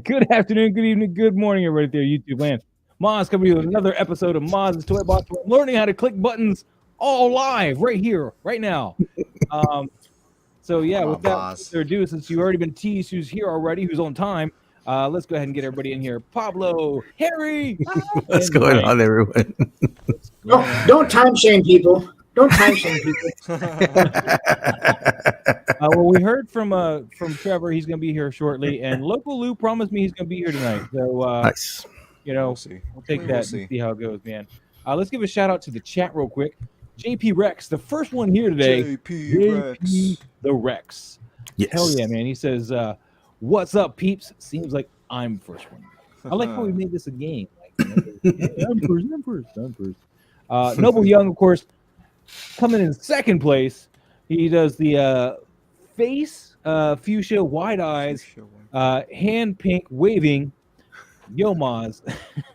Good afternoon, good evening, good morning, everybody there, YouTube land. Moz coming to you with another episode of Moz's Toy Box. We're learning how to click buttons all live right here, right now. So yeah, without further ado, since you've already been teased who's here already, who's on time, let's go ahead and get everybody in here. Pablo, Harry, what's going on, everyone? Don't time shame people. Don't time shame people. Well, we heard from Trevor. He's going to be here shortly, and Local Lou promised me he's going to be here tonight. So nice. You know, we'll take that and see how it goes, man. Let's give a shout out to the chat real quick. JP Rex, the first one here today. JP the Rex. Yes. Hell yeah, man. He says, "What's up, peeps?" Seems like I'm first one. I like how we made this a game. Like, hey, I'm first. Noble Young, of course, coming in second place. He does the face fuchsia, wide eyes, hand pink waving. Yo, Moz.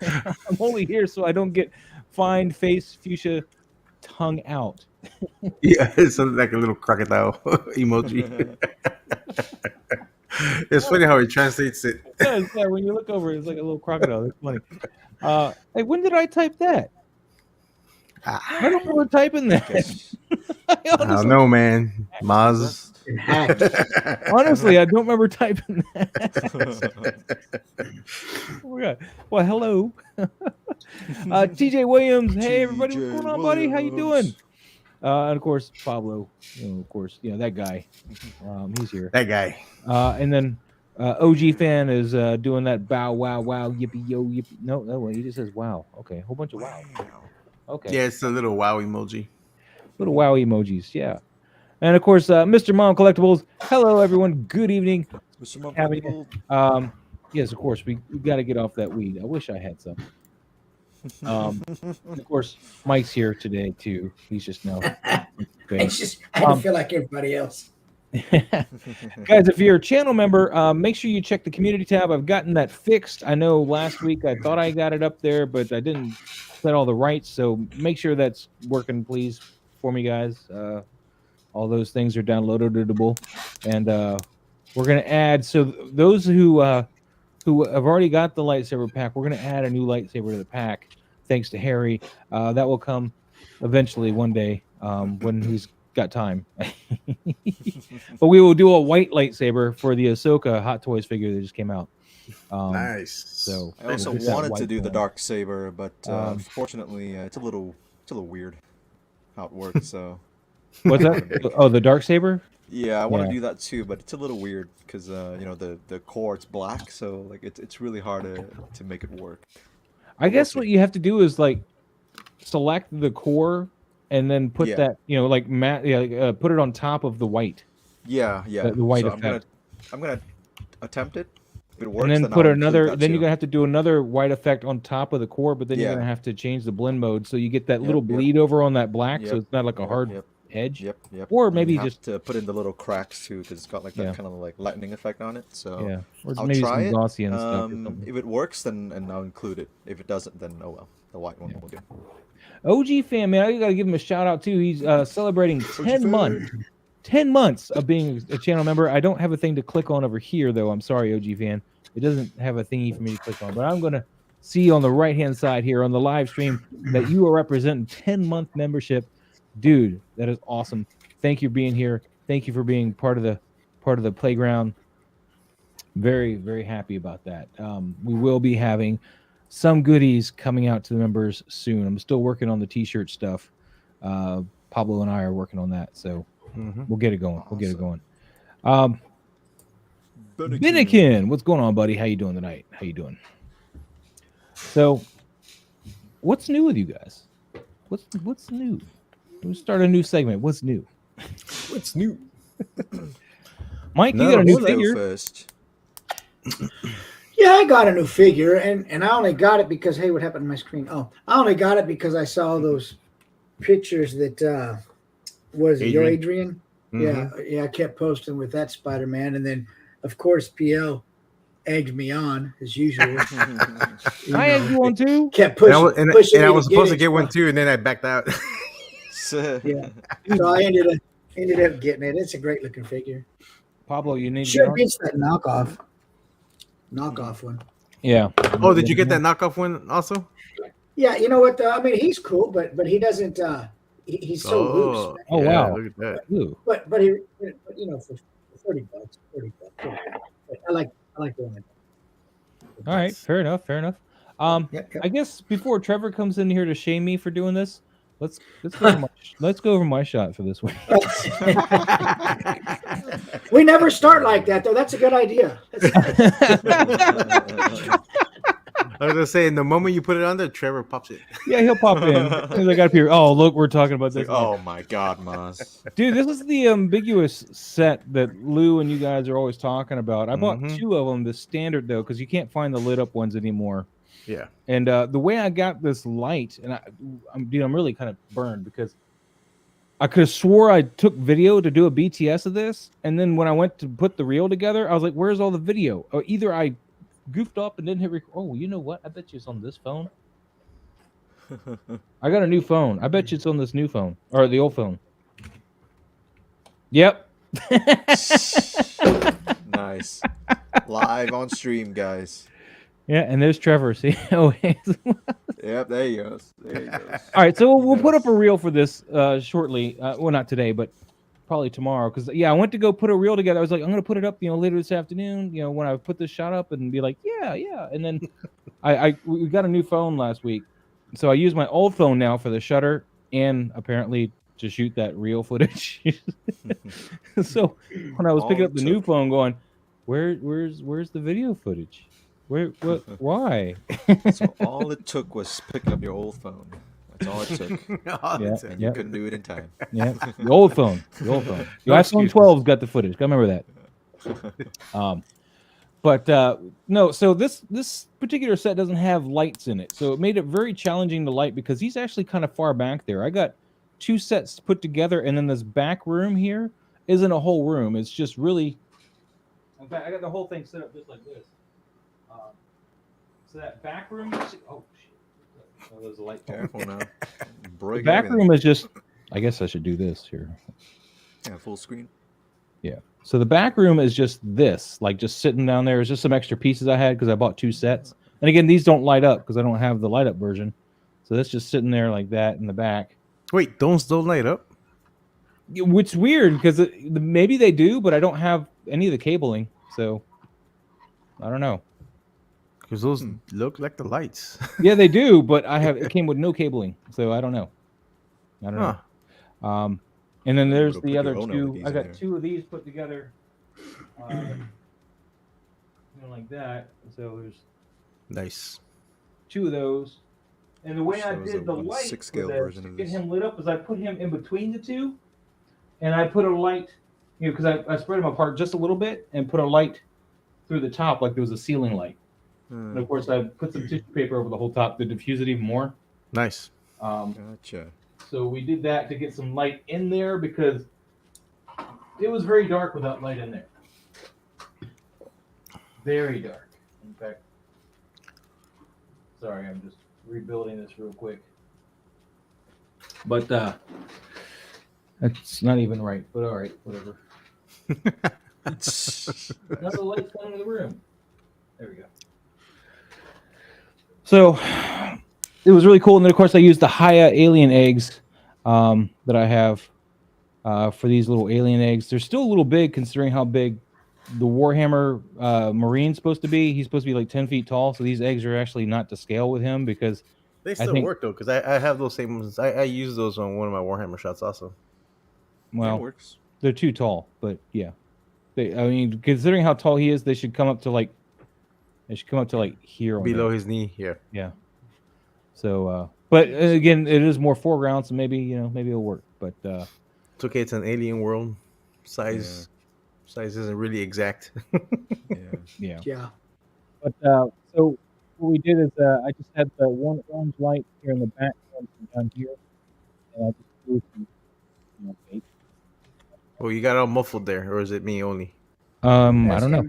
I'm only here so I don't get fined face fuchsia tongue out. Yeah, it's like a little crocodile emoji. It's funny how he translates it. Yeah, when you look over it, it's like a little crocodile. It's funny. Hey, when did I type that? I don't remember typing that. I don't know, man. Moz. Honestly, I don't remember typing that. Oh my God. Well, hello. TJ Williams. Hey, everybody. What's going on, buddy? How you doing? And of course, Pablo. That guy. He's here. That guy. And then OG fan is doing that bow, wow, wow, yippee, yo, yippee. No, he just says wow. Okay, a whole bunch of wow. Okay. Yeah, it's a little wow emoji. Little wow emojis, yeah. And of course, Mr. Mom Collectibles. Hello, everyone. Good evening. Mr. Mom Collectibles. Yes, of course. We got to get off that weed. I wish I had some. Of course, Mike's here today too. He's just no. I don't feel like everybody else. Guys, if you're a channel member, make sure you check the community tab. I've gotten that fixed. I know last week I thought I got it up there, but I didn't set all the rights. So make sure that's working, please, for me, guys. All those things are downloadable, and we're gonna add. So those who have already got the lightsaber pack, we're gonna add a new lightsaber to the pack, thanks to Harry. That will come eventually one day when he's got time. But we will do a white lightsaber for the Ahsoka Hot Toys figure that just came out. Nice. So I also wanted to do the dark saber, but unfortunately, it's a little weird how it works. So. What's that? Oh, the dark saber? Yeah, I want to do that too, but it's a little weird because the core it's black, so like it's really hard to make it work. I guess what you have to do is like select the core and then put that put it on top of the white. Yeah. The white so effect. I'm gonna attempt it. If it works, and then put another. Then too. you're gonna have to do another white effect on top of the core, but then you're gonna have to change the blend mode so you get that little bleed over on that black, so it's not like a hard edge. Yep. Or maybe have just to put in the little cracks too, because it's got like that kind of like lightning effect on it. So or I'll maybe try some it. Gaussian stuff or something. If it works, then I'll include it. If it doesn't, then oh well. The white one will do. OG fan, man, I gotta give him a shout out too. He's celebrating 10 months. 10 months of being a channel member. I don't have a thing to click on over here though. I'm sorry, OG fan. It doesn't have a thingy for me to click on, but I'm gonna see on the right hand side here on the live stream that you are representing 10-month membership. Dude, that is awesome. Thank you for being here. Thank you for being part of the playground. Very, very happy about that. We will be having some goodies coming out to the members soon. I'm still working on the t-shirt stuff. Pablo and I are working on that, so we'll get it going. Awesome. We'll get it going. Binikin, what's going on, buddy? How you doing tonight? How you doing? So, what's new with you guys? What's new? We'll start a new segment. What's new? What's new? Mike, you got a new figure. First. Yeah, I got a new figure, and I only got it because, hey, what happened to my screen? Oh, I only got it because I saw those pictures that was it your Adrian? Yeah, I kept posting with that Spider-Man, and then of course PL egged me on as usual. I egged you on too. Kept pushing, pushing and I was supposed to get one too, and then I backed out. Yeah, so I ended up getting it. It's a great looking figure. Pablo, you need sure beats that knockoff. knockoff one. Yeah. Oh, did you get that knockoff one also? Yeah, you know what? I mean, he's cool, but he doesn't. He's so loose. Oh, Oh, yeah, wow. look at that. Ooh. But you know, for $30, $40. I like doing it. All right. Fair enough. Fair enough. Yep. I guess before Trevor comes in here to shame me for doing this, let's go over my shot for this week. We never start like that, though. That's a good idea. I was gonna say, in the moment you put it on there, Trevor pops it. Yeah, he'll pop in because I got up here. Oh, look, we're talking about this. Like, oh my God, Moss. Dude, this is the ambiguous set that Lou and you guys are always talking about. I bought two of them, the standard though, because you can't find the lit up ones anymore. Yeah. And the way I got this light, and I'm really kind of burned because I could have swore I took video to do a BTS of this, and then when I went to put the reel together, I was like, "Where's all the video?" Or either I goofed up and didn't hit record. Oh, you know what? I bet you it's on this phone. I got a new phone. I bet you it's on this new phone or the old phone. Yep. Nice. Live on stream, guys. Yeah, and there's Trevor. See? Oh, Yep, there he goes. There he goes. all right, so we'll put up a reel for this shortly. Well, not today, but probably tomorrow. Because I went to go put a reel together. I was like, I'm gonna put it up, later this afternoon. When I put this shot up and be like, yeah. And then we got a new phone last week, so I use my old phone now for the shutter and apparently to shoot that reel footage. So when I was picking up the new phone, going, where's the video footage? Why? So all it took was picking up your old phone. That's all it took. And you couldn't do it in time. Yeah, the old phone. The iPhone 12's got the footage. I remember that. But no. So this particular set doesn't have lights in it, so it made it very challenging to light because he's actually kind of far back there. I got two sets put together, and then this back room here isn't a whole room. It's just really. In fact, I got the whole thing set up just like this. So that back room. Oh shit! Oh, there's a light. Careful now. The back room is just. I guess I should do this here. Yeah, full screen. Yeah. So the back room is just this, like just sitting down there. It's just some extra pieces I had because I bought two sets. And again, these don't light up because I don't have the light up version. So that's just sitting there like that in the back. Wait, those don't light up? Which is weird because maybe they do, but I don't have any of the cabling. So I don't know. Because those look like the lights. Yeah, they do, but it came with no cabling. So I don't know. I don't know. And then there's the other two. I got two of these put together, like that. So there's nice. Two of those. And the way I did the light to get him lit up is I put him in between the two, and I put a light, because I spread them apart just a little bit and put a light through the top like there was a ceiling light. And of course, I put some tissue paper over the whole top to diffuse it even more. Nice. Gotcha. So we did that to get some light in there because it was very dark without light in there. Very dark. In fact, sorry, I'm just rebuilding this real quick. But that's not even right. But all right, whatever. Now the light's coming in the room. There we go. So it was really cool. And then, of course, I used the Haya alien eggs that I have for these little alien eggs. They're still a little big considering how big the Warhammer Marine's supposed to be. He's supposed to be like 10 feet tall. So these eggs are actually not to scale with him because they still work, though, because I have those same ones. I use those on one of my Warhammer shots also. Well, works. They're too tall, but yeah. Considering how tall he is, they should come up to like here. Below his knee, yeah. Yeah. So, but again, it is more foreground, so maybe it'll work. But it's okay. It's an alien world. Size isn't really exact. Yeah. But so what we did is I just had the one orange light here in the back, down here, and I just threw some bait. Oh, you got all muffled there, or is it me only? I don't know.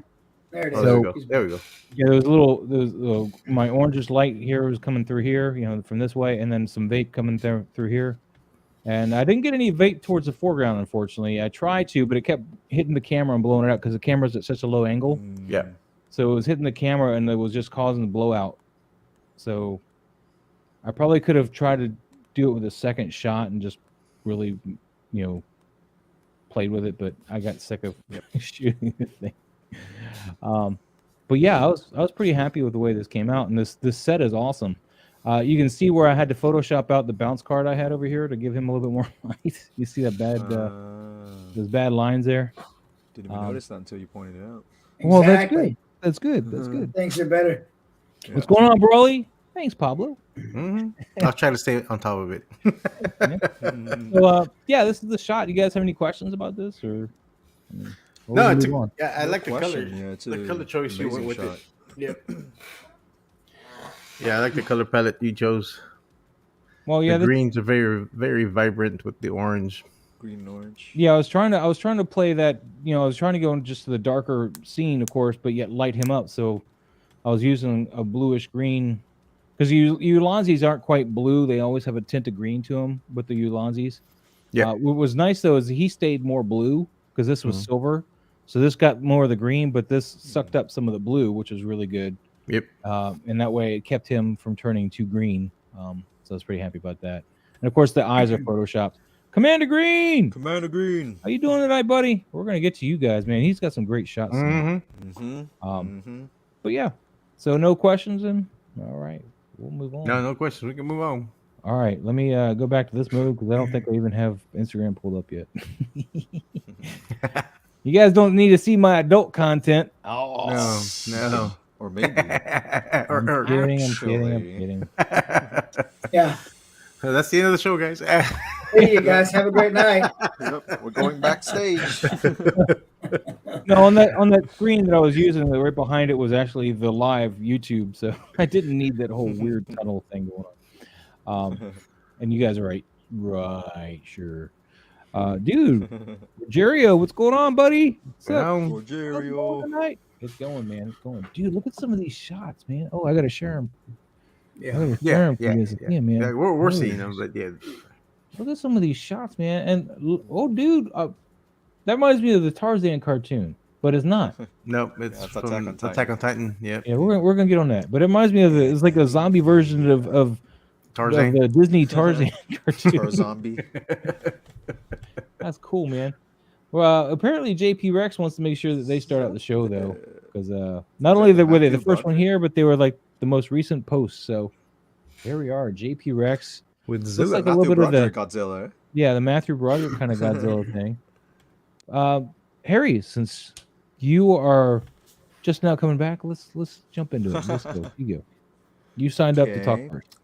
There it is. There we go. Yeah, there was a little. My orangish light here was coming through here, from this way, and then some vape coming through here. And I didn't get any vape towards the foreground, unfortunately. I tried to, but it kept hitting the camera and blowing it out because the camera's at such a low angle. Yeah. so it was hitting the camera and it was just causing the blowout. So I probably could have tried to do it with a second shot and just really, played with it, but I got sick of shooting the thing. But yeah, I was pretty happy with the way this came out, and this set is awesome. You can see where I had to Photoshop out the bounce card I had over here to give him a little bit more light. You see that bad those bad lines there? Didn't even notice that until you pointed it out. Well, Exactly. that's good. That's good. Things are better. Yeah. What's going on, Broly? Thanks, Pablo. I'll try to stay on top of it. So, this is the shot. You guys have any questions about this, or? No, it's I like the color. Yeah, it's The a color choice you went amazing with shot. it. Yep. Yeah, I like the color palette you chose. Well, yeah, The greens are very, very vibrant with the orange. Green and orange. yeah. I was trying to play that. I was trying to go just to the darker scene, of course, but yet light him up. So I was using a bluish green because Ulanzis aren't quite blue. They always have a tint of green to them with the Ulanzis. Yeah. What was nice though is he stayed more blue because this was silver, so this got more of the green, but this sucked up some of the blue, which was really good. Yep. And that way it kept him from turning too green. So I was pretty happy about that. And of course the eyes are photoshopped. Commander Green, Commander Green. how you doing tonight, buddy? We're gonna get to you guys, man. He's got some great shots. Tonight. But yeah, so no questions, and all right, we'll move on. No questions. We can move on. All right, let me go back to this move because I don't think I even have Instagram pulled up yet. You guys don't need to see my adult content. No. Or maybe. I'm kidding. Yeah. So that's the end of the show, guys. Hey, you guys have a great night. Yep, we're going backstage. No, on that screen that I was using, right behind it was actually the live YouTube, so I didn't need that whole weird tunnel thing going on. And you guys are right, sure. Dude, Rogerio, what's going on, buddy? What's up? Rogerio. Tonight? It's going, man. It's going. Dude, look at some of these shots, man. Oh, I gotta share them. Yeah. Man. Yeah, we're seeing them, but yeah. Look at some of these shots, man. And dude, that reminds me of the Tarzan cartoon, but it's not. No, it's Yeah, it's from Attack on Titan. Yeah. Yeah, we're gonna get on that. But it reminds me of it's like a zombie version of Tarzan. the Disney Tarzan cartoon. Or a zombie. That's cool, man. Well, apparently JP Rex wants to make sure that they start out the show though, because not only were they the first one here, but they were like the most recent post. So there we are, JP Rex With looks Zilla. like a little bit of the Godzilla. yeah, the Matthew Broderick kind of Godzilla thing. Harry, since you are just now coming back, let's jump into it. Let's go. You go. You signed up to talk Okay. first.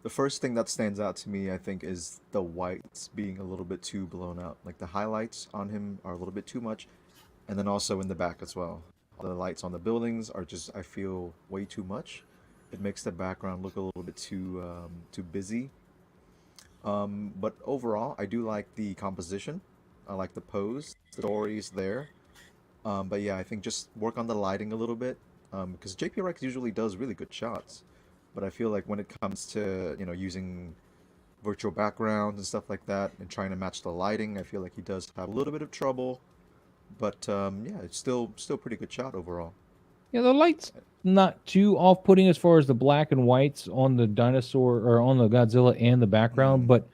The first thing that stands out to me, I think, is the whites being a little bit too blown out. Like the highlights on him are a little bit too much, and then also in the back as well. The lights on the buildings are just, I feel, way too much. It makes the background look a little bit too busy. But overall, I do like the composition. I like the pose. The story is there. But yeah, I think just work on the lighting a little bit. Because JP Rex usually does really good shots. But I feel like when it comes to, using virtual backgrounds and stuff like that and trying to match the lighting, I feel like he does have a little bit of trouble. But yeah, it's still pretty good shot overall. Yeah, the lights not too off-putting as far as the black and whites on the dinosaur or on the Godzilla and the background, but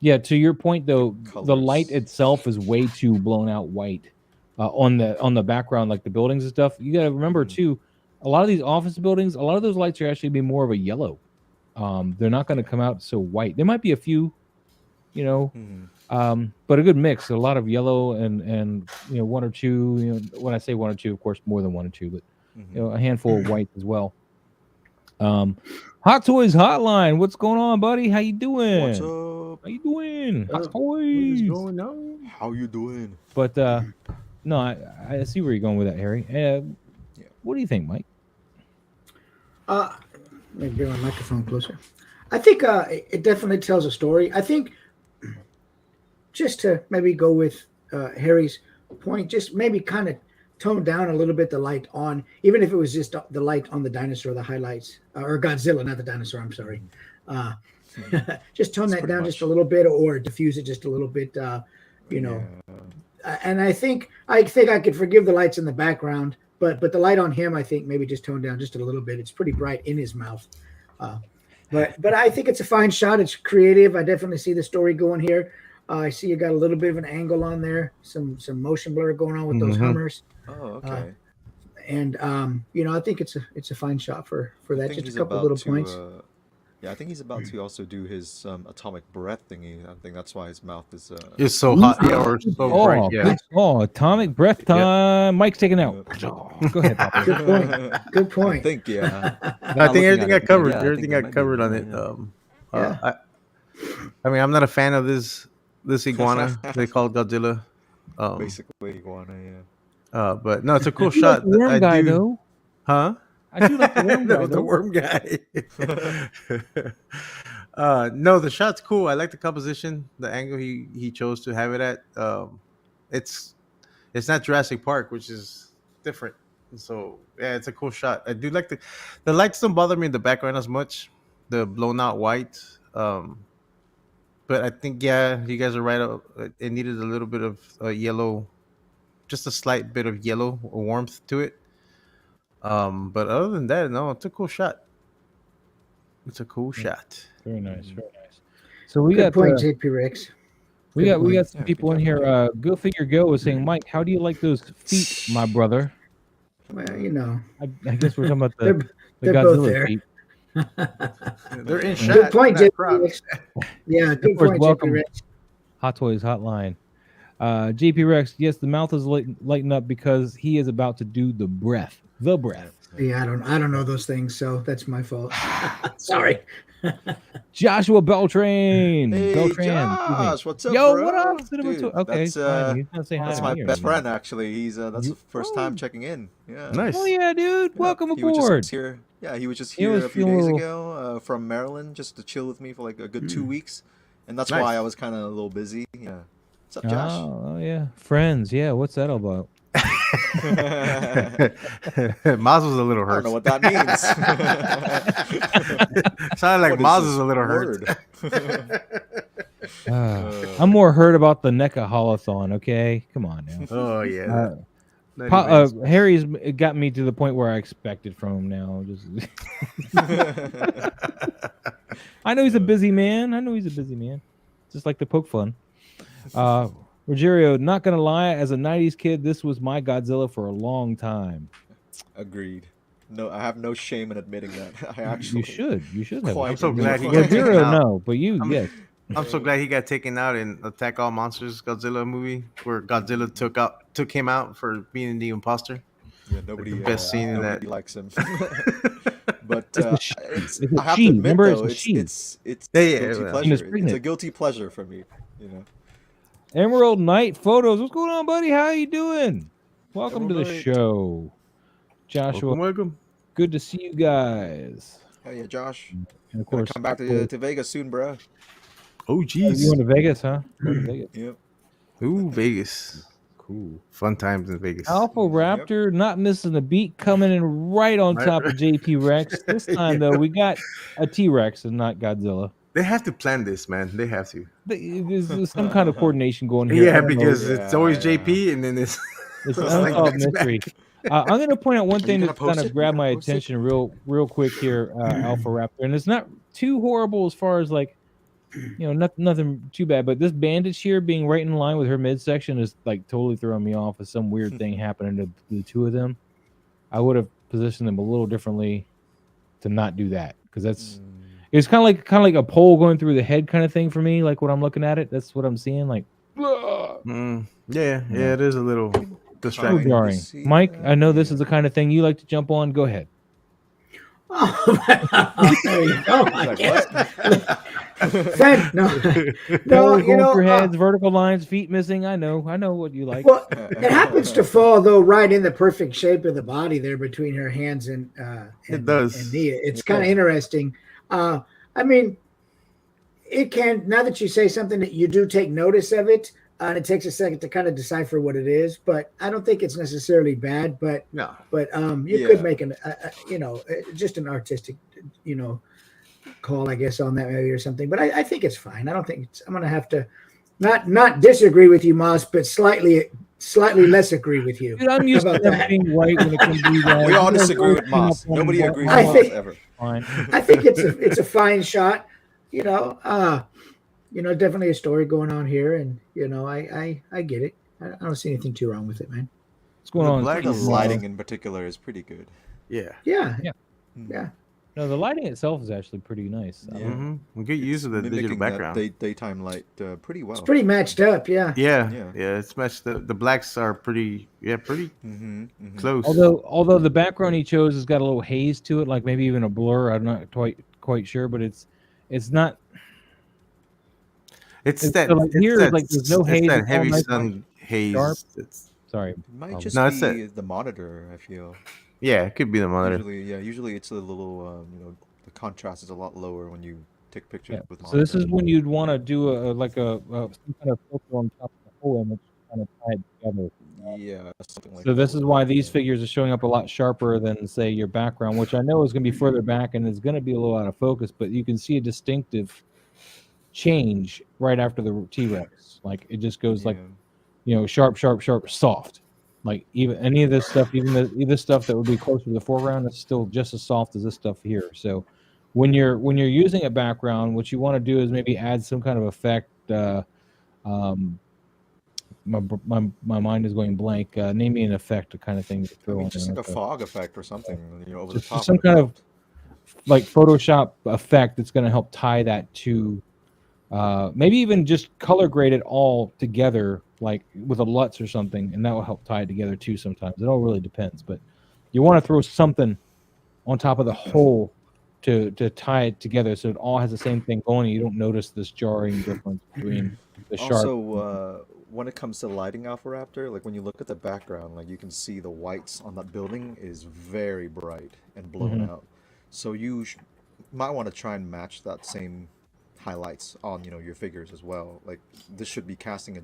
yeah, to your point though, the light Colors. itself is way too blown out white on the background, like the buildings and stuff. You got to remember too, a lot of these office buildings, a lot of those lights are actually be more of a yellow. They're not going to come out so white. There might be a few, but a good mix. A lot of yellow and one or two. When I say one or two, of course, more than one or two, but a handful of white as well. Hot Toys Hotline, what's going on, buddy? How you doing? What's up? How you doing? Hot Toys. What is going on? How you doing? But no, I see where you're going with that, Harry. What do you think, Mike? Let me bring my microphone closer. I think it definitely tells a story. I think just to maybe go with Harry's point, just maybe kind of tone down a little bit the light on, even if it was just the light on the dinosaur, the highlights, or Godzilla, not the dinosaur, I'm sorry. Just tone that down just a little bit or diffuse it just a little bit, And I think I could forgive the lights in the background but the light on him, I think maybe just toned down just a little bit. It's pretty bright in his mouth. But I think it's a fine shot. It's creative. I definitely see the story going here. I see you got a little bit of an angle on there, some motion blur going on with those Hummers. Oh, okay. And I think it's a fine shot for I that. think Just a he's couple about little to, points. I think he's about to also do his atomic breath thingy. I think that's why his mouth is. It's so hot, or so bright. Yeah. Atomic breath time. Mike's taking out. Go ahead, Papa. Good point. Good point. I think I think everything got covered. Everything got covered on it. I mean, I'm not a fan of this iguana they call Godzilla. Basically iguana, but no, it's a cool I do shot. like the worm guy, though. Huh? I do like the worm guy. The worm guy. No, the shot's cool. I like the composition, the angle he chose to have it at. It's not Jurassic Park, which is different. So yeah, it's a cool shot. I do like the lights don't bother me in the background as much. The blown out white. But I think you guys are right. It needed a little bit of yellow, just a slight bit of yellow or warmth to it. But other than that, no, it's a cool shot. It's a cool shot. Very nice, very nice. So we Good got point, JP Rex. we Good got point. some people in here. Go Figure Go was saying, Mike, how do you like those feet, my brother? Well, I guess we're talking about the they're both Godzilla there. feet. They're in shot. Good point, not JP cropped. Rex. Yeah, good Of course, point, welcome. JP Rex. Hot Toys Hotline. JP Rex, yes, the mouth is lighting up because he is about to do the breath. The breath. Yeah, I don't know those things, so that's my fault. Sorry. Joshua Beltran. Hey, Beltran. Josh, what's up, Yo, bro? what up? Dude, Okay, that's, fine. He's not saying hi that's to my me or best anything. friend, actually. He's that's the first time checking in. Yeah. Nice. Oh yeah, dude. Welcome He was aboard. just here. Yeah, he was just He here was a few feeling days a little- ago from Maryland, just to chill with me for like a good 2 weeks, and that's Nice. why I was kind of a little busy. Yeah. What's up, Josh? Oh yeah, friends. Yeah, what's that all about? Maz was a little I don't hurt. know what that means. Sounded like What is Maz this was a little hurt. word? I'm more hurt about the NECA holothon. Okay, come on now. Oh yeah. Harry's got me to the point where I expect it from him now. Just I know he's a busy man. Just like the poke fun. Rogerio, not gonna lie, as a '90s kid, this was my Godzilla for a long time. Agreed. No, I have no shame in admitting that. I actually. You should have. Quite I'm so glad he enjoy got it. taken Rogerio, out. no, but you, yes. I'm so glad he got taken out in Attack All Monsters Godzilla movie, where Godzilla took him out for being the imposter. Yeah, nobody. the best scene in nobody that. likes him. But It's I have she. to admit, Remember, though, it's she. it's Yeah, guilty yeah. She was pleasure. It's pregnant. a guilty pleasure for me. You know. Emerald Knight Photos. What's going on, buddy? How you doing? Welcome to the Emerald Knight. show. Joshua, Welcome. good to see you guys. Hell yeah, Josh. And of Gonna course, come back to Vegas soon, bro. Oh you jeez. going to Vegas, huh? Going to Vegas. Yep. Ooh, Vegas. Cool. Fun times in Vegas. Alpha Raptor, not missing a beat, coming in right on Right. top of JP Rex. This time, though, we got a T-Rex and not Godzilla. They have to plan this, man. They have to. There's some kind of coordination going here. I Yeah, don't know. because it's always Yeah. JP, and then it's It's an It's like unsolved next mystery. I'm going to point out one you thing gonna that's post kind it? of grabbed You my gonna post it? attention real quick here, Alpha Raptor, and it's not too horrible as far as like, nothing too bad, but this bandage here being right in line with her midsection is like totally throwing me off as some weird thing happening to the two of them. I would have positioned them a little differently to not do that because it's kind of like a pole going through the head kind of thing for me. Like when I'm looking at it, that's what I'm seeing. Like, yeah, it is a little so distracting. jarring. see Mike, that. I know this is the kind of thing you like to jump on. Go ahead. Oh, there you go. I Like, guess. what? No, Going you know, through heads, vertical lines, feet missing. I know what you like. well, it happens to fall though right in the perfect shape of the body there between her hands and It does. and knee. It's kind of interesting. I mean, it can. Now that you say something, that you do take notice of it, and it takes a second to kind of decipher what it is. But I don't think it's necessarily bad. But No. you could make just an artistic, call, I guess, on that maybe or something. But I think it's fine. I don't think I'm going to have to not disagree with you, Moss, but slightly slightly less agree with you. Dude, I'm How used to about them that? being right when it comes to you guys. We all You guys disagree always with hang up Moss. on Nobody agrees on with I Moss think- ever. Fine. I think it's a fine shot. You know, definitely a story going on here, and I get it. I don't see anything too wrong with it, man. What's going The on? black The is lighting in particular is pretty good. Yeah. Yeah, Yeah. yeah. No, the lighting itself is actually pretty nice. Yeah. Mm-hmm. We get used to the digital Mimicking background. that daytime light pretty well. It's pretty matched up. Yeah. Yeah, Yeah. yeah, it's matched. The blacks are pretty Mm-hmm. close. Although the background he chose has got a little haze to it, like maybe even a blur. I'm not quite sure, but it's not. it's It's that so, like, it's here, that like, there's no it's haze, that it's all heavy nice sun haze. sharp. It's Sorry. It might Oh, just no, it's be the monitor, I feel. yeah, it could be the monitor. Usually it's a little, the contrast is a lot lower when you take pictures Yeah. with So this monitor. is when you'd want to do a some kind of filter on top of the whole image, to kind of tie it together. Yeah, something like So that. this is why these Yeah. figures are showing up a lot sharper than, say, your background, which I know is going to be further back and is going to be a little out of focus, but you can see a distinctive change right after the T-Rex. Like it just goes like, sharp, sharp, sharp, soft. Like even any of this stuff, even stuff that would be closer to the foreground, is still just as soft as this stuff here. So when you're using a background, what you want to do is maybe add some kind of effect. My mind is going blank. Name me an effect, kind of thing to I throw mean, on just there. like a fog effect or something, over the Just top. some kind of like Photoshop effect that's going to help tie that to maybe even just color grade it all together, like with a LUTs or something, and that will help tie it together too. Sometimes it all really depends, but you want to throw something on top of the whole to tie it together so it all has the same thing going, and you don't notice this jarring difference between the sharp. Also, when it comes to lighting Alpha Raptor, like when you look at the background, like you can see the whites on that building is very bright and blown out. So you might want to try and match that same highlights on your figures as well. Like this should be casting a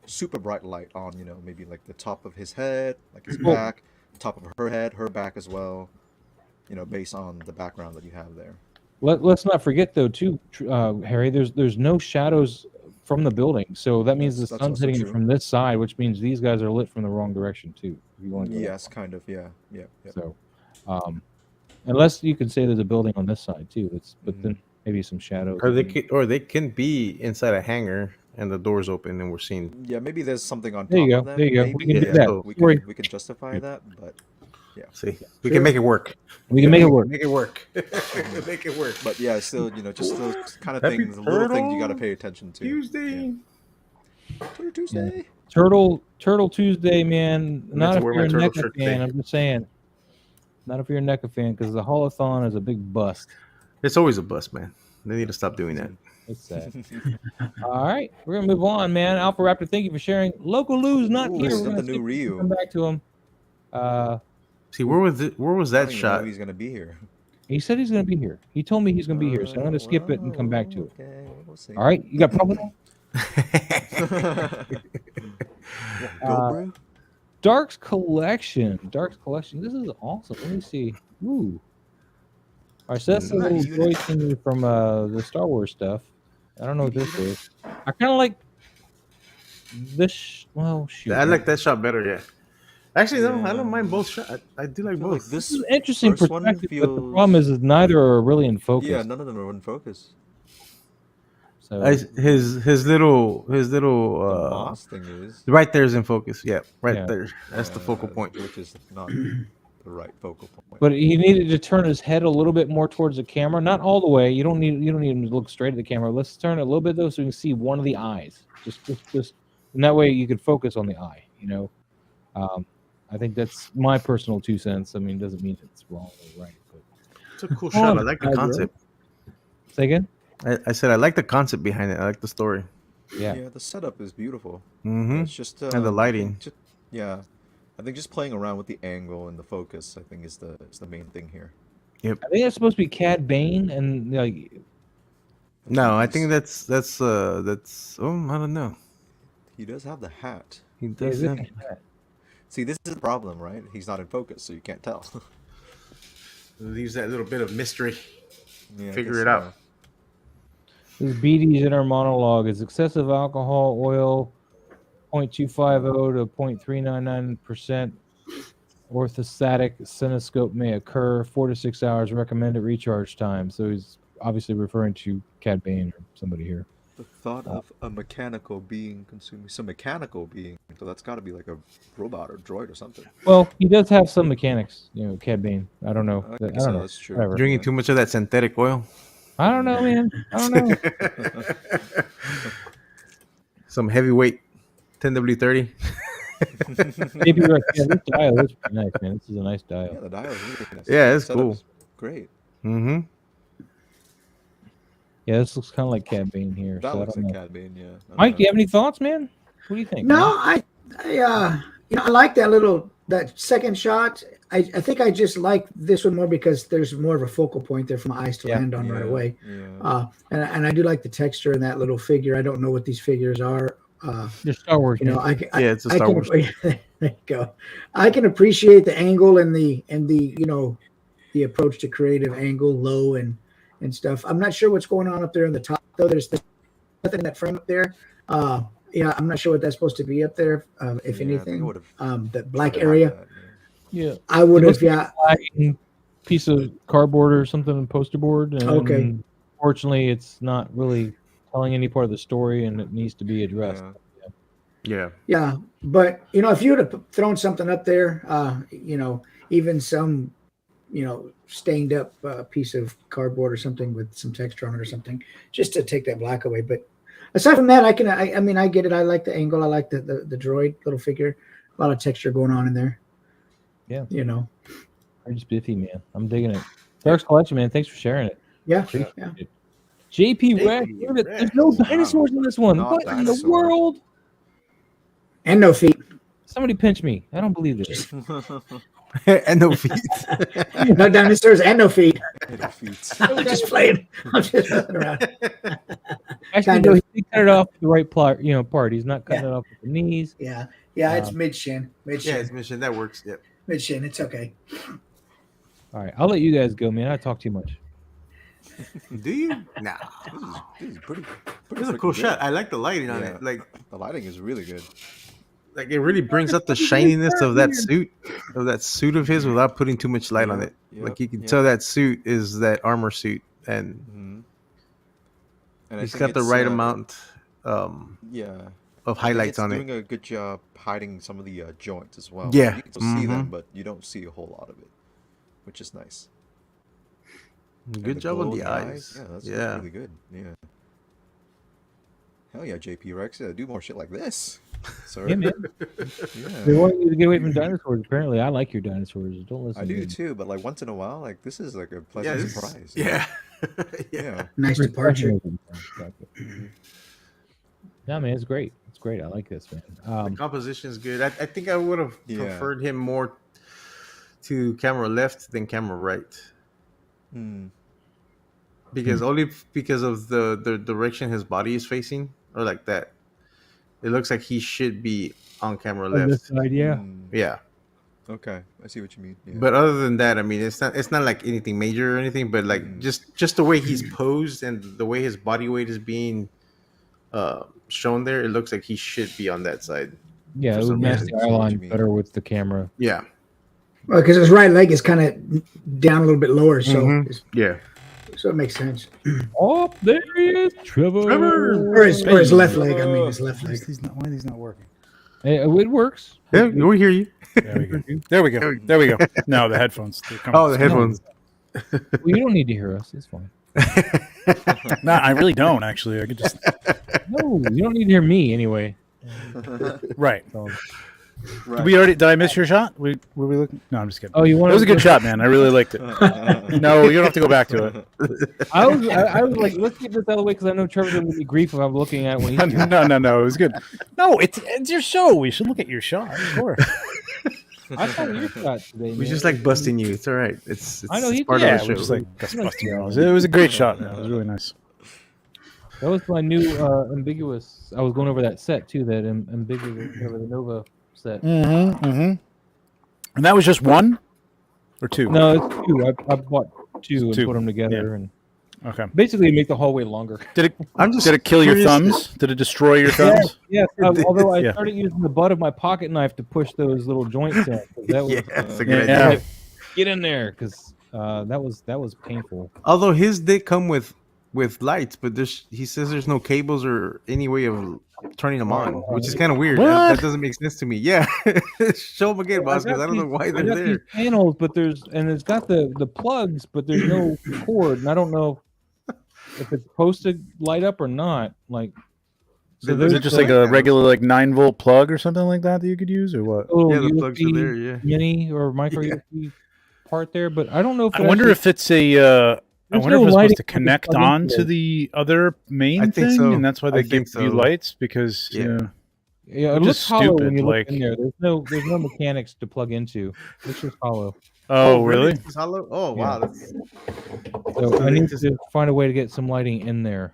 super bright light on maybe like the top of his head, like his back, top of her head, her back as well. Based on the background that you have there. Let's not forget though, too, Harry. There's no shadows from the building, so that means the That's sun's also hitting it true. from this side, which means these guys are lit from the wrong direction too. If you want to go that Yes, kind of. Yeah. So, unless you could say there's a building on this side too, but then maybe some shadows. Or they can be inside a hangar and the doors open and we're seeing. Yeah, maybe there's something on There top you go. of them. There you go. Maybe. We can do Yeah, that. so We can justify that, but yeah. See, we can make it work. We can make it work. Make it work. Make it work. But yeah, still, just those kind of Happy things, little things you got to Turtle pay attention to. Tuesday. Turtle Tuesday. Turtle Tuesday, man. meant Not to if wear you're a my turtle NECA shirt fan. today. I'm just saying. Not if you're a NECA fan, because the holothon is a big bust. It's always a bust, man. They need to stop doing that. It's sad. All right, we're gonna move on, man. Alpha Raptor, thank you for sharing. Local Lou's not Ooh, here. this We're is gonna the new skip Ryu. and come back to him. See, where was it? Where was I that don't even know shot? he's gonna be here. He said he's gonna be here. He told me he's gonna be here, so I'm gonna skip it and come back to it. Okay, we'll see. All right, you got problem? Go, bro. Dark's collection. This is awesome. Let me see. Ooh. All right, so that's a little droid thingy from the Star Wars stuff. I don't know what this is. I kind of like this. Well, shoot. I like that shot better. Yeah. Actually, no, I don't mind both shots. I do like feel both. like This this is interesting first one perspective, but the feels- problem is neither are really in focus. Yeah, none of them are in focus. So his little The Moss thing is right there is in focus. Yeah, right Yeah. there. That's the focal point. which is not the right focal point. but he needed to turn his head a little bit more towards the camera, not all the way. You don't need him to look straight at the camera. Let's turn it a little bit though, so you can see one of the eyes. Just, and that way you could focus on the eye. I think that's my personal 2 cents. I mean, it doesn't mean it's wrong or right. But It's a cool shot. I like the concept. say again. I said I like the concept behind it. I like the story. Yeah. The setup is beautiful. Mm-hmm. It's just And the lighting. I think just playing around with the angle and the focus, I think, is the main thing here. I think it's supposed to be Cad Bane, and like No, I think that's I don't know. He does have the hat. He does have, See, this is the problem, right? He's not in focus, so you can't tell. leaves that little bit of mystery. Yeah, I Figure guess it so. out. this BD's inner monologue is excessive alcohol, oil, 0.250 to 0.399% orthostatic cinescope may occur. 4 to 6 hours recommended recharge time. So he's obviously referring to Cad Bane or somebody here. The thought of a mechanical being consuming some mechanical being, so that's got to be like a robot or droid or something. Well, he does have some mechanics, Cad Bane. I don't know. I I guess don't know. that's true. Whatever. Drinking too much of that synthetic oil. I don't know, man. I don't know. Some heavyweight 10W30. Maybe right. Yeah, this dial is pretty nice, man. This is a nice dial. Yeah, the dial is really nice. Yeah, it's The setup cool. is great. Mm-hmm. Yeah, this looks kind of like Cad Bane here. That So I looks don't like know. Cad Bane, yeah. I don't Mike, know. do you have any thoughts, man? What do you think? No, man? I like that second shot. I think I just like this one more because there's more of a focal point there for my eyes to land on right away. Yeah. And I do like the texture in that little figure. I don't know what these figures are. They're Star Wars. You know, man. It's a Star Wars. There you go. I can appreciate the angle and the the approach to creative angle, low and stuff. I'm not sure what's going on up there in the top though. There's nothing in that frame up there. I'm not sure what that's supposed to be up there. If anything, that black area. Yeah. I would It looks have, like a piece of cardboard or something, poster board. And Okay. Fortunately, it's not really telling any part of the story, and it needs to be addressed. Yeah. Yeah, but if you would have thrown something up there, even some, stained up piece of cardboard or something with some texture on it or something, just to take that black away. But aside from that, I get it. I like the angle. I like the droid little figure. A lot of texture going on in there. Yeah. Pretty spiffy, man. I'm digging it. Dark's Collection, man. Thanks for sharing it. Yeah. Appreciate Yeah. it. JP Rex. Look at it. There's no dinosaurs in this one. Not What in the dinosaur. world? And no feet. Somebody pinch me. I don't believe this. And no feet. No dinosaurs and no feet. Feet. I'm just playing. I'm just messing around. Actually, Kind no, of. he cut it off with the right part. He's not cutting it off with the knees. Yeah. Yeah, it's mid shin. Mid Yeah, shin. it's mission. That works. Yep. Mid shin. It's okay. All right, I'll let you guys go, man. I talk too much. Do you? Nah. This is pretty This is a cool freaking shot. good. I like the lighting on Yeah. it. Like The lighting is really good. it really brings up the shininess of that suit of his without putting too much light on it. Like you can tell that suit is that armor suit, and And I he's think got the it's, right amount Yeah. of highlights on doing it. a good job hiding some of the joints as well. Yeah. You can still see them, Mhm. but you don't see a whole lot of it, which is nice. And Good job on glow the in eyes. Yeah, that's Yeah. really good. Yeah. Hell yeah, JP Rex. Yeah, do more shit like this. Sir. Yeah, man. Yeah. They want you to get away from dinosaurs. Apparently, I like your dinosaurs. Don't listen. I to do me. too, but like once in a while, like this is like a Yeah. pleasant surprise. Yeah. Yeah. Nice departure. No, man, it's great. It's great. I like this, man. The composition is good. I think I would have Yeah. preferred him more to camera left than camera right. Because only because of the direction his body is facing, or like that. It looks like he should be on camera On this left. side, yeah. Yeah. Okay, I see what you mean. Yeah. But other than that, I mean, it's not like anything major or anything. But like just the way he's posed and the way his body weight is being shown there, it looks like he should be on that side. Yeah, For it would some match reason. the eye line better with the camera. Yeah. Well, because his right leg is kind of down a little bit lower, so Mhm. Yeah. so it makes sense. Oh, there he is, Trevor. Or his left leg. I mean, his left Why leg. are these not working? It works. Yeah, we hear you. There we go. There we go. There we go. No, the headphones. they're coming- Oh, the headphones. Well, you don't need to hear us. It's fine. No, I really don't actually. I could just No, you don't need to hear me anyway. right. So, Did I miss your shot? Were we looking? No, I'm just kidding. oh, you want? It was a good shot, man. I really liked it. No, you don't have to go back to it. I was like, let's get this out of the way because I know Trevor's gonna give me grief if I'm looking at it when he's No. It was good. No, it's your show. We should look at your shot, of course. I saw your shot today. We man. just like busting you. It's all right. It's I know he- part Yeah, of the we're show. just like that's busting your nose. It was a great shot, man. It was really nice. That was my new ambiguous. I was going over that set too. That ambiguous, the Nova set. And that was just one or two? No, it's two. I bought two and Two. put them together, and Okay. Basically, make the hallway longer. Did I'm just it kill your curious- thumbs? Did it destroy your thumbs? Yes. Although I Yeah. started using the butt of my pocket knife to push those little joints in. 'Cause That was Yeah, that's a good Yeah. idea. get in there because that was painful. Although his did come with lights, but he says there's no cables or any way of turning them on, which is kind of weird. That What? doesn't make sense to me. Yeah, show them again, boss, because I don't know why I they're got there. these panels, but it's got the plugs, but there's no cord, and I don't know if it's supposed to light up or not. Like, so Is Is there's it just the like a regular 9-volt plug or something like that you could use, or what? little Yeah, the plugs are USB there. Yeah, mini or micro Yeah. USB part there, but I don't know if I wonder if it's a. I There's wonder no if it's lighting supposed to for the connect plug on into to it. the other main I think thing, so. and that's why I they think give you so. lights because Yeah. Yeah, it Which looks is hollow when stupid, you look like- in there. There's no mechanics to plug into. It's just hollow. Oh, really? It's hollow? Oh, wow. That's, So I they need just- to find a way to get some lighting in there.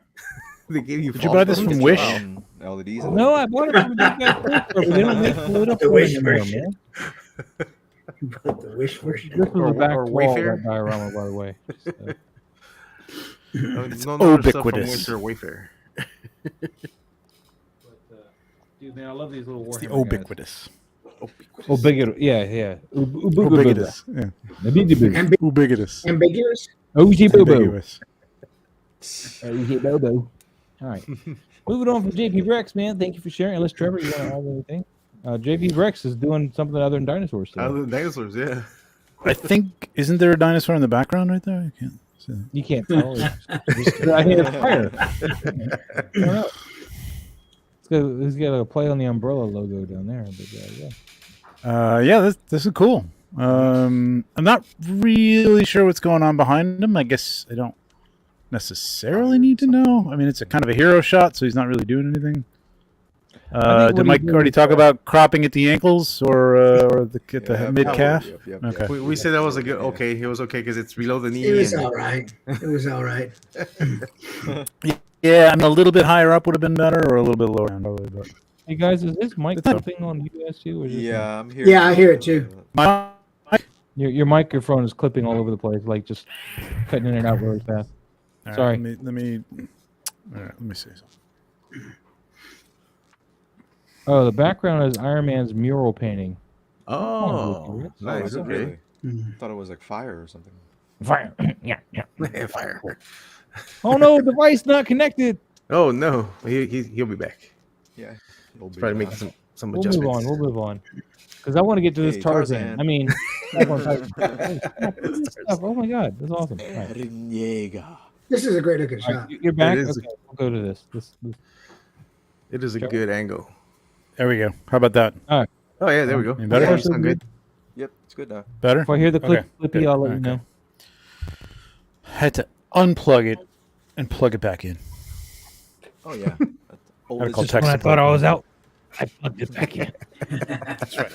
they gave you. Did you buy this false from ones? Wish? Wow. LEDs. No, I bought it from a big guy store, but they don't make the lit up The one Wish anymore, version. man. The Wish version. This was Or- the back or wall Wayfair? that diorama, by the way. So, No, It's no other stuff from ubiquitous. Wish or Wayfair. dude, man, I love these little It's the Warhammer guys. ubiquitous. Ubiquitous. Yeah. Ubiquitous. Yeah. Ubiquitous. Ubiquitous. Ambiguous. OG Bobo. Ambiguous. OG Bobo. All right. Moving on from JP Rex, man. Thank you for sharing. Unless Trevor, you want to add anything? JP Rex is doing something other than dinosaurs today. Other than dinosaurs, yeah. I think isn't there a dinosaur in the background right there? I can't see that. You can't tell. I think it's fire. I don't know. He's got a play on the umbrella logo down there. But yeah. Yeah, this is cool. I'm not really sure what's going on behind him. I guess I don't necessarily need to know. I mean, it's a kind of a hero shot, so he's not really doing anything. what Did Mike he's doing already is, talk about cropping at the ankles or at the mid calf? Yep. Okay. We said that was a good. Okay, it was okay because it's below the knee. It was and- all right. It was all right. Yeah, I mean, a little bit higher up would have been better, or a little bit lower, probably. But Hey guys, is this mic It's not- clipping on you guys too? Or is this Yeah, I'm here. Yeah, I hear it too. my, your microphone is clipping all over the place, like just cutting in and out really fast. all right, Sorry. Let me. All right, let me see something. Oh, the background is Iron Man's mural painting. Oh, Oh, nice. is it Okay. really? I thought it was like fire or something. Fire. yeah. Fire. Oh no, device not connected. Oh no, he'll be back. Yeah. He's probably making some We'll adjustments. move on. Because I want to get to this Hey, Tarzan. Tarzan. I mean, back on Tarzan. Holy crap, look at this stuff. Oh my god, that's awesome. All right. This is a great looking All shot. right, you're back. It is. Okay, we'll go to this. It is a good angle. There we go. How about that? Oh yeah, there we go. Any better? Yeah, you sound good. Yep, it's good now. Better? If I hear the clip, Okay, flippy, good. I'll let you Okay. know. Had to unplug it and plug it back in. Oh yeah. Gotta call Just tech when I support. thought I was out, I plugged it back in. That's right.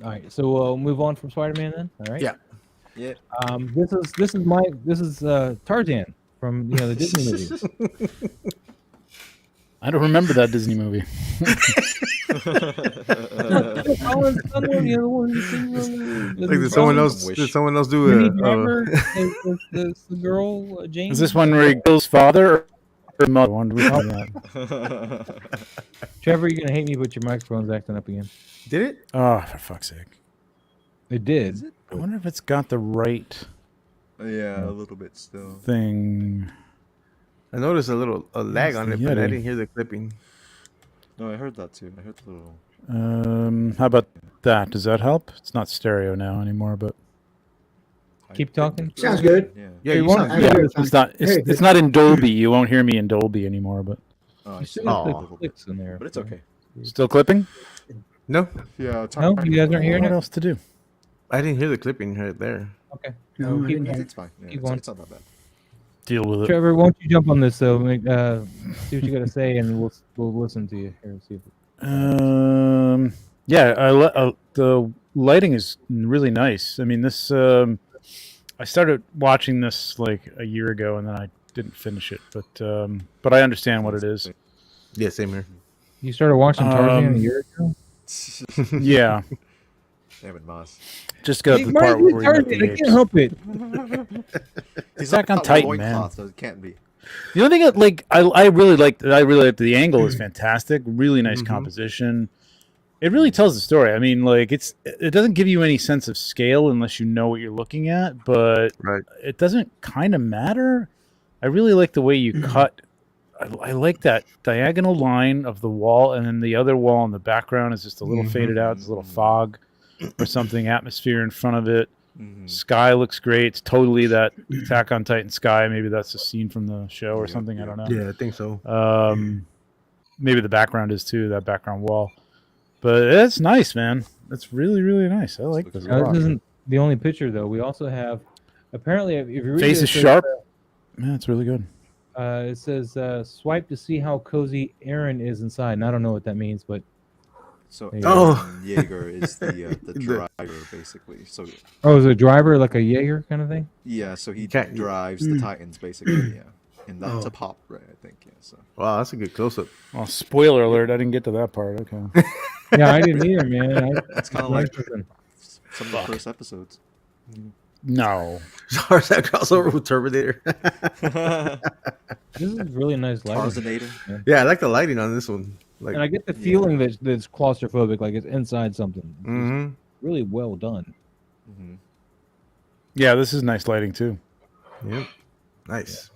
All right. So we'll move on from Spider-Man then. All right. Yeah. Yeah. This is Tarzan from the Disney movies. I don't remember that Disney movie. Like did someone else? Wish. Did someone else Minnie do Driver, the girl Jane. Is this one where he kills father or mother? One which one that? Trevor, you're gonna hate me, but your microphone's acting up again. Did it? Oh, for fuck's sake. It did. I wonder if it's got the right Yeah, a little bit still. thing. I noticed a lag It's on the it, but I Yeti. didn't hear the clipping. No, I heard that too. I heard the little. How about that? Does that help? It's not stereo now anymore, but Keep talking. Sounds good. Yeah. Yeah, Hey, you one- sound I good. hear it. it's not. Very good. It's not in Dolby. You won't hear me in Dolby anymore. But Oh, I You see. still got Aw. the clicks in there, But it's okay. still clipping. No, Yeah. No, you guys aren't hearing What it. else to do? I didn't hear the clipping right there. Okay. No, I keep- didn't hear It's fine. Yeah, Keep it's, going. it's not that bad. Deal with it. Trevor, why don't you jump on this though? See what you got to say, and we'll listen to you here and see. Yeah, the lighting is really nice. I mean, this. I started watching this like a year ago, and then I didn't finish it. But I understand what it is. Yeah, same here. You started watching Tarzan a year ago. Yeah. Damn it, Moss. Just got the Hey, part Mark, where you he met turned it. the I can't apes. help it. He's Attack on got Titan, loincloth, man. so it can't be. The only thing that, like, I really liked the angle is fantastic. Really nice Mhm. composition. It really tells the story. I mean, like, it doesn't give you any sense of scale unless you know what you're looking at, but Right. it doesn't kind of matter. I really like the way you cut. I like that diagonal line of the wall, and then the other wall in the background is just a little Mhm. faded out. There's a little fog or something, atmosphere in front of it. Mhm. Sky looks great. It's totally that Attack on Titan sky. Maybe that's a scene from the show or Yep, something. I yep. don't know. Yeah, I think so. Maybe the background is too, that background wall. But it's nice, man. It's really, really nice. I like this a Now, lot. this isn't the only picture, though. We also have, apparently, if you read Face it, is sharp. Yeah, it's really good. It says swipe to see how cozy Aaron is inside. And I don't know what that means, but So There you go. Aaron Yeager is the driver, basically. So is it a driver like a Jaeger kind of thing? yeah, so he can't- drives the Titans, basically. Yeah, and that's Oh. a pop, right? I think. Yeah. So Wow, that's a good close-up. Well, spoiler alert. I didn't get to that part. Okay. Yeah, I didn't either, man. it's kind of like some of the first episodes. No. Sorry, that crossover with Terminator. This is really nice lighting. Tarzanator. Yeah, I like the lighting on this one. Like, And I get the feeling that it's claustrophobic, like it's inside something. It's mhm. really well done. Mm-hmm. Yeah, this is nice lighting too. Yep. Nice.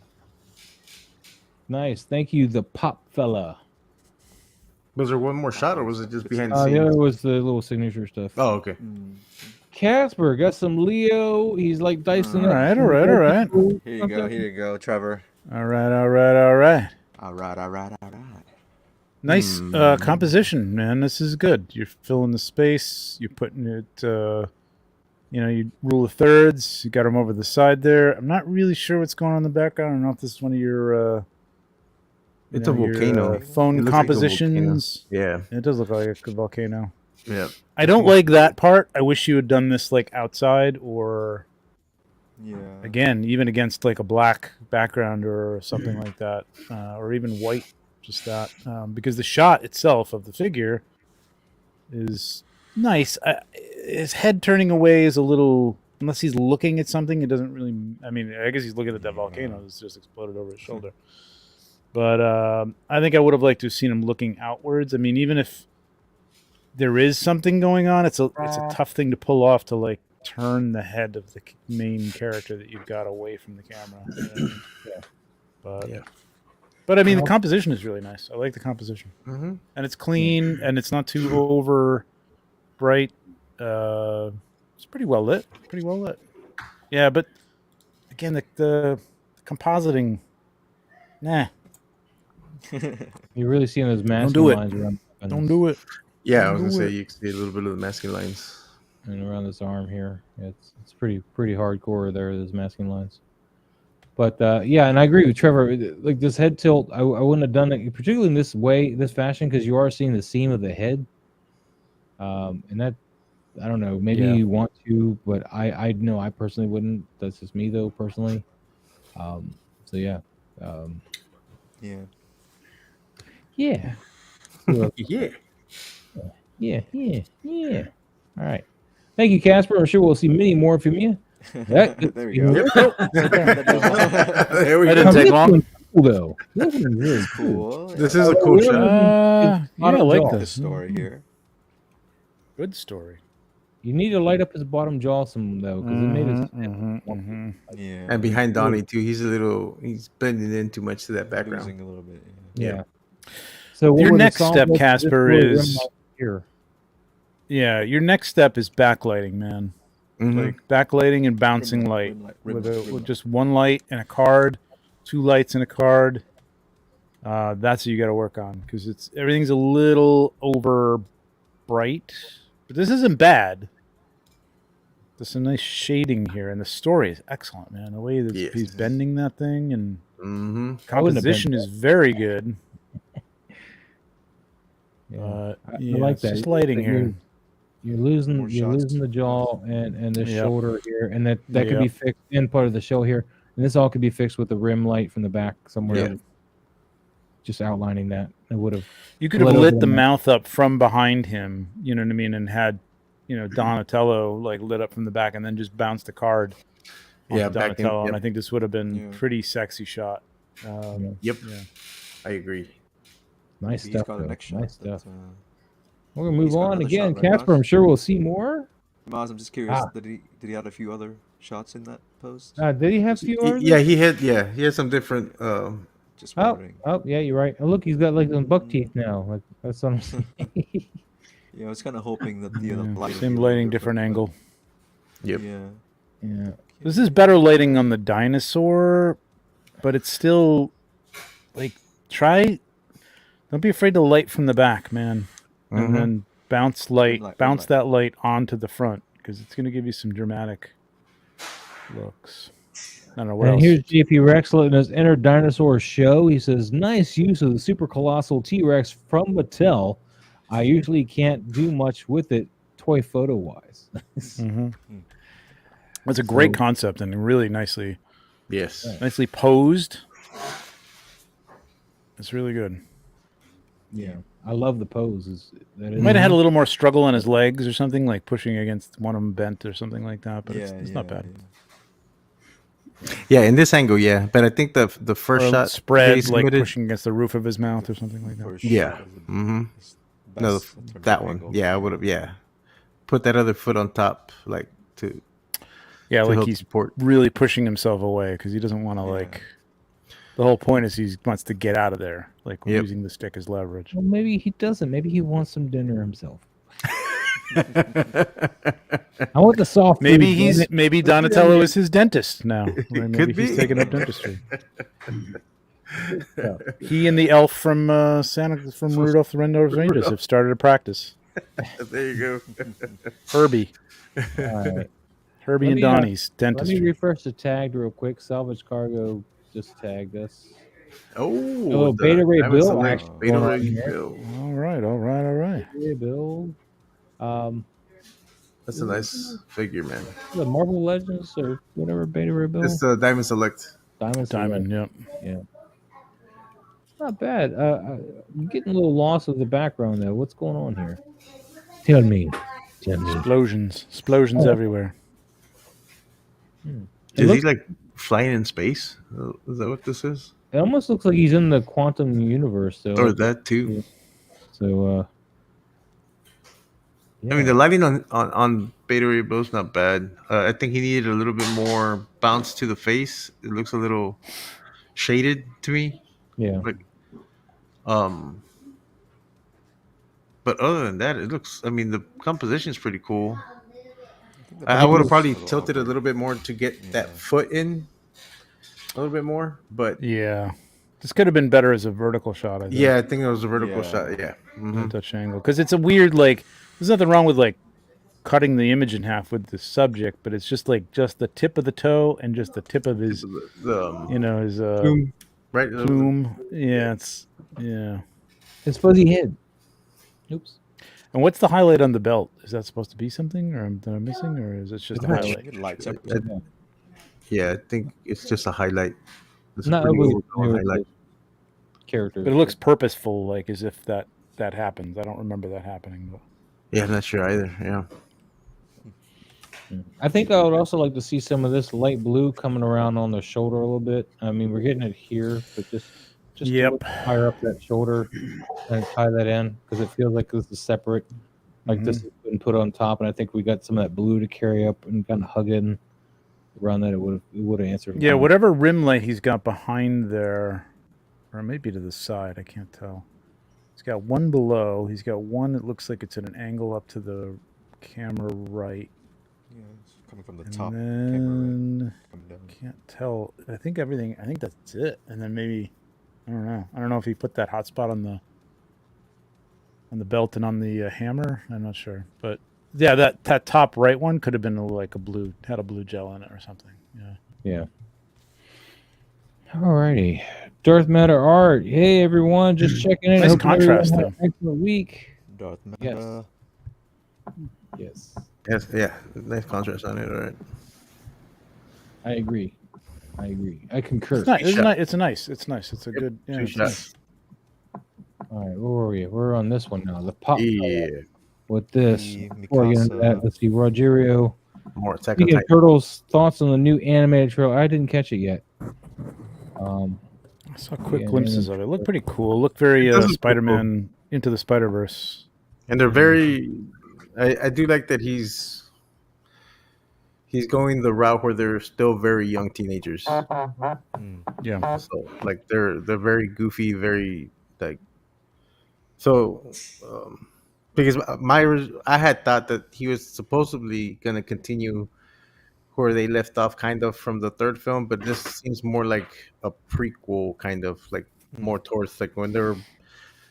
Nice. Thank you, the pop fella. Was there one more shot, or was it just behind the The scenes? other was the little signature stuff. Oh, okay. Mm. Casper got some Leo. He's like dicing All up. right, some all right, all right. Here you go. Here you go, Trevor. All right, all right, all right. All right. All right. Nice composition, man. This is good. You're filling the space. You're putting it, you rule of thirds. You got them over the side there. I'm not really sure what's going on in the background. I don't know if this is one of your It's a volcano. It phone looks like a compositions. Yeah. It does look like a volcano. Yeah. I don't like that part. I wish you had done this like outside or Yeah. again, even against like a black background or something like that, or even white. Just that, because the shot itself of the figure is nice. His head turning away is a little, unless he's looking at something, it doesn't really. I mean, I guess he's looking at that volcano that's just exploded over his shoulder. But I think I would have liked to have seen him looking outwards. I mean, even if there is something going on, it's a tough thing to pull off to like turn the head of the main character that you've got away from the camera. You know what I mean? But Yeah. But I mean, the composition is really nice. I like the composition, Mm-hmm. and it's clean, and it's not too over bright. It's pretty well lit. Pretty well lit. Yeah, but again, the compositing, nah, You're really seeing those masking do it. lines around. don't do it. Yeah, I was Do gonna say it. you can see a little bit of the masking lines. And around this arm here. It's pretty hardcore there, those masking lines. But yeah, and I agree with Trevor. Like this head tilt, I wouldn't have done it, particularly in this way, this fashion, because you are seeing the seam of the head. And that, I don't know, maybe Yeah. you want to, but I know I personally wouldn't. That's just me though, personally. So yeah. Yeah. Yeah. Yeah. Yeah. All right. Thank you, Casper. I'm sure we'll see many more from you. That, There we go. There we That go. didn't take long. Cool, though. This one is really cool. Cool. This is a cool shot. Yeah, I like jaw. the this. story here. Good story. You need to light up his bottom jaw some though, because it made his Yeah. And behind Donnie too, he's blending in too much to that losing background. a little bit. yeah. So what Your were the next songs step, like Casper, this really is- rim here. Yeah, your next step is backlighting, man. Mhm. Like backlighting and bouncing light. With just one light and a card, two lights and a card. That's what you got to work on because everything's a little over bright, but this isn't bad. There's some nice shading here, and the story is excellent, man. The way that Yes. he's bending that thing and Mhm. I wouldn't have composition bent is very good. Yeah. I Yeah, like it's that. just lighting You're- here. You're More losing shots. the jaw and the Yep. shoulder here, and that could Yep. be fixed in part of the show here. And this all could be fixed with the rim light from the back somewhere. Yeah. Just outlining that, it would have. You could have Let lit over the the mouth up from behind him, you know what I mean, and had Donatello like lit up from the back and then just bounced the card onto Yeah, back in, Donatello, and I yep. think this would have been Yeah. pretty sexy shot. Yep. Yeah. I agree. Nice Maybe he's stuff. got a though. next shot. Nice stuff. That, We're gonna he's move got on another again, shot, right, Casper. Maz? I'm sure we'll see more. Maz, I'm just curious. Ah. Did he have a few other shots in that post? Did he have a few others? Yeah, he had some different. Just Oh, wondering. yeah, you're right. Oh, look, he's got like some buck teeth now. Like that's what I'm saying. Yeah, I was kind of hoping that the lighting would Same be a lighting, little different but- angle. Yep. Yeah. Yeah. This is better lighting on the dinosaur, but it's still like don't be afraid to light from the back, man. Mhm. And then bounce Rim light. that light onto the front because it's going to give you some dramatic looks. I don't know what And else. here's JP Rex letting us enter Dinosaur Show. He says, nice use of the super colossal T-Rex from Mattel. I usually can't do much with it toy photo wise. That's a great concept and really nicely Yes. posed. It's really good. Yeah. I love the poses. Might have had a little more struggle on his legs or something, like pushing against one of them bent or something like that, but it's not bad. Yeah, in this angle, yeah. But I think the first Or shot spread, he like submitted- pushing against the roof of his mouth or something like that. First Yeah. shot is the Mm-hmm. best No, in terms of that one. angle. Yeah, I would have. Yeah, put that other foot on top, like to. Yeah, to like help he's support. really pushing himself away because he doesn't want to like. The whole point is he wants to get out of there, like using the stick as leverage. Well, maybe he doesn't. Maybe he wants some dinner himself. I want the soft food. Maybe Donatello is his dentist now. Right? Maybe Could he's be. taking up dentistry. He and the elf from Rudolph the Red-Nosed Rangers have started a practice. There you go. Herbie All right. and Let me, Donnie's Let me dentistry. refresh the tag real quick. Salvage Cargo just tagged us. Oh, the Beta Ray Diamond Bill Select action Beta going on Ray here. Bill. All right. Beta Ray Bill. That's a nice figure, man. The Marvel Legends or whatever Beta Ray Bill. It's the Diamond Select. Diamond. Yep. Yeah. Not bad. I'm getting a little lost with the background though. What's going on here? Tell me. Explosions everywhere. Is he like flying in space? Is that what this is? It almost looks like he's in the quantum universe though. Or that too? So I mean, the lighting on Beta Ray Bill's not bad. I think he needed a little bit more bounce to the face. It looks a little shaded to me. yeah. But other than that, it looks. I mean, the composition is pretty cool. I would have probably tilted a little bit more to get that foot in a little bit more, but Yeah. This could have been better as a vertical shot, I think. yeah, I think it was a vertical Yeah. shot. Yeah. Mhm. Touch angle. Because it's a weird, like, there's nothing wrong with, like, cutting the image in half with the subject, but it's just, like, just the tip of the toe and just the tip of his, his Plume, right? plume. Yeah, His fuzzy head. Oops. And what's the highlight on the belt? Is that supposed to be something, or am I missing, or is it just a It's not highlight? It lights up. Yeah, I think it's just a highlight. It's a Not pretty really overall highlight. characters. But it looks purposeful, like as if that happens. I don't remember that happening. But Yeah, I'm not sure either. Yeah. I think I would also like to see some of this light blue coming around on the shoulder a little bit. I mean, we're getting it here, but just Yep. a little higher up that shoulder and tie that in because it feels like this is separate. Like this has been put on top, and I think we got some of that blue to carry up and kind of hug in around that. It would have answered. yeah, whatever rim light he's got behind there, or maybe to the side, I can't tell. He's got one below. He's got one that looks like it's at an angle up to the camera right. Yeah, it's coming from the And top. then Coming down. can't tell. I think that's it. And then maybe I don't know. I don't know if he put that hotspot on the belt and on the hammer. I'm not sure, but yeah, that top right one could have been like had a blue gel in it or something. Yeah. Yeah. Alrighty. Darth Matter Art. Hey everyone, just checking in. Nice Hope everyone contrast, had though. an excellent week. Darth Yes. Matter. Yes. Yes. Yeah. Nice contrast on it. All right. I agree. I concur. It's nice. shot. It's nice. It's a good. Yeah, Two it's shots. nice. All right, where were we? We're on this one now. The pop. Yeah. with this. The Before I get into that, Mikasa. let's see, Rogerio. More Attack on Speaking of Titan. Turtles, thoughts on the new animated trailer? I didn't catch it yet. I saw quick Yeah, glimpses man. of it. It looked pretty cool. It looked very It does look pretty Spider-Man Into the Spider-Verse. And they're very. I do like that he's going the route where they're still very young teenagers. Yeah. So like they're very goofy, very like. So, because I had thought that he was supposedly gonna continue where they left off, kind of from the third film, but this seems more like a prequel, kind of like more towards like when they're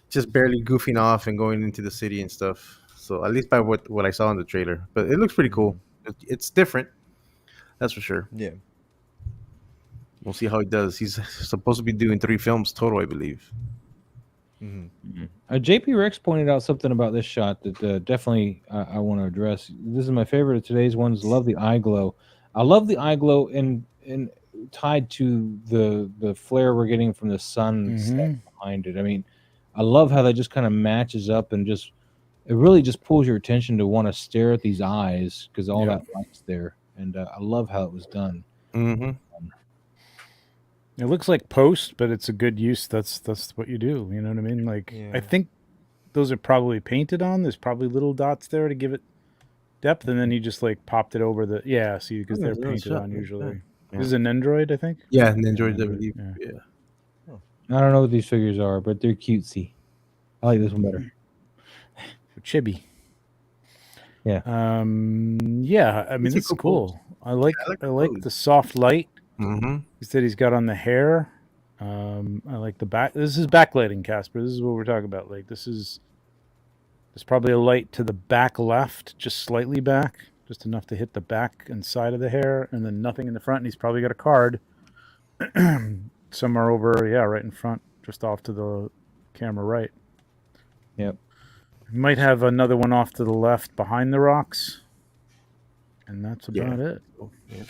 just barely goofing off and going into the city and stuff. So at least by what I saw in the trailer, but it looks pretty cool. It's different, that's for sure. Yeah. We'll see how he does. He's supposed to be doing 3 films total, I believe. JP Rex pointed out something about this shot that definitely I want to address. This is my favorite of today's ones. Love the eye glow. I love the eye glow and tied to the flare we're getting from the sun set behind it. I mean, I love how that just kind of matches up and just it really just pulls your attention to want to stare at these eyes because all that light's there. And I love how it was done. Mm-hmm. It looks like post, but it's a good use. That's what you do. You know what I mean? Like I think those are probably painted on. There's probably little dots there to give it depth, and then you just like popped it over the see because they're painted on usually. Yeah. This is an Android, I think. Yeah, an Android, I Android, believe. yeah. Yeah. I don't know what these figures are, but they're cutesy. I like this one better. Chibi. Yeah. I mean, These are this is cool cool. I like those. the soft light. Mm-hmm. That he's got on the hair. I like the back. This is backlighting, Casper. This is what we're talking about. Like there's probably a light to the back left, just slightly back, just enough to hit the back and side of the hair, and then nothing in the front. And he's probably got a card somewhere over, right in front, just off to the camera right. Yep. He might have another one off to the left behind the rocks, and that's about it. Yeah.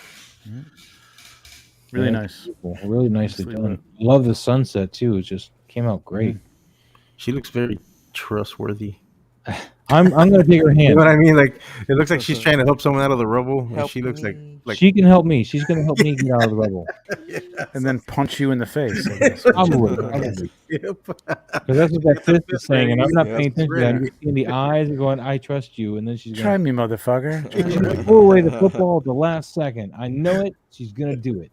Really nice. Beautiful. Really nicely done. Love the sunset too. It just came out great. She looks very trustworthy. I'm gonna take her hand. You know what I mean? Like it looks like she's trying to help someone out of the rubble. And Help she looks like She can help me. She's gonna help me get out of the rubble. And then punch you in the face. I guess. Probably. Yep. Because that's what that fist is saying, and I'm not Yeah, paying attention to that. I'm right. just seeing the eyes and going, "I trust you," and then she's Try gonna me, motherfucker. pull away the football at the last second. I know it. She's gonna do it.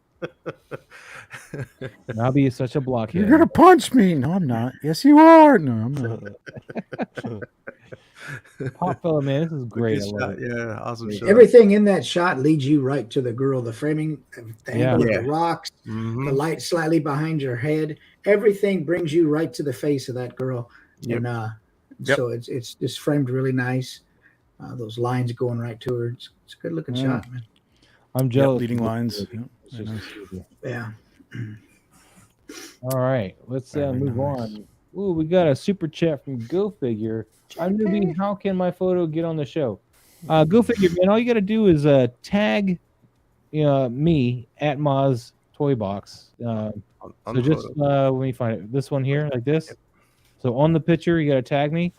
And I'll be such a blockhead. You're gonna punch me. No, I'm not. Yes, you are. No, I'm not. Pop fella, man, this is great. I Good love shot. it. Yeah, awesome shot. Everything in that shot leads you right to the girl. The framing, the angle Yeah. of the rocks, Mhm. the light slightly behind your head. Everything brings you right to the face of that girl. Yep. And so it's just framed really nice. Those lines going right to her. It's a good looking shot, man. I'm jealous. Leading lines. Yep. It's just beautiful. Yeah. All right, let's move on. Ooh, we got a super chat from Go Figure. I'm newbie. How can my photo get on the show? Go Figure, man. All you got to do is tag me at Moz Toy Box. On So the just photo. let me find it. This one here, like this. So on the picture, you got to tag me.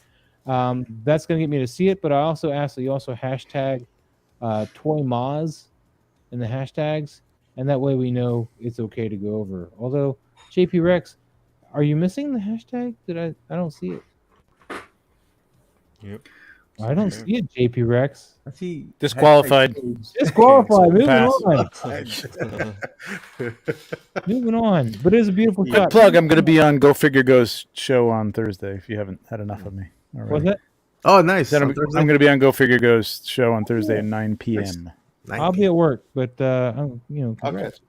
That's going to get me to see it. But I also ask that you also hashtag Toy Moz in the hashtags, and that way we know it's okay to go over. Although JP Rex, are you missing the hashtag? I don't see it. Yep. I don't see it, JP Rex. I see Disqualified. Disqualified. Moving Pass. on. Moving on. But it is a beautiful Good shot. plug. I'm going to be on Go Figure Go's show on Thursday. If you haven't had enough of me. What's that? Oh, nice. I'm going to be on Go Figure Go's show on Thursday at 9 p.m. I'll be at work, but congrats.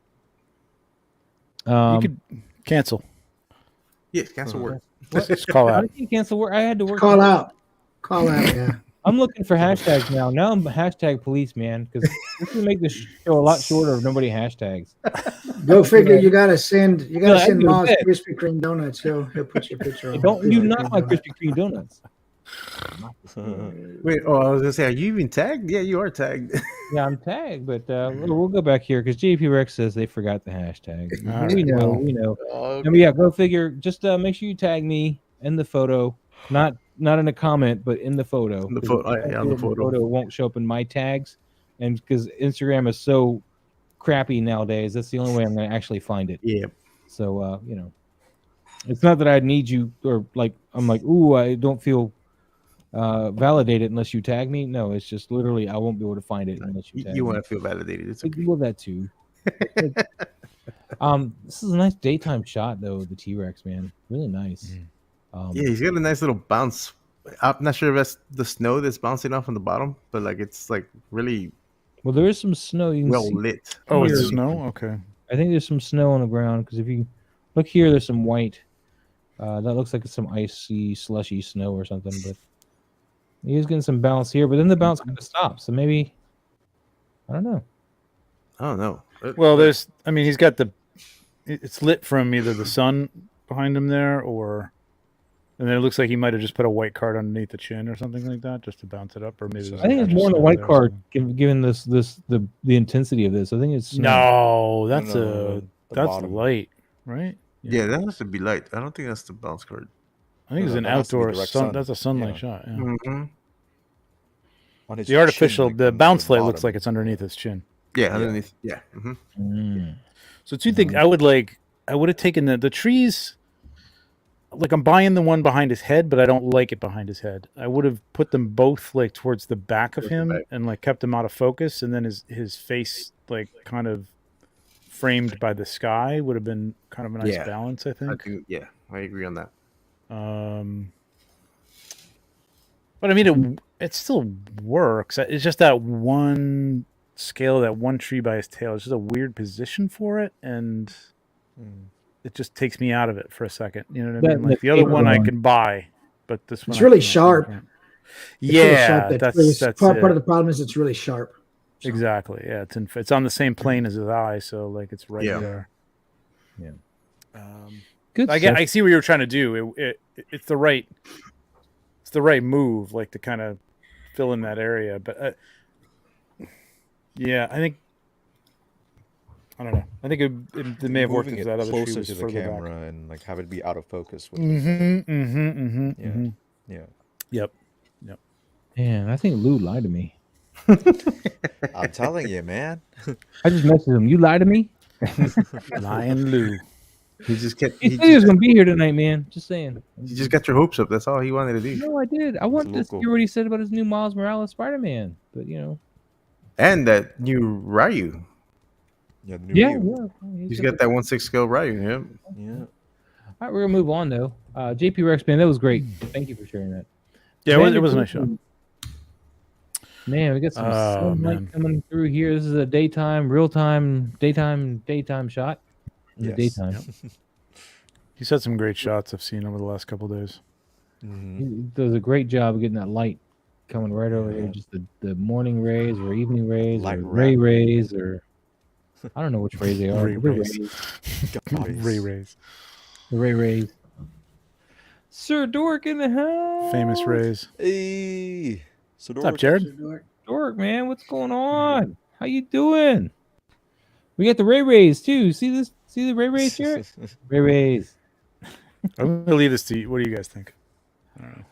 You could cancel. Yes, cancel work. Just call I out. didn't cancel work. I had to work. Call out. Yeah. I'm looking for hashtags now. Now I'm hashtag police, man, because this will make the show a lot shorter if nobody hashtags. Go figure. You gotta send. You gotta No, I send do Moz that. Krispy Kreme donuts. He'll put your picture on. Don't Krispy do not Kreme my donut. Krispy Kreme donuts. Wait, I was gonna say, are you even tagged? Yeah, you are tagged. Yeah, I'm tagged, but we'll go back here because JP Rex says they forgot the hashtag. All We right, know, well. we know. Okay. And yeah, go figure. Just make sure you tag me in the photo. not in a comment, but in the photo. On the 'Cause photo, if I yeah, don't on do the it in photo. it won't show up in my tags, and because Instagram is so crappy nowadays, that's the only way I'm going to actually find it. Yeah. So it's not that I need you or like I'm like, ooh, I don't feel validated unless you tag me. No, it's just literally I won't be able to find it unless you tag You me. want to feel validated. It's okay. Well, that too. This is a nice daytime shot though. The T-Rex, man, really nice. Yeah, he's got a nice little bounce. I'm not sure if that's the snow that's bouncing off on the bottom, but like it's like really Well, there is some snow. You can well see. lit. Oh, it's Here. snow. Okay. I think there's some snow on the ground because if you look here, there's some white. That looks like it's some icy, slushy snow or something. But he's getting some bounce here, but then the bounce kind of stops. So maybe I don't know. I don't know. Well, he's got it's lit from either the sun behind him there, and then it looks like he might have just put a white card underneath the chin or something like that, just to bounce it up, or maybe. I think it's more than a white card, given the intensity of this. I think it's snow. No, that's the that's bottom. light, right? Yeah, that has to be light. I don't think that's the bounce card. I think it's an that has to be outdoor direct sun. sun. That's a sunlight Yeah. shot. Yeah. Mm-hmm. On his The artificial, chin, like, the on bounce light bottom. looks like it's underneath his chin. Yeah, underneath. Yeah. Mm-hmm. Mm. So two things I would have taken the trees. Like I'm buying the one behind his head, but I don't like it behind his head. I would have put them both like towards the back of him and like kept him out of focus, and then his face like kind of framed by the sky would have been kind of a nice balance. I think. I agree on that. But I mean, it still works. It's just that one scale, that one tree by his tail. It's just a weird position for it, and it just takes me out of it for a second. You know what I mean? Like the other one I can buy, but this one it's really sharp. Yeah, that's part of the problem is it's really sharp. So. Exactly. Yeah, it's on the same plane as his eye, so like it's right there. Yeah. Good. I see what you were trying to do. It's the right move, like to kind of fill in that area. But yeah, I don't know. I think it may have worked if that other tree was closer to the camera back. And like have it be out of focus. With Yep. Man, I think Lou lied to me. I'm telling you, man. I just messaged him. You lied to me? Lying Lou. He just kept. He said he was gonna be here tonight, man. Just saying. You just got your hopes up. That's all he wanted to do. No, I did. I wanted to hear what he said about his new Miles Morales Spider-Man, but and that new Ryu. Yeah. He's got that 1/6 scale Ryu. Yeah. All right, we're gonna move on though. JP Rex, man, that was great. Thank you for sharing that. Yeah, it was a nice shot. Man, we got some sunlight coming through here. This is a daytime shot. In the daytime. He's had some great shots I've seen over the last couple of days. He does a great job of getting that light coming right over here. Just the morning rays or evening rays light or ray rays or I don't know which rays they are. Ray rays. The ray rays. Sir Dork in the house. Famous rays. Hey. So What's up, Jared? Dork, man, what's going on? How you doing? We got the Ray Rays too. See this? See the Ray Rays, Jared? Ray Rays. I'm gonna leave this to you. What do you guys think? I don't know.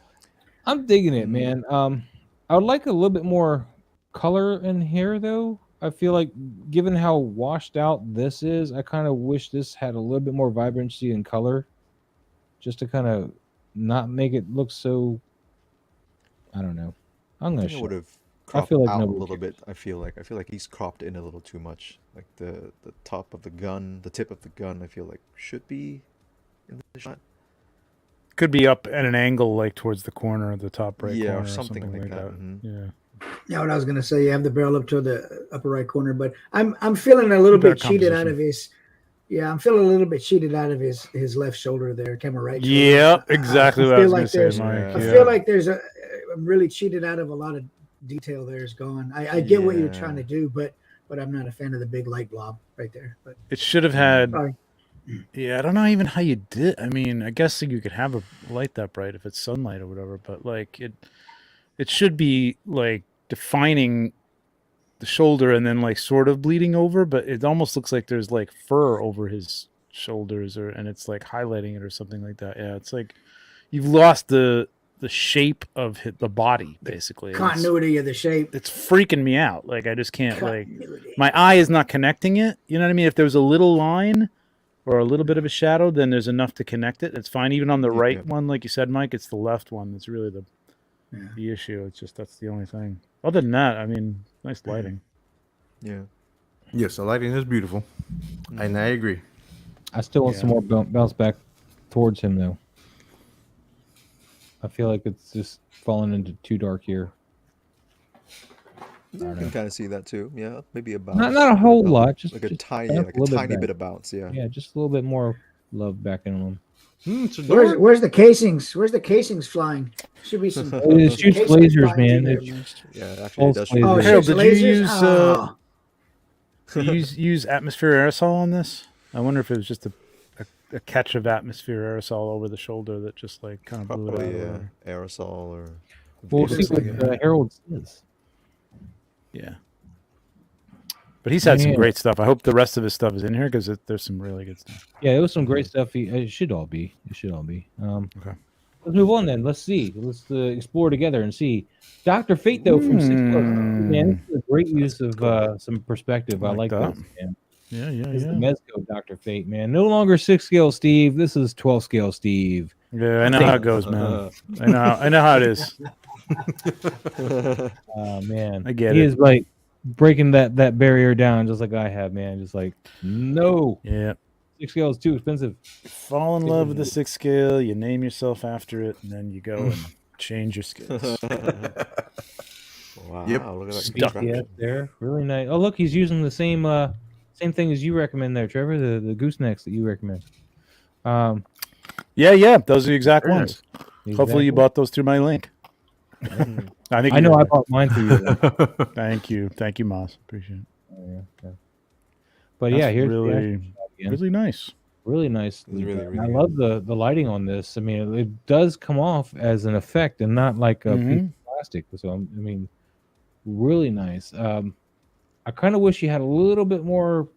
I'm digging it, man. I would like a little bit more color in here, though. I feel like, given how washed out this is, I kind of wish this had a little bit more vibrancy and color, just to kind of not make it look so. I don't know. I'm gonna show. Would have cropped out a little bit. I feel like he's cropped in a little too much. Like the top of the gun, the tip of the gun, I feel like should be in the shot. Could be up at an angle, like towards the corner of the top right corner, or something like that. Yeah. Yeah, what I was gonna say, you have the barrel up to the upper right corner, but I'm feeling a little bit cheated out of his. Yeah, I'm feeling a little bit cheated out of his left shoulder there, camera right. Yeah, exactly what I was gonna say, Mike. I feel like I'm really cheated out of a lot of detail. There's gone. I get what you're trying to do, but I'm not a fan of the big light blob right there. But it should have had. Yeah, I don't know even how you did. I mean, I guess you could have a light that bright if it's sunlight or whatever, but like it should be like defining the shoulder and then like sort of bleeding over, but it almost looks like there's like fur over his shoulders and it's like highlighting it or something like that. Yeah, it's like you've lost the the shape of the body, basically. Continuity of the shape. It's freaking me out. Like I just can't Continuity. my eye is not connecting it. You know what I mean? If there was a little line or a little bit of a shadow, then there's enough to connect it. It's fine. Even on the right one, like you said, Mike, it's the left one that's really the issue. It's just that's the only thing. Other than that, I mean, nice lighting. Yeah. Yes, the lighting is beautiful, and I agree. I still want some more bounce back towards him, though. I feel like it's just falling into too dark here. I can kind of see that too. Yeah, maybe a bounce. Not a whole lot, just like a just tiny, a like a little tiny bit bit of bounce. Yeah. Yeah, just a little bit more love back in them. Where's the casings? Where's the casings flying? Should be some. It shoots casings lasers, flying man. through there. Yeah, actually, it does. Pulse Oh, lasers. it Harold, shoots did you lasers? use Oh. use atmosphere aerosol on this? I wonder if it was just a catch of atmosphere aerosol over the shoulder that just like kind of blew it out. Probably Or aerosol or. We'll see what Harold says. yeah. But he's had some Man. great stuff. I hope the rest of his stuff is in here because there's some really good stuff. Yeah, it was some great stuff. It should all be. It should all be. Okay. Let's move on then. Let's see. Let's explore together and see. Dr. Fate, though, from 6 Books. Man, this is a great use of some perspective. I like that. this, man. Yeah. This is the Mezco Dr. Fate, man. No longer 6 scale Steve. This is 12 scale Steve. Yeah, I know how it goes, man. I know how it is. Oh, man. I get he it. is like breaking that barrier down just like I have, man. Just like, no. Yeah. 6 scale is too expensive. Fall in love with the 6 scale, you name yourself after it, and then you go and change your skills. Wow! Yep. Look at that. Yeah, construction. there. Really nice. Oh, look, he's using the same thing as you recommend there, Trevor. The goosenecks that you recommend. Yeah. Those are the exact Very ones. Hopefully you bought those through my link. I think I know I bought mine for you. Thank you, Moss. Appreciate it. Oh, yeah. But yeah, here's really, again. really nice. Really nice. It's really, really I good. love the lighting on this. I mean, it does come off as an effect and not like a piece of plastic. So I mean, really nice. I kind of wish you had a little bit more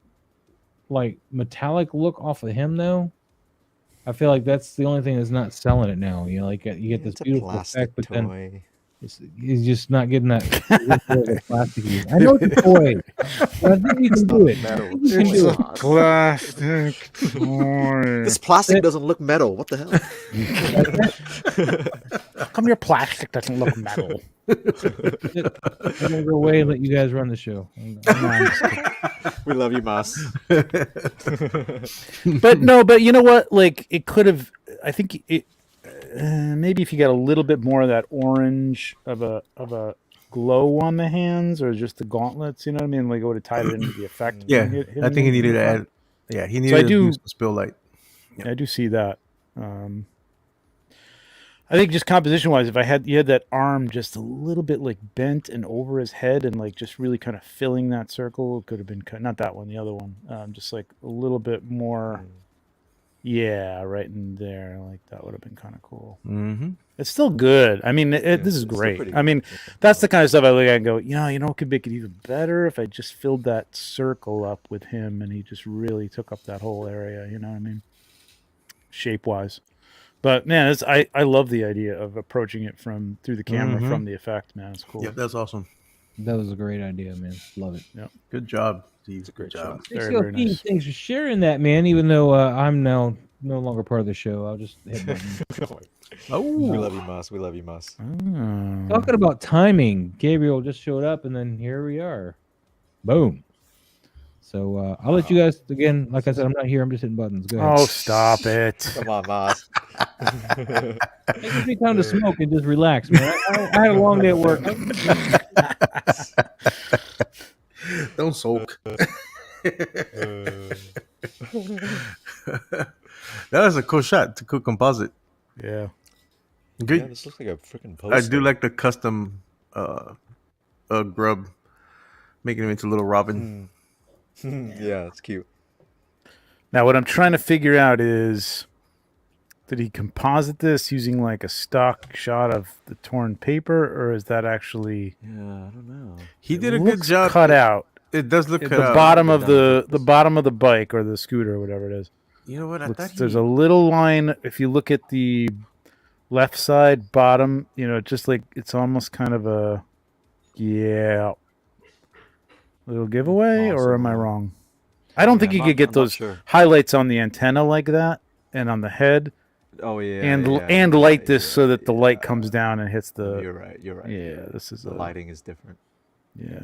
like metallic look off of him though. I feel like that's the only thing that's not selling it now. You know, like you get this It's a beautiful plastic effect, but then toy. he's just not getting that plastic. I know it's a toy, but I think you can do it. Metal. You can do it. Plastic toy. This plastic doesn't look metal. What the hell? How come your plastic doesn't look metal? I'm gonna go away and let you guys run the show. I'm just kidding. We love you, Moss. But you know what? Like it could have. I think it. Maybe if you got a little bit more of that orange of a glow on the hands, or just the gauntlets. You know what I mean? Like it would have tied it into the effect. Yeah, I think he needed to add. Yeah, he needed to use some spill light. Yeah, I do see that. I think just composition wise, if you had that arm just a little bit like bent and over his head and like just really kind of filling that circle, it could have been not that one, the other one. Just like a little bit more. Yeah, right in there. Like that would have been kind of cool. Mm-hmm. It's still good. I mean, this is great. I mean, that's the kind of stuff I look at and go, you know what could make it even better if I just filled that circle up with him and he just really took up that whole area. You know what I mean? Shape wise. But man, I love the idea of approaching it through the camera from the effect. Man, it's cool. Yep, that's awesome. That was a great idea, man. Love it. Yep. Good job, Steve. It's a great job. shot. Very, very nice. Thanks for sharing that, man. Even though I'm now no longer part of the show, I'll just hit button. We love you, Moss. We love you, Moss. Oh. Talking about timing, Gabriel just showed up, and then here we are. Boom. So I'll let you guys again. Like I said, I'm not here. I'm just hitting buttons. Go ahead. Oh, stop it. Come on, Moss. It gives me time to smoke and just relax, man. I had a long day at work. Don't sulk. That was a cool shot. It's a cool composite. Yeah. Good. Yeah, this looks like a freaking poster. I do like the custom grub, making him into little Robin. Yeah, it's cute. Now, what I'm trying to figure out is, did he composite this using like a stock shot of the torn paper, or is that actually? Yeah, I don't know. He did a It good looks job. cut out. It does look The cut out. bottom of the bottom of the bike or the scooter or whatever it is. You know what? I thought There's a little line. If you look at the left side, bottom, just like it's almost kind of a little giveaway, or am I Possible. wrong? I don't think you could get I'm not those sure. highlights on the antenna like that and on the head, Oh yeah, and yeah, and you're light right, this you're so right, that the light yeah. comes down and hits the. You're right. You're right. Yeah, this is The lighting is different. Yeah,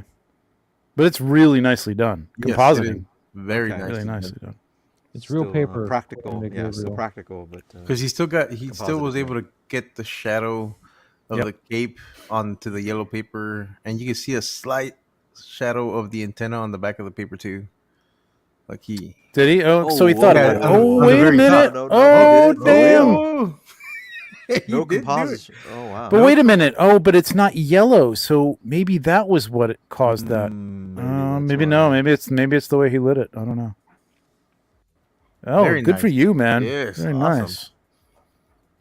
but it's really nicely done. Yes, it Compositing, is. Very Okay. nice. really nicely done. It's real Still, paper. practical. according to Yeah, still Gabriel. practical, but Because he still was Composited, able to get the shadow of Yep. the cape onto the yellow paper, and you can see a slight shadow of the antenna on the back of the paper too. Like he. Did he? Oh, so he whoa, thought Yeah, about it. on the- Oh, on the wait a very minute. top. Oh, No, damn. Oh, he no did do it. composition. Oh wow. But wait a minute. Oh, but it's not yellow. So maybe that was what it caused that. Maybe that's no. why. Maybe it's the way he lit it. I don't know. Oh, Very good for nice. you, man. Yes, Very awesome. nice.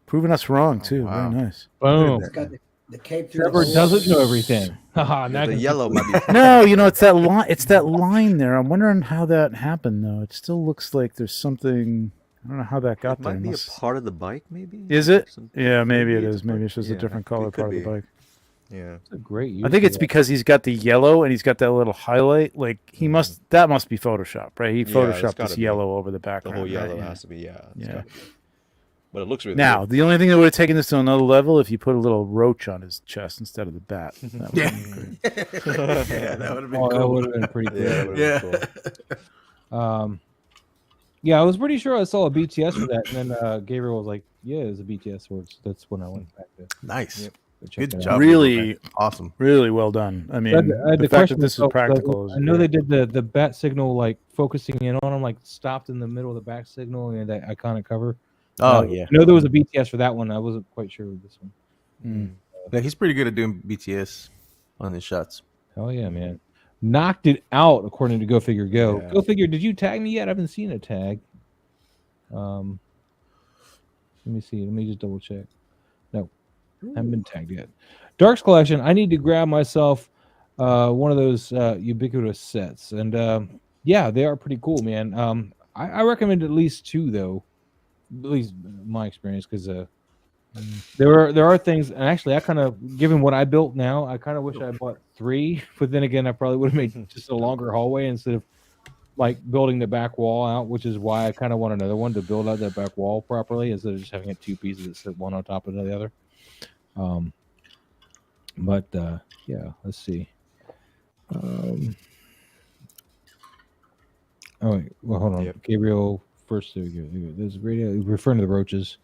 Proving us wrong too. wow. Very nice. Boom. It's got the cape through Trevor the doesn't know everything. Haha, Yeah, now I the can- yellow might be. No, it's that line. It's that line there. I'm wondering how that happened, though. It still looks like there's something. I don't know how that got It there. might be a Unless- part of the bike, maybe. Is it? Some- Yeah, maybe it it's is. Maybe it's just a yeah, different color it could part of the be. bike. Yeah. It's a great use I think for it's that. because he's got the yellow and he's got that little highlight. Like that must be Photoshop, right? He Yeah, it's photoshopped gotta this be. yellow over the The background. whole yellow right? Yeah. has to be. Yeah. It's Yeah. gotta be. But it looks really Now, good. the only thing that would have taken this to another level if you put a little roach on his chest instead of the bat. That would Yeah. have been great. Yeah, that would have been Oh, that cool. would have been pretty Yeah, good. that would've been cool. Yeah, I was pretty sure I saw a BTS for that, and then Gabriel was like, "Yeah, it was a BTS sword." So that's when I went back to Nice. Yep. go check Good it out. job. Really- Gabriel, man. Awesome. Really well done. I mean, I had the to fact question that this is myself, 'cause practical is I know they great. did the bat signal like focusing in on him, like stopped in the middle of the back signal and that iconic cover. Oh I yeah. know there was a BTS for that one. I wasn't quite sure with this one. Mm. Yeah, he's pretty good at doing BTS on his shots. Hell yeah, man! Knocked it out according to Go Figure Go. Yeah. Go Figure, did you tag me yet? I haven't seen a tag. Let me see. Let me just double check. No, haven't been tagged yet. Darks Collection. I need to grab myself one of those ubiquitous sets, and yeah, they are pretty cool, man. I recommend at least two though, at least in my experience, because there are things, and actually, I kind of, given what I built now, I kind of wish I bought three, but then again, I probably would have made just a longer hallway instead of like building the back wall out, which is why I kind of want another one to build out that back wall properly instead of just having it two pieces that sit one on top of the other. But yeah, let's see. Oh wait, well, hold on. Yep. Gabriel first. There we go. There's radio referring to the roaches.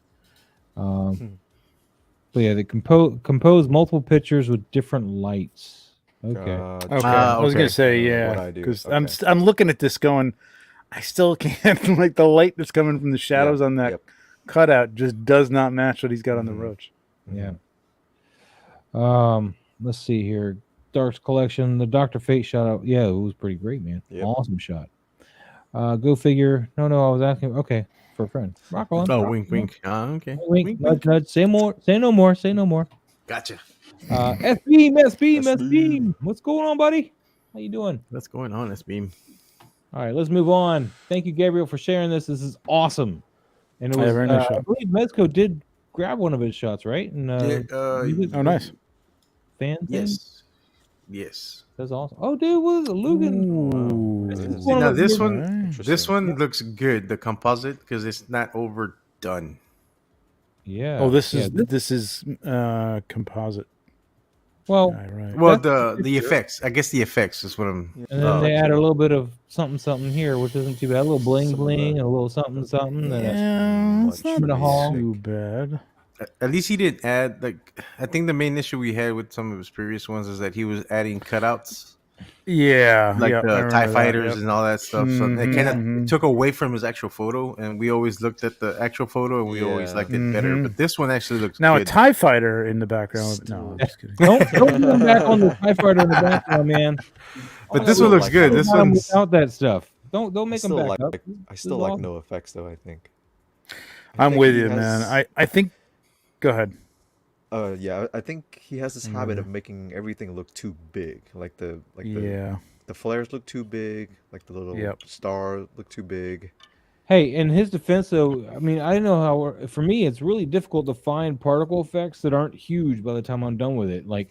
But yeah, they compose multiple pictures with different lights. Okay. Okay, I was gonna okay. say What yeah, I do, because okay. I'm looking at this going, I still can't like the light that's coming from the shadows on that Yep. cutout just does not match what he's got on the Mhm. roach. Yeah. Let's see here. Darks Collection, the Dr. Fate shot out. Yeah, it was pretty great, man. Yep. Awesome shot. Go Figure. No, I was asking. Okay, for a friend. Rock on. Oh, Rock wink, on. wink. Okay. Wink, nudge, nudge. Say more. Say no more. Say no more. Gotcha. S-Beam. What's going on, buddy? How you doing? What's going on, S-Beam? All right, let's move on. Thank you, Gabriel, for sharing this. This is awesome. And it Yeah, was, very nice I shot. believe Mezco did grab one of his shots, right? And Oh, nice. fan thing? Yes. That's awesome. Oh, dude, what is it? Lugan. Ooh. This is See, one now of this the- one, Right. this one looks good. The composite, because it's not overdone. Yeah. Oh, this yeah, is composite. well, Right, right. Well, That's the effects. I guess the effects is what I'm. and then they add a little bit of something here, which isn't too bad. A little bling bling and a little something. And Yeah, it's not in the hall. too bad. At least he didn't add like. I think the main issue we had with some of his previous ones is that he was adding cutouts, Yeah, like yeah, I the remember TIE that, fighters yep. and all that stuff. So it kind of Mhm. took away from his actual photo, and we always looked at the actual photo, and we always Yeah. liked it better. Mhm. But this one actually looks Now a good. TIE fighter in the background. No, I'm just kidding. don't come back on the TIE fighter in the background, man. But this one looks good. This Bottom one's without that stuff. Don't I make them still back like. up. I still is like awesome. no effects though. I think. I'm think with he you, has- man. I think. Go ahead. Yeah, I think he has this habit of making everything look too big. Like Yeah. the flares look too big. Like the little Yep. star look too big. Hey, in his defense, though, I mean, I know how. For me, it's really difficult to find particle effects that aren't huge by the time I'm done with it. Like,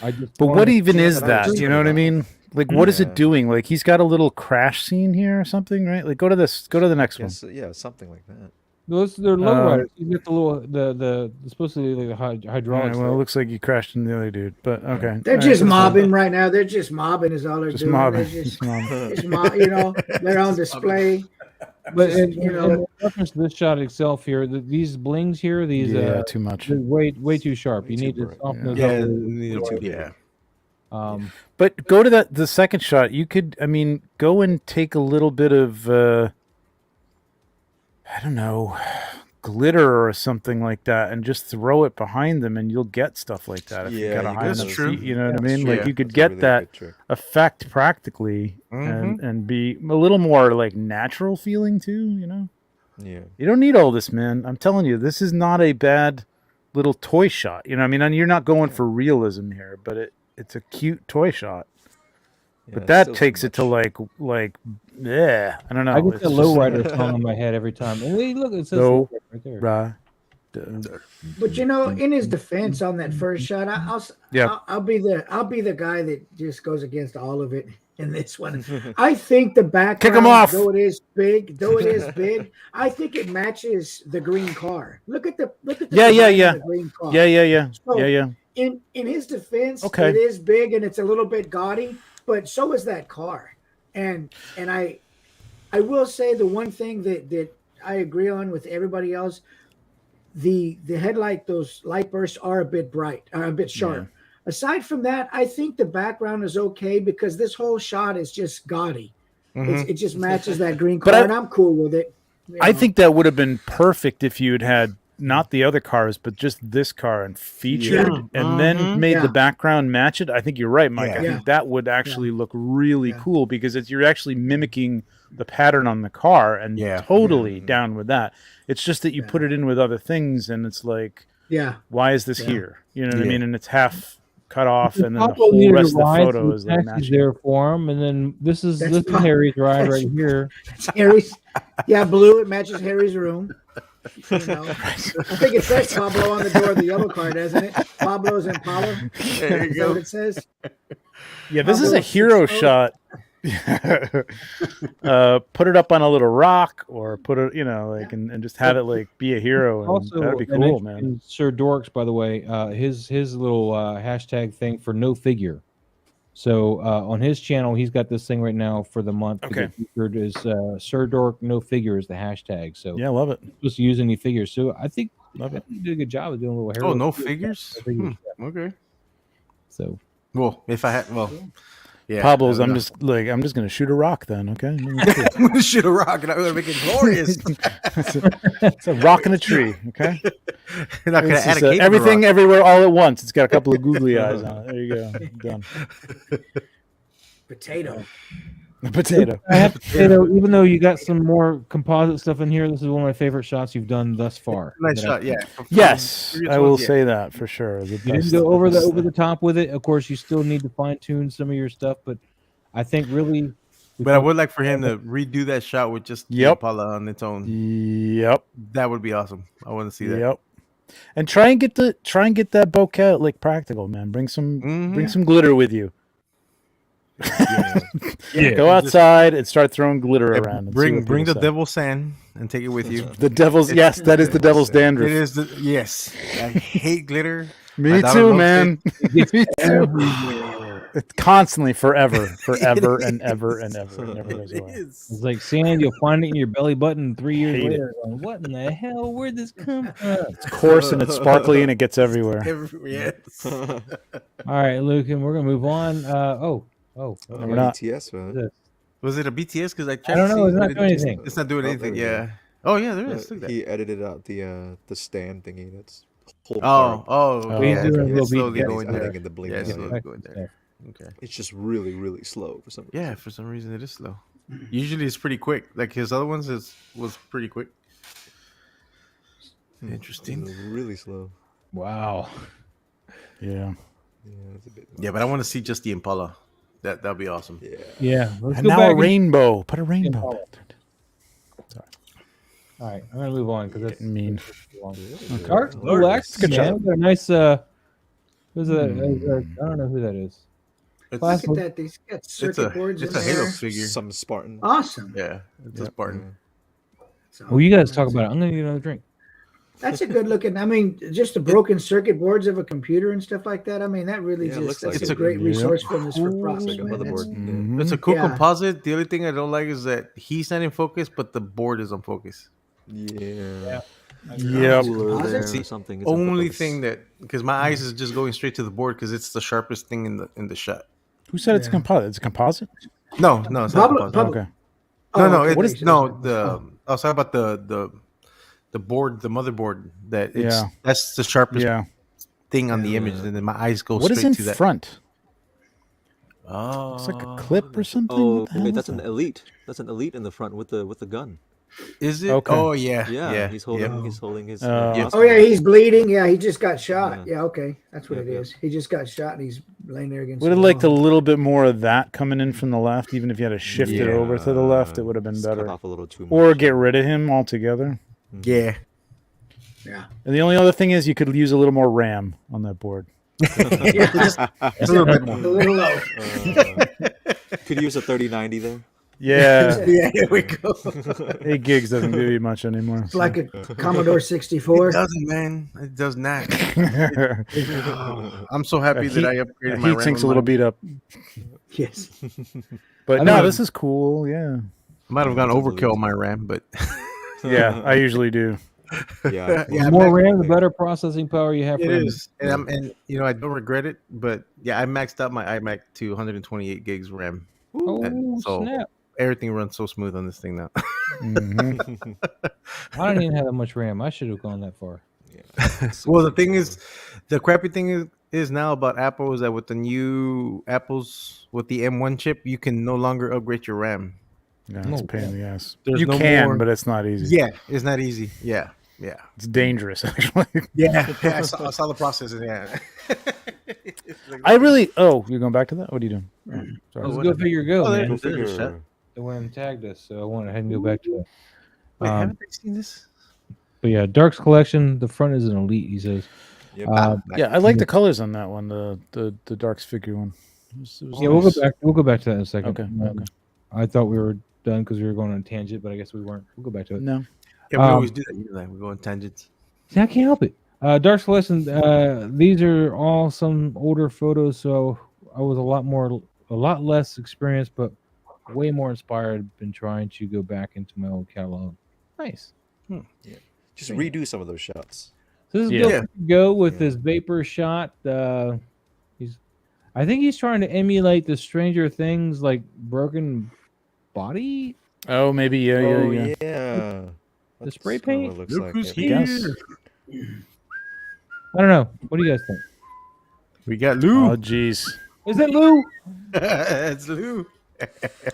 I just. But what find- even is that that? was You know what I pretty mean? Like, what is Yeah. it doing? Like, he's got a little crash scene here or something, right? Like, go to this. Go to the next one. Yes, yeah, something like that. Those they're low Um, riders. You get the little the supposedly like the All right, hydraulics. well, it right? looks like you crashed into the other dude, but okay. They're All just right, mobbing right now. They're just mobbing is all they're just doing. mobbing. They're just, Just mobbing. just you know, they're on display. But Just, in reference to this shot itself here, these blings here, these Yeah, too much. they're way too sharp. Way You too need to bright, soften those Yeah, up. yeah. But go to the second shot. You could, I mean, go and take a little bit of, I don't know, glitter or something like that, and just throw it behind them, and you'll get stuff like that. If you Yeah, got a you high can- enough That's true. seat, you know what I That's mean? true. Like you could That's a get really that good trick. effect practically, and be a little more like natural feeling too. You know, Yeah. you don't need all this, man. I'm telling you, this is not a bad little toy shot. You know, what I mean, and you're not going for realism here, but it's a cute toy shot. Yeah, But it's that still too takes it to much. yeah, I don't know. I get It's the just- low rider song in my head every time. And wait, look, it says Low right there. Right. But you know, in his defense on that first shot, Yeah. I'll be the guy that just goes against all of it in this one. I think the background, him off. though it is big, I think it matches the green car. Look at the Yeah, design yeah. of the green car. Yeah. So, Yeah. In his defense, Okay. it is big and it's a little bit gaudy, but so is that car. And I will say the one thing that I agree on with everybody else, the headlight, those light bursts are a bit bright, a bit sharp. Aside from that, I think the background is okay because this whole shot is just gaudy. It just matches that green car, and I'm cool with it. You I know. think that would have been perfect if you had not the other cars, but just this car and featured, and then made the background match it. I think you're right, Mike. I Yeah. think that would actually look really cool because you're actually mimicking the pattern on the car, and totally down with that. It's just that you put it in with other things, and it's like, why is this here? You know what I mean? And it's half cut off, and then the Pablo whole needed rest of a the ride, photo so is like taxi's matching. there for him, and then this is That's Harry's ride right here. Harry's, blue. It matches Harry's room. You know? I think it says Pablo on the door of the yellow car, doesn't it? Pablo's Impala. There you Is that go. what it says? Yeah, this is a Pablo's hero 6-0. shot. Put it up on a little rock, or put it, and just have it like be a hero. And Also, that'd be an cool, man. interesting Sir Dorks, by the way, his little hashtag thing for no figure. So on his channel, he's got this thing right now for the month. to Okay. get featured is Sir Dork no figure is the hashtag. So Yeah, love it. supposed to use any figures. So I think Love it. you did a good job of doing a little hero. Oh, no figures? Okay. So Well, if I had, yeah. Pablo's. I I'm don't just gonna shoot a rock then. Okay, know. I'm gonna shoot a rock and I'm gonna make it glorious. it's a rock in a tree. Okay, You're not gonna This add is, a cape to the everything rock. everywhere all at once. It's got a couple of googly eyes on it. There you go. Done. Potato. A potato. I have to say though, even though you got some more composite stuff in here, this is one of my favorite shots you've done thus far. Nice That I- shot, yeah. Yes, Previous I will ones, yeah. say that for sure. The You didn't best- go over the top with it. Of course, you still need to fine tune some of your stuff, but I think really. But I would like for him to redo that shot with just the Yep. Impala on its own. Yep. That would be awesome. I want to see that. Yep. And try and get that bokeh like practical, man. Bring some glitter with you. Yeah. Go outside and start throwing glitter Hey, around. and see bring what the people say. devil's sand and take it with you. The devil's yes, that is the devil's dandruff. It is yes. I hate glitter. Me My daughter too, loves man. Me too. Everywhere. It's constantly forever and ever. It never goes It away. is. It's like sand. You'll find it in your belly button 3 years Hate it. later. Going, what in the hell? Where'd this come from? It's coarse and it's sparkly and it gets everywhere. Yes. All right, Luke, and we're gonna move on. We're not. BTS, man. Was it a BTS? Because I don't know, it's not doing anything. It's not doing Oh, anything. there we Yeah. Oh yeah, there is. Look at that. He edited out the stand thingy. That's whole Oh, part. oh, He's yeah. doing a little It's slowly BTS. going He's there. adding in the bling. Yeah, it's in it. slowly going there. Okay. It's just really, really slow for some reason. Yeah, for some reason it is slow. Usually it's pretty quick. Like his other ones was pretty quick. Interesting. Really slow. Wow. Yeah. Yeah, it's a bit. Yeah, but I want to see just the Impala. That'd be awesome. Yeah. Yeah. Let's And go now back a and- rainbow. Put a rainbow. All right, I'm gonna move on because that's Getting mean. Okay. Art Lord, Relax, good man. job. Got a nice who's that? Hmm. I don't know who that is. It's Look Classic. at that. These got circuit boards in it's a Halo there. figure. Some Spartan. Awesome. Yeah, it's a Yep. Spartan. So, Well, you guys talk that's- about it. I'm gonna get another drink. That's a good looking. I mean, just the broken circuit boards of a computer and stuff like that. I mean, that really Yeah, it just looks that's like a it. great Yep. resourcefulness for Cool. props. Looks like a man. That's- motherboard. Mhm. It's a cool Yeah. composite. The only thing I don't like is that he's not in focus, but the board is on focus. Yeah. Yep. Cooler there See, or something. It's in Only focus. thing that because my eyes is just going straight to the board because it's the sharpest thing in the shot. Who said it's a Yeah. composite? It's a composite? No, it's not Public- composite. public- Okay. Oh, No, okay. What is- the I was talking about the board, the motherboard that it's Yeah. that's the sharpest Yeah. thing on the Yeah. image, and then my eyes go What is straight in to that. front? Oh, Looks like a clip or something. Oh, What the hell wait, is that's an that? elite. That's an elite in the front with the gun. is it? Okay. Oh yeah, Yeah, he's holding yep. he's holding his. Yeah. Oh yeah, he's bleeding. Yeah, he just got shot. Yeah. Yeah, okay, that's what Yep, it yep. is. He just got shot and he's laying there against. Would have the liked a wall. little bit more of that coming in from the left. Even if you had to shift it over to the left, it would have been It's cut better. off a little too much. Or get rid of him altogether. Yeah. Yeah. And the only other thing is you could use a little more RAM on that board. Yeah, Just a little bit more. a little low. Could use a 3090 there. Yeah. Yeah, here we go. 8 gigs doesn't do you much anymore. It's like a Commodore 64. It doesn't, man. It does not. I'm so happy that I upgraded my heat sink's a little beat up. Yes. But I no, know. this is cool. Yeah. Might have gone That's overkill on unbelievable. my RAM, but Yeah, I usually do. Yeah. yeah, The more I RAM, the better processing power you have. It for is, and you know I don't regret it, but yeah, I maxed out my iMac to 128 gigs RAM. Oh So- snap! Everything runs so smooth on this thing now. Mhm. I don't even have that much RAM. I should have gone that far. Well, the thing is, the crappy thing is now about Apple is that with the new Apples with the M1 chip, you can no longer upgrade your RAM. Yeah, it's a Oh, pain in the ass. There's You no can, more- but it's not easy. Yeah, it's not easy. Yeah. It's dangerous, actually. Yeah, I saw the process. Yeah. I really. Oh, you're going back to that? What are you doing? Oh, sorry. Let's what go happened? figure go, Oh, there- man. Go there's a figure. shot. They went and tagged us, so I went ahead and go back to it. Wait, Um, haven't they seen this? But yeah, Dark's collection. The front is an elite. He says. Yep. Yeah, I like the colors on that one. The Darks figure one. It was Yeah, we'll go nice. back. We'll go back to that in a second. Okay. Okay. I thought we were done because we were going on a tangent, but I guess we weren't. We'll go back to it. No. Yeah, we um, always do that. You know that. We go on tangents. See, I can't help it. Dark's collection. These are all some older photos, so I was a lot less experienced, but way more inspired. Been trying to go back into my old catalog. Nice. Just redo some of those shots. So this is Yeah. go with Yeah. this vapor shot. I think he's trying to emulate the Stranger Things like broken body. Oh, maybe. Yeah. Oh Yeah. yeah. The spray That's kinda paint? what it looks Look like. who's Yeah. here. here. I don't know. What do you guys think? We got Lou. Oh, jeez. Is it Lou? It's Lou. There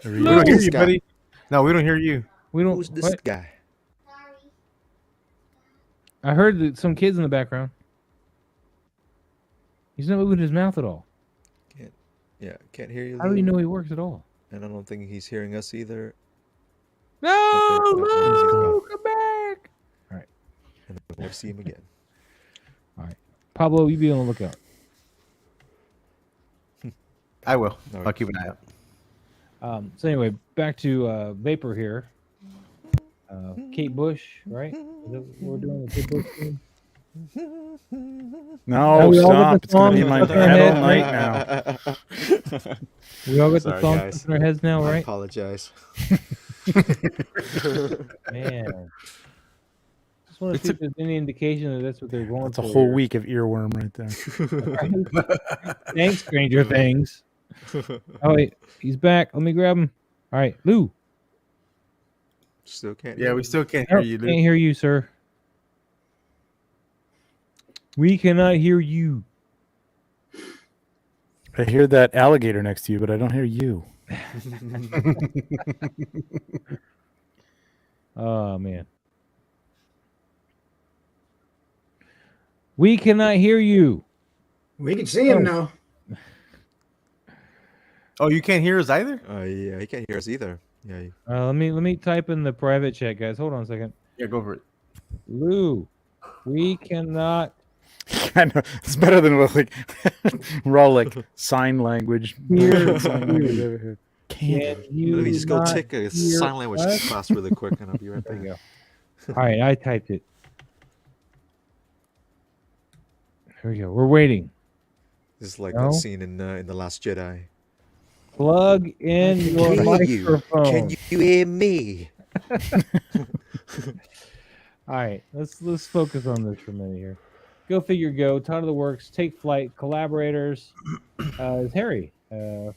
We he don't is. hear This you, guy. buddy. No, we don't hear you. We don't. Who's this what? guy? I heard some kids in the background. He's not moving his mouth at all. Yeah, can't hear you. How do you Lou. know he works at all? And I don't think he's hearing us either. No, Okay, Lou, come back. And we'll never see him again. Pablo, you be on the lookout. I will. All I'll right. keep an eye out. So anyway, back to Vapor here. Kate Bush, right? Is that what we're doing with Kate Bush? thing? No, we all got stop. the It's going to be song my stuck in our head head, all night now. We all got the Sorry, songs guys. in our heads now, I right? apologize. Man. Just want to see if there's any indication that that's what they're going That's a for whole here. week of earworm right there. Thanks, Stranger Things. Oh, wait. He's back. Let me grab him. All right, Lou. Still can't. Yeah, hear we him. still can't hear Nope, you, can't Lou. hear you, sir. We cannot hear you. I hear that alligator next to you, but I don't hear you. Oh, man. We cannot hear you. We can see him now. Oh, you can't hear us either? Yeah, he can't hear us either. Yeah. Let me type in the private chat, guys. Hold on a second. Yeah, go for it. Lou, we cannot I know it's better than what, like we're all like sign language. hear Sign language you. over here. Can Can't. you Let me just go not take a hear sign language us? class really quick, and I'll be right There back. you go. All right, I typed it. Here we go. We're waiting. This is like No? that scene in The Last Jedi. Plug in your microphone. Can you hear me? All right, let's focus on this for a minute here. Go figure, go. Ton of the works. Take flight. Collaborators. Is Harry. Hey,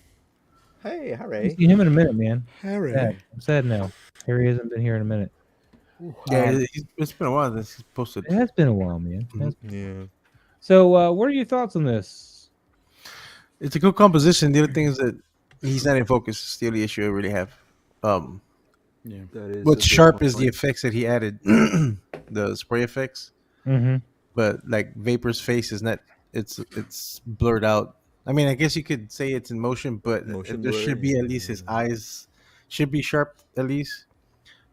I Harry. haven't seen him in a minute, man. Harry. Sad. I'm sad now. Harry hasn't been here in a minute. Yeah, it's been a while since he's posted. It has been a while, man. Yeah. So, what are your thoughts on this? It's a good composition. The other thing is that he's not in focus. It's the only issue I really have. Yeah. That is What's a good sharp is the point. effects that he added, the spray effects. Mm-hmm. But like Vapor's face is not. It's blurred out. I mean, I guess you could say it's in motion, but Motion there blur, should be at least yeah. his eyes should be sharp at least.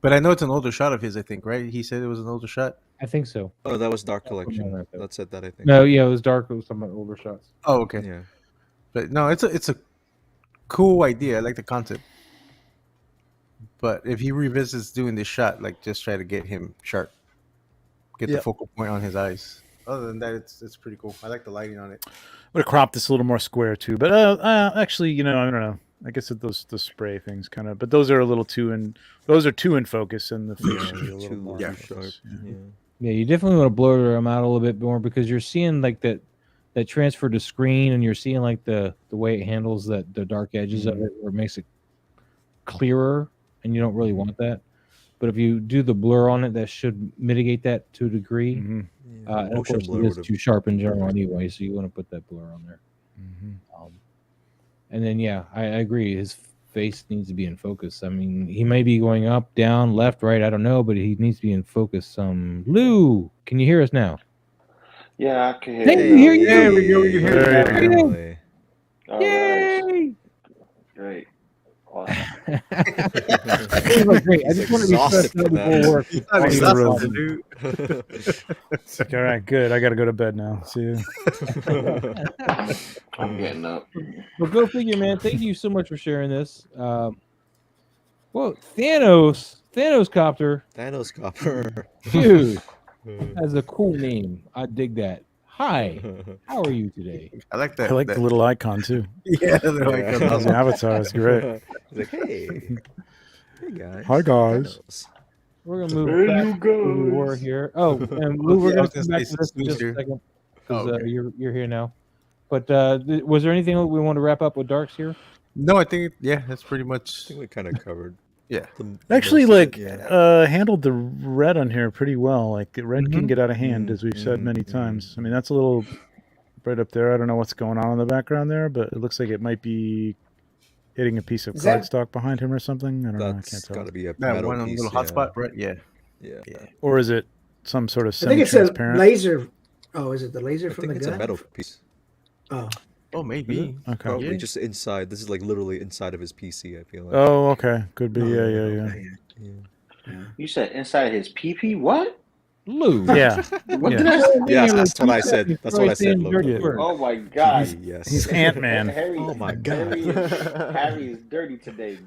But I know it's an older shot of his. I think, right? He said it was an older shot. I think so. Oh, that was Dark Something Collection. like that. That said that, I think. No, yeah, it was dark. It was some older shots. Oh, okay. Yeah. But no, it's a cool idea. I like the concept. But if he revisits doing this shot, like just try to get him sharp, get the Yep. focal point on his eyes. Other than that, it's pretty cool. I like the lighting on it. Would have cropped this a little more square too, but actually, I don't know. I guess that those spray things kind of, but those are a little too in. Those are too in focus, and the face will be a little Too more yeah, in sharp. focus. Yeah. Yeah, you definitely want to blur them out a little bit more because you're seeing like that transfer to screen, and you're seeing like the way it handles the dark edges of it, where it makes it clearer, and you don't really want that. But if you do the blur on it, that should mitigate that to a degree. Mhm. Yeah. And of Motion course, blur it is would've- too sharp in general anyway, so you want to put that blur on there. Mhm. And then, yeah, I agree. His face needs to be in focus. I mean, he may be going up, down, left, right. I don't know, but he needs to be in focus. Lou, can you hear us now? Yeah, I can hear Hey, you. here you go. There we go. You hear There it. you go. Really? All right. Yay! Great. Awesome. It was great. I He's just want to be exhausted stressed out from that. before work. He's not All these exhausted, problems. dude. It's like, all right, good. I got to go to bed now. See you. I'm getting up. Well, go figure, man. Thank you so much for sharing this. Well, Thanos Copter, Thanos Copper. dude, has a cool name. I dig that. Hi, how are you today? I like that. I like that, the little icon too. Yeah, they're like, Yeah. The avatar is great. He's like, hey guys. Hi, guys. Thanos. We're gonna move There back you to go. who we were here. Oh, and Lou, we're Yeah, I gonna was come gonna back say to this in since just a Lou's here. second because Oh, okay. you're here now. But was there anything we want to wrap up with Darks here? No, I think that's pretty I much. think we kind of covered. Yeah. Actually, most of like it, yeah. handled the red on here pretty well. Like the red can Mhm. get out of hand, as we've said many times. I mean, that's a little right up there. I don't know what's going on in the background there, but it looks like it might be hitting a piece of Is that- cardstock behind him or something. I don't know. I can't That's tell. got to be a That metal one piece, little yeah. hotspot, right? Yeah. Yeah. Yeah. Or is it some sort of I think it's a semi-transparent? laser. Oh, is it the laser I from think the it's gun? a metal piece. Oh, Oh, maybe. Okay. Probably Yeah. just inside. This is like literally inside of his PC, I feel like. Oh, okay. Could be. Yeah. Yeah. You said inside of his PP? What? Lou. Yeah. What Yeah. did I say? Yes, that's what I said. That's what I said. Saying Logan. dirty words. Oh my God. Yes. He's Ant-Man. Harry, Oh my God. Harry is dirty today.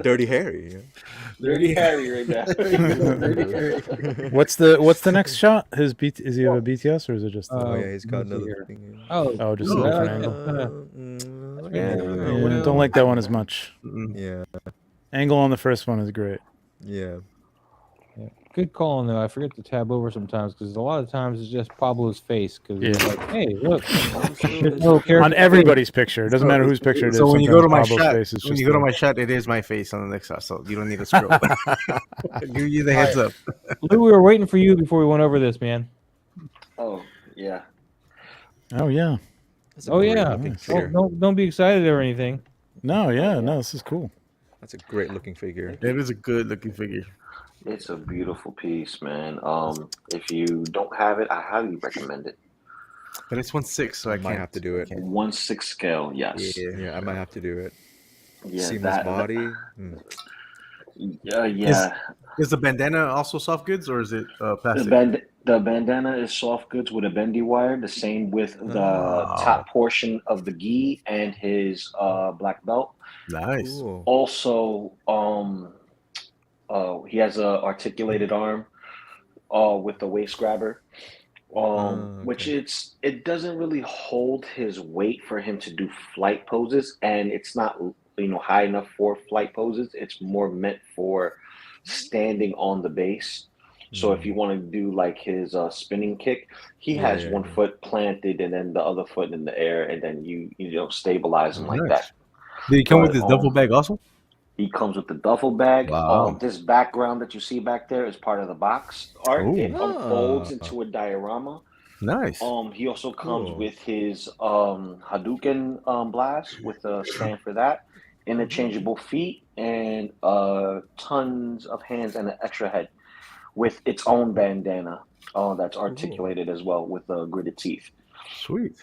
Dirty Harry. Yeah. Dirty Harry right now. Dirty Harry. What's the next shot? Is he have a BTS or is it just? The, Oh yeah, he's got let me see another here. thing. Oh, oh, just No, a I different like angle. that. Yeah, don't like that one as much. Mm-mm. Yeah. Angle on the first one is great. Yeah. Yeah. Good calling though. I forget to tab over sometimes because a lot of times it's just Pablo's face because it's Yeah. like, hey, look, there's no character On everybo's picture, it doesn't matter whose picture it is. So when you go to my sometimes Pablo's shot, face is when just you go to there. my shot, it is my face on the next shot, so you don't need to scroll. Give you the heads up. Lou, we were waiting for you before we went over this, man. Oh, yeah. Oh yeah, That's a Oh great yeah. looking Nice. figure. Don't be excited or anything. no, this is cool. That's a great looking figure. It is a good looking figure. It's a beautiful piece, man. If you don't have it, I highly recommend it. But it's 1/6, so I Might can't have to do it. 1/6 scale, yes. Yeah. Yeah, I might have to do it. Yeah, Seamless body. Yeah. Is the bandana also soft goods or is it The plastic? the bandana is soft goods with a bendy wire. The same with the Oh, top portion of the gi and his black belt. nice. Cool. Also, he has a articulated arm with the waist grabber. Which Okay. it doesn't really hold his weight for him to do flight poses, and it's not high enough for flight poses. It's more meant for standing on the base. So if you want to do like his spinning kick, he Yeah, has yeah, one yeah. foot planted and then the other foot in the air, and then you stabilize him Oh, like nice. that. Did he come with But his duffel bag also? he comes with the duffel bag. Wow. This background that you see back there is part of the box art. Oh, It unfolds Ah, into a diorama. nice. He also comes cool. with his Hadouken blast with a stand for that, interchangeable feet, and tons of hands and an extra head with its own bandana that's Cool. articulated as well with gridded teeth. Sweet.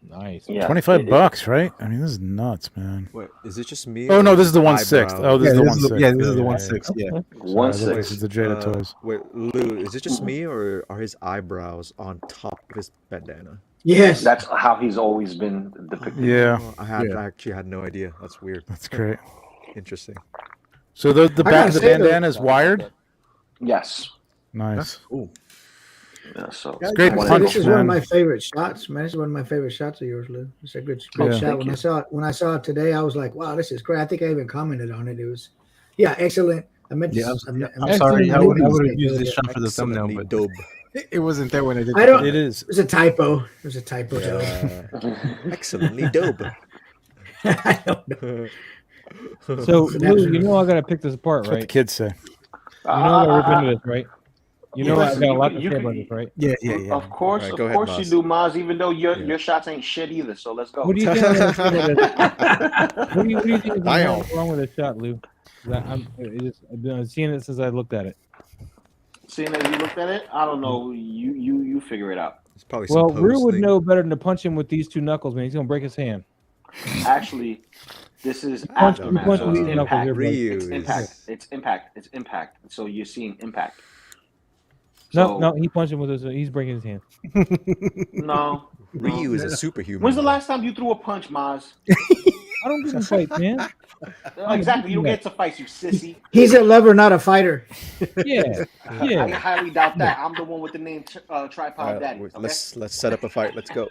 Nice. Yeah, $25, right? I mean, this is nuts, man. Wait, is it just me? Oh or no, is this is the his 1/6. Oh, this Yeah, is the this is the, 1/6. yeah, this is the Yeah, 1/6. Yeah. Sorry, one I looked like six. it's the Jada Toys. Wait, Lou, is it just me or are his eyebrows on top of his bandana? Yes. That's how he's always been depicted. Yeah, Oh, Yeah. I actually had no idea. That's weird. that's great. Interesting. So the I gotta the say, though- bandana is wired. Yes. Nice. That's cool. Yeah. So Yeah, great I gotta say, punch, this is one of man. my favorite shots, man. This is one of my favorite shots of yours, Lou. It's a good Yeah. shot. Thank When you. I saw it today, I was like, "Wow, this is great." I think I even commented on it. It was, yeah, excellent. I meant, Yeah, to, I'm I sorry. meant I to would movie have used the this other shot for the thumbnail, Excellently but dope. it wasn't there when I did. I don't- It is. It was a typo. It was a typo. Joe. Yeah. Excellently dope. I don't know. So, So Lou, that's- you know I gotta pick this apart, That's what the right? kids say. You know I gotta rip into this, right? You know Listen, I got a lot you to say can- about this, right? Yeah, yeah, yeah. Of course, Alright, go of ahead, course you Maz. do, Maz. Even though Yeah. your shots ain't shit either. So let's go. What do you think I'm gonna say about this? What do you think is Damn. wrong with this shot, Lou? 'Cause I've been seeing it since I looked at it. Seeing as you looked at it, I don't know. You figure it out. It's probably some Well, pose Rue would thing. know better than to punch him with these two knuckles, man. He's gonna break his hand. Actually, this is punch- aftermath. punch So with it's these knuckles impact. here, buddy. It's Ryu impact. is It's impact. It's impact. So you're seeing impact. No, So, no, he punched him with his. He's breaking his hand. no. Ryu is a superhuman. When's the last time you threw a punch, Maz? I don't give a fight, man. Exactly. You don't get to fight, you sissy. He's a lover, not a fighter. Yeah, I yeah. highly doubt that. I'm the one with the name Tripod Alright, Daddy. wait, Okay? let's set up a fight. Let's go.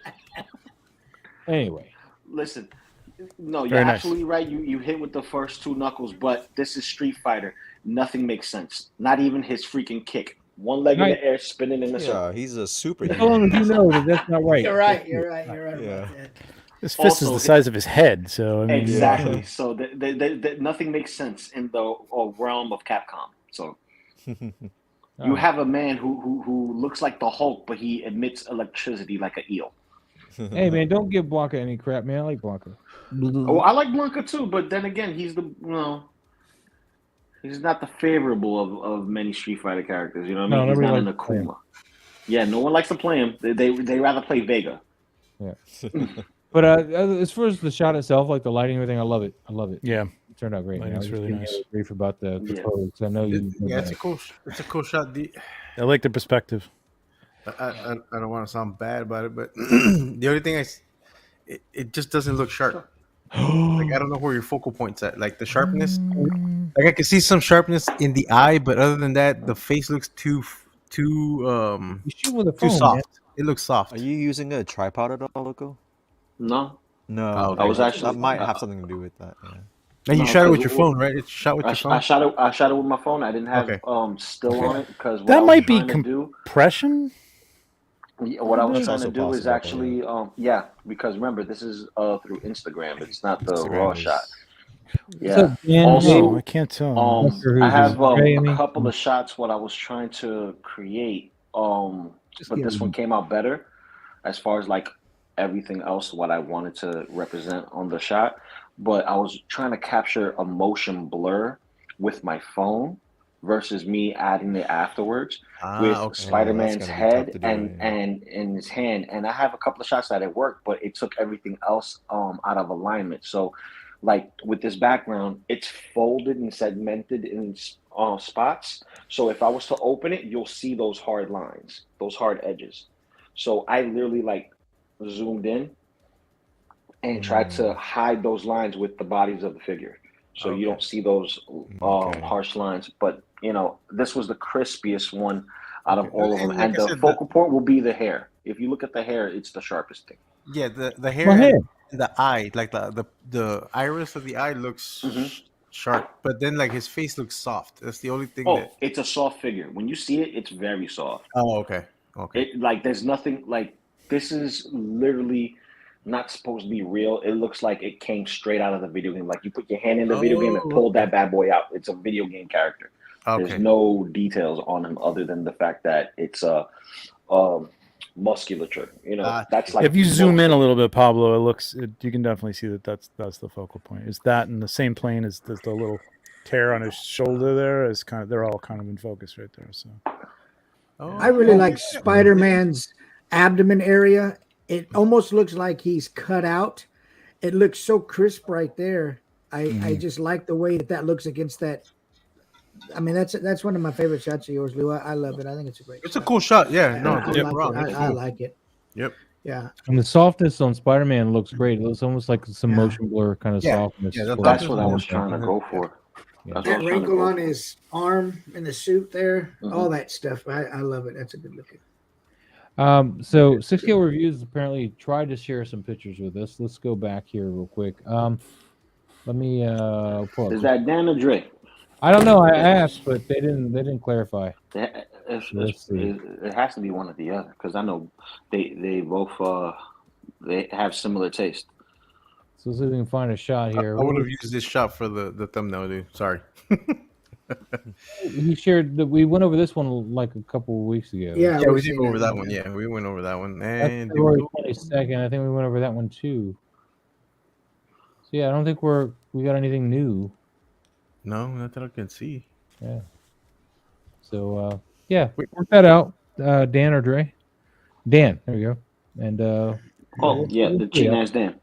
Anyway, Listen. No, you're Very nice. absolutely right. You hit with the first two knuckles, but this is Street Fighter. Nothing makes sense. Not even his freaking kick. One leg in Right. the air, spinning in the circle. Yeah, he's a so long superhuman. as you know that that's not right. You're right. You're right. You're right Yeah. about that. His fist is Also, the size of his head, so I mean, Exactly. So nothing makes sense in the realm of Capcom. So you have a man who looks like the Hulk, but he emits electricity like an eel. Hey, man, don't give Blanca any crap, man. I like Blanca. Oh, I like Blanca too, but then again, he's not the favorable of many Street Fighter characters. You know what I No, mean? He's nobody not an likes to play him. Akuma. Yeah, no one likes to play him. They rather play Vega. But as far as the shot itself, like the lighting and everything, I love it. I love it. yeah. It turned out great. man. I was Lighting's just really giving nice. you a brief about the Yeah. photos. I know you. Yeah, it's a cool shot. I like the perspective. I don't want to sound bad about it, but the only thing it just doesn't look sharp. Like I don't know where your focal point's at. Like the sharpness, like I can see some sharpness in the eye, but other than that, the face looks too You shoot with a too phone, soft. man. It looks soft. Are you using a tripod at all, Loco? No, No. Oh, okay. I was actually- that might have something to do with that. Yeah. And you No, shot it with because your phone, right? It's shot with I your phone. shot it. I shot it with my phone. I didn't have Okay. still on it because what That I was might be trying to do. Compression? What I was That's trying to also do is possible, actually because remember this is through Instagram. It's not the Instagram raw is- shot. What's Yeah. up, Dan? Also- Oh, I can't tell. Buster, who's I have Ray, I mean. a couple of shots what I was trying to create. But this one came out better as far as like everything else what I wanted to represent on the shot. But I was trying to capture a motion blur with my phone versus me adding it afterwards with okay. Spider-Man's That's gonna be head tough to do, and yeah. and in his hand. And I have a couple of shots that it worked, but it took everything else out of alignment. So like with this background, it's folded and segmented in spots. So if I was to open it, you'll see those hard lines, those hard edges. So I literally like zoomed in and tried to hide those lines with the bodies of the figure. So you don't see those harsh lines. But, you know, this was the crispiest one out of all of them. And the focal point will be the hair. If you look at the hair, it's the sharpest thing. Yeah, the hair and the eye, like the iris of the eye looks sharp, but then like his face looks soft. That's the only thing. It's a soft figure. When you see it, it's very soft. Oh, okay. It, like there's nothing like this is literally not supposed to be real. It looks like it came straight out of the video game. Like you put your hand in the video game and pulled that bad boy out. It's a video game character. Okay. There's no details on him other than the fact that it's a musculature. You know, that's like if you zoom in a little bit, Pablo, you can definitely see that's the focal point. Is that in the same plane as the little tear on his shoulder there? Is kind of they're all kind of in focus right there. So I really like Spider-Man's abdomen area. It almost looks like he's cut out. It looks so crisp right there. I just like the way that looks against that. I mean, that's one of my favorite shots of yours, Lou. I love it. I think it's a great shot. It's a cool shot. Yeah. No, I like it. Yep. Yeah. And the softness on Spider-Man looks great. It looks almost like some motion blur kind of softness. Yeah, that's what I was trying to go for. That wrinkle on his arm in the suit there, all that stuff. I love it. That's a good looking. So 6K Reviews apparently tried to share some pictures with us. Let's go back here real quick. Let me pull up. Is that Dan or Dre? I don't know. I asked, but they didn't clarify. It has to be one or the other because I know they both they have similar taste. So let's see if we can find a shot here. I would have used this shot for the thumbnail, dude. Sorry. He shared that we went over this one like a couple of weeks ago. Yeah, we did go over that one. Yeah, we went over that one. And February 22nd. I think we went over that one too. So yeah, I don't think we got anything new. No, not that I can see. Yeah. So yeah, work that out, Dan or Dre. Dan, there we go. And the cheating ass Dan.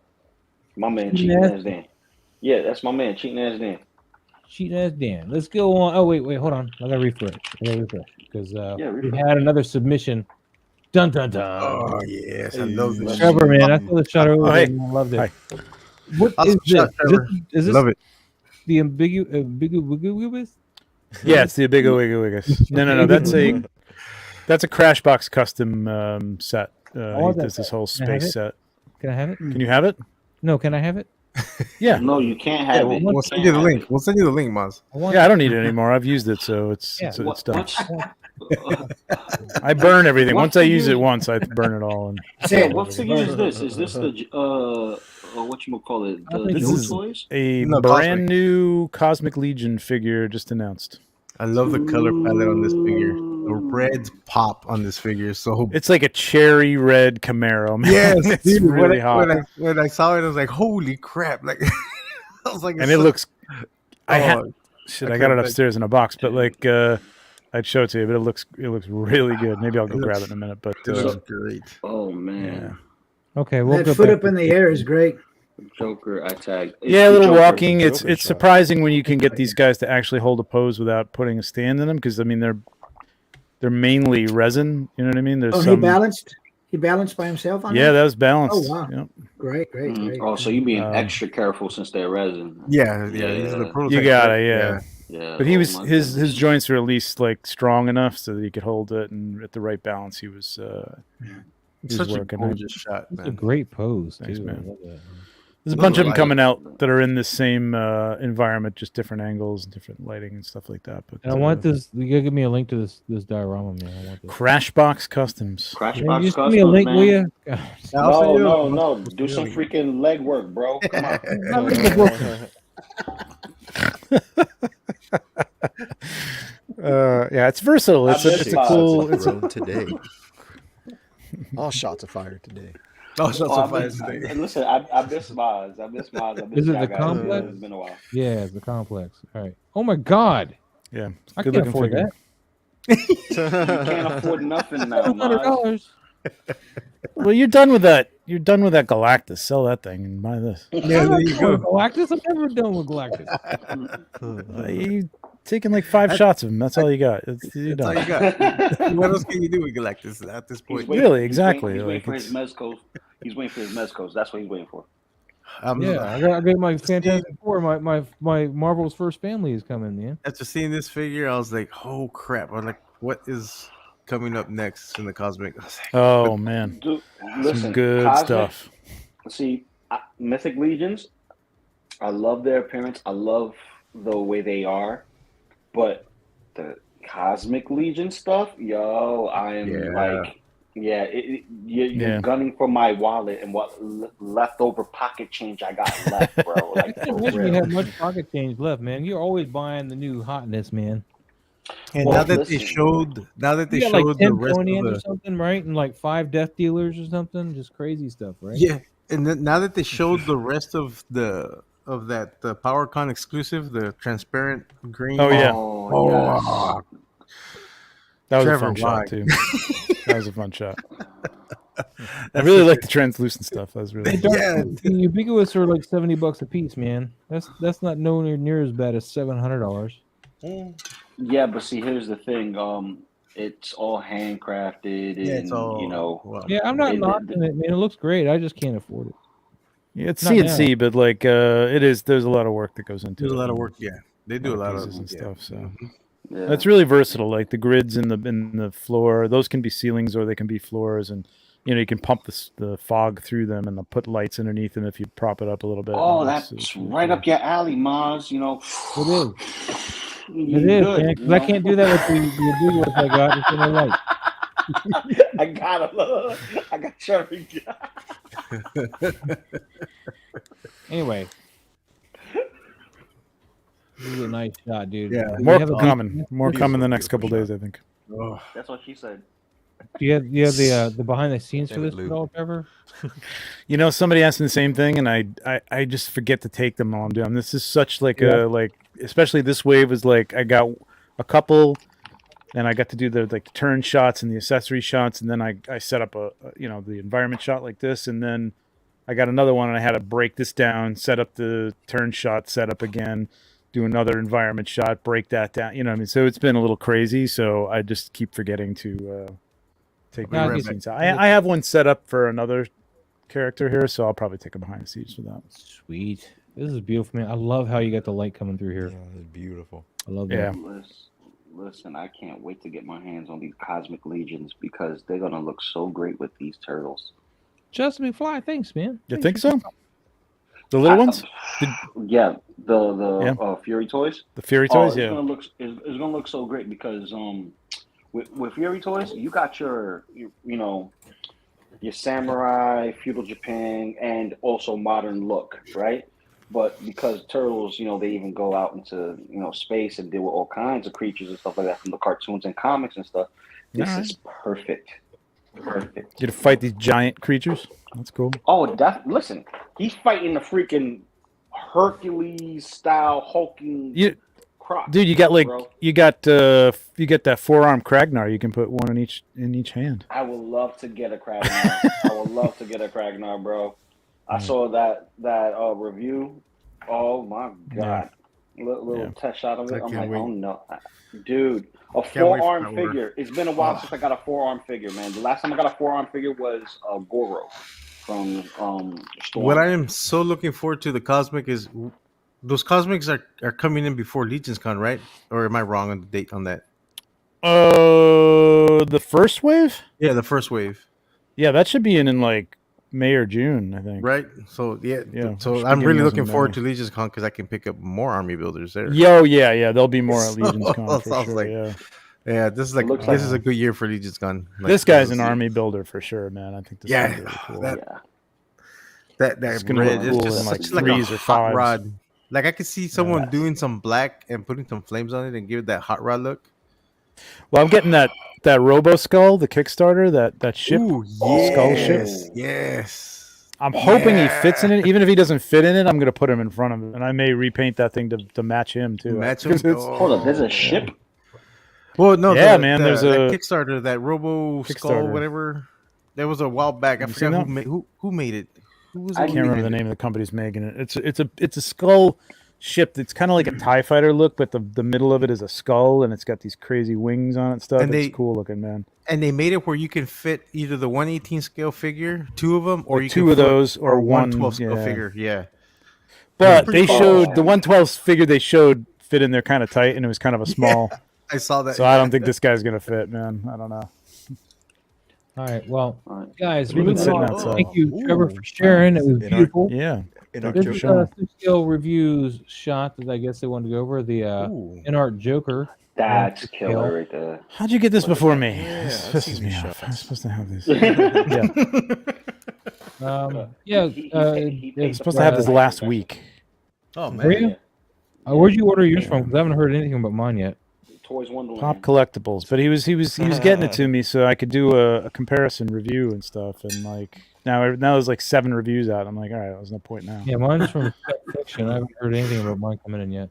My man, cheating ass Dan. Yeah, that's my man, cheating ass Dan. Cheating ass Dan. Let's go on. Oh wait, hold on. I gotta refresh because we had another submission. Dun dun dun. Oh yes, I love this. Trevor, man, I saw the shot earlier. I loved it. What is this? Is this? Love it. The ambiguous? Yeah, it's the ambiguous. No. That's a Crashbox custom set. He does this whole space set. Can I have it? Can you have it? No, can I have it? Yeah. No, you can't have it. We'll send you the link. We'll send you the link, Maz. I don't need it anymore. I've used it, so it's done. I burn everything. Once I use it once, I burn it all. What figure is this? Is this the whatchamacallit? The this new is toys? A brand new Cosmic Legion figure just announced. I love the color palette on this figure. The reds pop on this figure. So it's like a cherry red Camaro, man. Yes, it's dude, really hot. When I saw it, I was like, "Holy crap!" Like, I was like, and it looks. I got it upstairs in a box, but like, I'd show it to you, but it looks really good. Maybe I'll go grab it in a minute. But it looks great. Oh man. Yeah. Okay, we'll that foot up in the air is great. Joker, I tagged. Yeah, a little walking. It's surprising when you can get these guys to actually hold a pose without putting a stand in them, because I mean they're mainly resin. You know what I mean? There's he balanced. He balanced by himself on that? That was balanced. Oh wow! Yep. Great. Oh, so you being extra careful since they're resin. Yeah. These are the prototypes. You got it. Yeah. But he was his joints were at least like strong enough so that he could hold it, and at the right balance, he was. It's such a gorgeous shot, man. It's a great pose. Thanks, man. There's a bunch of them coming out that are in the same environment, just different angles and different lighting and stuff like that. But and I want this. You gotta give me a link to this diorama, man. I want this. Crashbox Customs. Crashbox Customs. Give me a link, will you? No. Do some freaking leg work, bro. Come on. It's versatile. It's a cool. It's today. All shots are fired today. Listen, I miss Maz. Is it the complex? It's been a while. Yeah, it's the complex. All right. Oh my God. Yeah, I can't afford that. You can't afford nothing now, $700. Well, you're done with that. You're done with that Galactus. Sell that thing and buy this. Yeah, there you go. Galactus? I'm never done with Galactus. You taking like 5 shots of him. That's all you got. You're That's all done. you got. What else can you do with Galactus at this point? Really, exactly. He's waiting Like, for his mezcos. He's waiting for his mezcos. That's what he's waiting for. Yeah, I got my Fantastic Four. My Marvel's First Family is coming, man. After seeing this figure, I was like, "Oh crap!" I'm like, "What is coming up next in the cosmic?" I was like, oh man, Dude, listen, some good Cosmic, stuff. See, Mythic Legions, I love their appearance. I love the way they are, but the Cosmic Legion stuff, yo, I am like, you're gunning for my wallet and what leftover pocket change I got left, bro. Like, I can't imagine you have much pocket change left, man. You're always buying the new hotness, man. and Well, now that listen, they showed You got like 10 the rest of Conan or the something, right? And like 5 Death Dealers or something. Just crazy stuff, right? yeah, and then now that they showed the rest of the PowerCon exclusive, the transparent green. Oh, yeah. Oh, yes. That was Trevor, a fun shot why? too. That was a fun shot. I really like the translucent stuff. That was really Yeah. The ubiquitous are like $70 a piece, man. That's not nowhere near as bad as $700. Yeah, but see, here's the thing. It's all handcrafted, and Yeah, it's all, you know, well, Yeah, I'm not knocking it, man. It looks great. I just can't afford it. Yeah, it's Not CNC, but like it is. There's a lot of work that goes into there's it. a lot of work. Yeah, they do a lot of pieces and stuff. So yeah. that's really versatile. Like the grids in the floor, those can be ceilings or they can be floors, and you can pump the fog through them, and they'll put lights underneath them if you prop it up a little bit. Oh, It's that's really right cool. up your alley, Maz. You know, It is. You're It is, good, man. you 'Cause I know? can't do that with the ubiquitous I got. It's in the light. I got him. I got Cherry. Anyway. This is a nice shot, dude. Yeah. Do More you have a- coming. More Beautiful, coming the next couple beautiful days, I think. Oh, That's what she said. Do you have the behind the scenes for Damn it, this Lou. at all, Trevor? Somebody asked me the same thing, and I just forget to take them while I'm doing. This is such like especially this wave was like I got a couple, and I got to do the like turn shots and the accessory shots, and then I set up the environment shot like this, and then I got another one, and I had to break this down, set up the turn shot, set up again, do another environment shot, break that down. You know what I mean? So it's been a little crazy. So I just keep forgetting to take No, behind the I scenes. I have one set up for another character here, so I'll probably take a behind the scenes for that. Sweet. This is beautiful, man. I love how you got the light coming through here. Yeah, it's beautiful. I love that. Yeah. Listen, I can't wait to get my hands on these Cosmic Legions because they're gonna look so great with these turtles. Justin McFly, thanks, man. You think so? The little ones, Yeah, the Fury toys. the Fury Oh, toys, it's gonna look so great because with Fury toys you got your samurai, feudal Japan, and also modern look, right? But because turtles, they even go out into space and deal with all kinds of creatures and stuff like that from the cartoons and comics and stuff. This is perfect. Perfect. You to fight these giant creatures. That's cool. Oh, listen, he's fighting the freaking Hercules style hulking croc. Dude, you got bro. you got that 4-arm Kragnar. You can put one in each hand. I would love to get a Kragnar. I would love to get a Kragnar, bro. I saw that review. Oh my god, little test shot of it. I'm like, oh no, dude, a 4-arm figure. It's been a while since I got a 4-arm figure, man. The last time I got a 4-arm figure was Goro from Storm. what I am so looking forward to the Cosmic is those Cosmics are coming in before Legion's Con, right? Or am I wrong on the date on that? The first wave? Yeah, the first wave. Yeah, that should be in like May or June, I think. Right? So Yeah, so should be I'm getting really those looking in forward May. to Legion's Con because I can pick up more army builders there. Yo, yeah, there'll be more at Legion's Con So for I was sure. like, yeah. Yeah, this is a good year for Legion's Con. Like, This guy's an army builder for sure, man. I think this Yeah, is really cool. that It's gonna red look is cool just in, like, such like a 3s or hot 5s. rod. Like I could see someone doing some black and putting some flames on it and give it that hot rod look. Well, I'm getting that Robo Skull, the Kickstarter, that ship. Ooh, skull ship. Yes. I'm hoping he fits in it. Even if he doesn't fit in it, I'm gonna put him in front of it, and I may repaint that thing to match him too. Match him. 'Cause it's- Hold up, there's a ship. Well, no, Yeah, man, there's that a Kickstarter, that Robo Skull, Kickstarter. whatever. There was a while back. I Have you seen forgot that? who made it. Who was I it? I who can't remember made the it? name of the company's making it. It's a skull ship that's kind of like a TIE fighter look, but the middle of it is a skull and it's got these crazy wings on it and stuff. And It's they cool looking, man. and they made it where you can fit either the 1/18 scale figure, two of them, or Like you two can of fit those or one 1/12 scale yeah. figure. Yeah. But pretty they cool. showed the 112 figure they showed fit in there kind of tight and it was kind of a small. I saw that. So I don't think this guy's gonna fit, man. I don't know. All right, well, All right. guys, We've been moving sitting on. outside. Thank you, Trevor, for Ooh. sharing. It was In our- beautiful. Yeah. In Thank This you October. for is showing. a scale reviews shot that I guess they wanted to go over the Ooh. in-art Joker. That's Scale. killer right there. How'd you get this Look at before that. me? Yeah, This I've pisses seen me these off. I'm shots. supposed to have this. Yeah, He paid I'm the supposed to have this price. last week. Oh Were you? man. Where'd you order yours from? Because I haven't heard anything about mine yet. Toys Wonderland. Pop Collectibles, but he was getting it to me so I could do a comparison review and stuff. And like now there's like 7 reviews out. I'm like, all right, there's no point now. Yeah, mine's from Fiction. I haven't heard anything about mine coming in yet.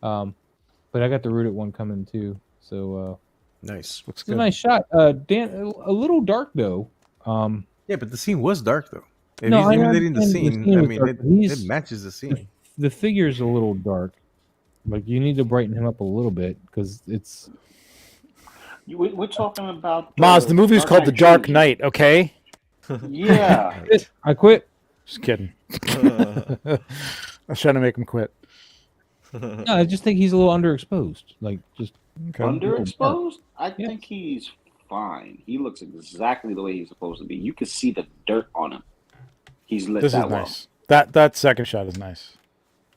But I got the Rooted one coming too. So Nice. Looks it's a good. nice shot. Dan, a little dark though. Yeah, but the scene was dark though. If No, he's I emulating the understand the scene, scene I was mean, dark, it, but he's- it matches the scene. The figure's a little dark. Like you need to brighten him up a little bit because it's We're talking about Maz, the movie was called The Dark Trilogy. Knight, okay? Yeah. I quit. Just kidding. I was trying to make him quit. No, I just think he's a little underexposed. Like just Okay. Underexposed? I Yeah. think he's fine. He looks exactly the way he's supposed to be. You can see the dirt on him. He's lit This that is well. nice. That second shot is nice.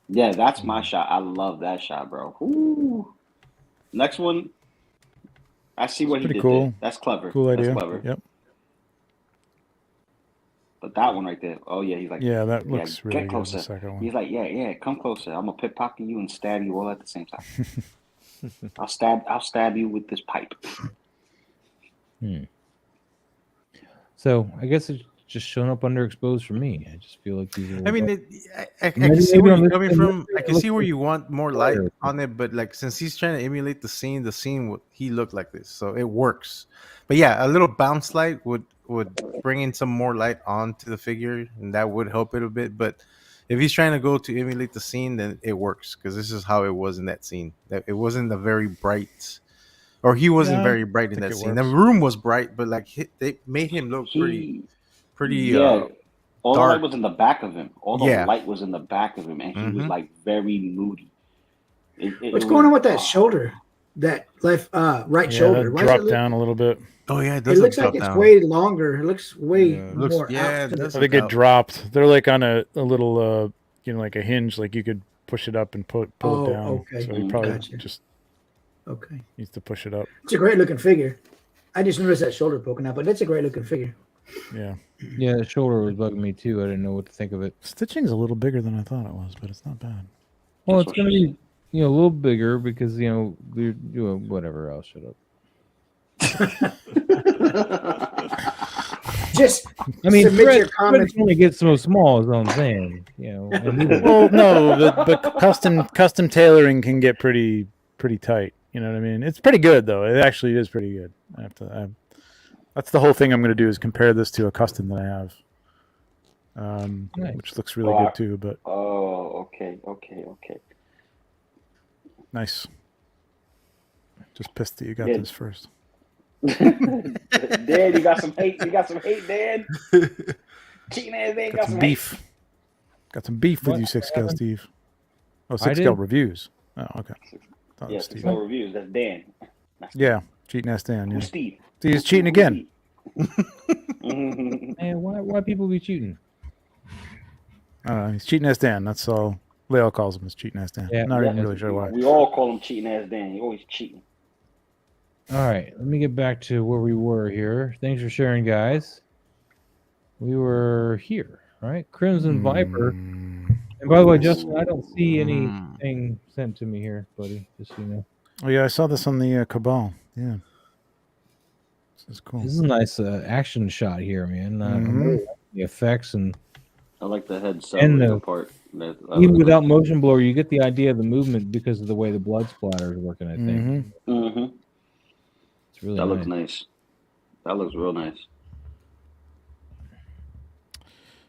Yeah, that's my shot. I love that shot, bro. Ooh. Next one. I see what he Pretty did cool. there. That's clever. Cool idea. That's clever. Yep. But that one right there. Oh yeah, he's like, Yeah, that yeah, looks really get good. closer. The second one. He's like, yeah, come closer. I'm gonna pickpocket you and stab you all at the same time. I'll stab you with this pipe. so. I guess it's just showing up underexposed for me. I just feel like he's. A little I mean, dark. I can Maybe see where on you're this- coming in from. this I can it see where looks you want more light brighter. on it, but like since he's trying to emulate the scene, he looked like this, so it works. But yeah, a little bounce light would bring in some more light onto the figure, and that would help it a bit. But if he's trying to go to emulate the scene, then it works because this is how it was in that scene. That it wasn't a very bright, or he wasn't Yeah, very bright in think that it scene. The works. room was bright, but like they made him look pretty. Yeah. All the dark. light was in the back of him. All the Yeah. light was in the back of him, and he was Mhm. like very moody. What's going on with that shoulder? That left, right Yeah, shoulder. that Why does dropped it look? down a little bit. Oh yeah, it It does looks look like it's down. way longer. It looks way Yeah. Looks- more yeah, out. it To does the, I think look it out. dropped. They're like on a little, like a hinge. Like you could push it up and pull Oh, it down. okay. So he probably Gotcha. just okay, needs to push it up. it's a great looking figure. I just noticed that shoulder poking out, but that's a great looking figure. Yeah. Yeah, the shoulder was bugging me too. I didn't know what to think of it. Stitching's a little bigger than I thought it was, but it's not bad. Well, That's it's what gonna she be a little bigger because we're doing whatever else. Shut up. Just I mean, submit your comments. only gets so small, is what I'm saying. And he was- Well, no, but custom tailoring can get pretty tight. You know what I mean? It's pretty good though. It actually is pretty good. That's the whole thing I'm going to do is compare this to a custom that I have, Nice. which looks really Well, good too. But Oh, okay. nice. Just pissed that you got Yeah. this first. Dan, you got some hate. You got some hate, Dan. Cheating ass Dan Got got some some beef. Got some beef with What? you, 6 scale Steve. Oh, I 6 scale did? reviews. Oh, okay. Thought it Yeah, was there's Steve. no reviews. That's Dan. Yeah, cheating ass Dan. Yeah. Who's Steve? See, he's cheating again. Mhm. Man, why people be cheating? He's cheating ass Dan. That's all Leo calls him. Is cheating ass Dan. Yeah. Not Yeah. even really sure why. We all call him cheating ass Dan. He always cheating. All right, let me get back to where we were here. Thanks for sharing, guys. We were here, right? Crimson Viper. Mm. And by the way, Justin, I don't see anything sent to me here, buddy. Just so you know. Oh yeah, I saw this on the Cabal. Yeah, this is cool. This is a nice action shot here, man. Mhm. The effects and I like the head And the- part. That- even without motion blur, you get the idea of the movement because of the way the blood splatter is working. I think Mhm. Mhm. it's really That looks nice. nice. That looks real nice.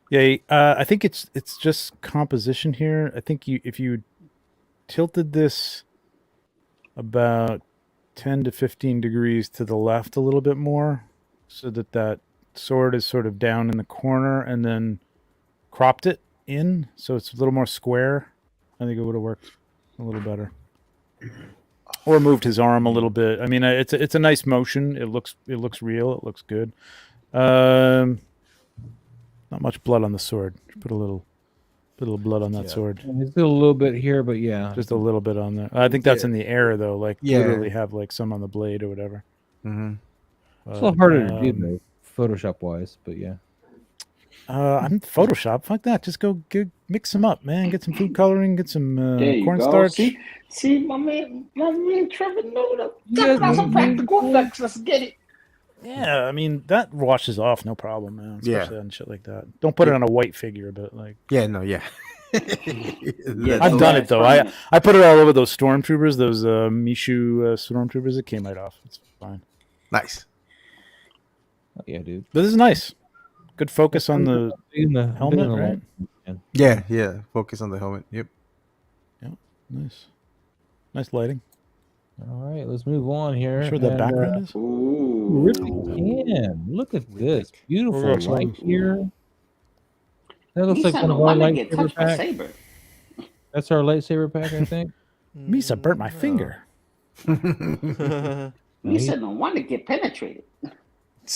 Yeah, I think it's just composition here. I think if you tilted this about 10 to 15 degrees to the left a little bit more, so that sword is sort of down in the corner, and then cropped it in so it's a little more square, I think it would have worked a little better. Or moved his arm a little bit. I mean, it's a nice motion. It looks real. It looks good. Not much blood on the sword. Put a little blood on that sword. There's still a little bit here, but yeah, Just a little bit on there. I think that's in the air though. Like Yeah. literally have like some on the blade or whatever. Mm-hmm. it's a little harder to do though, Photoshop wise. But yeah, I'm Photoshop. Fuck that. Just go mix them up, man. Get some food coloring. Get some There you go. cornstarch. See, my man Trevor know the Yes, that's some mhm. practical effects. Let's get it. Yeah, I mean that washes off no problem, man. Yeah. Especially on shit like that. Don't put it on a white figure, but like Yeah, no, yeah. Yeah, I've so done yeah, it though. it's I put it all over those stormtroopers, those Mishu stormtroopers. It came right off. It's fine. Nice. oh, yeah, dude. But this is nice. Good focus on the In the helmet, in the right? light. Yeah. Focus on the helmet. Yep. Nice lighting. All right, let's move on here. Sure the and, background is. Ooh. really can. Look at this beautiful We're actually- light here. That looks He like said one no of our wonder get lightsaber touched by packs. saber. That's our lightsaber pack, I think. Misa burnt my finger. He said no wonder get penetrated.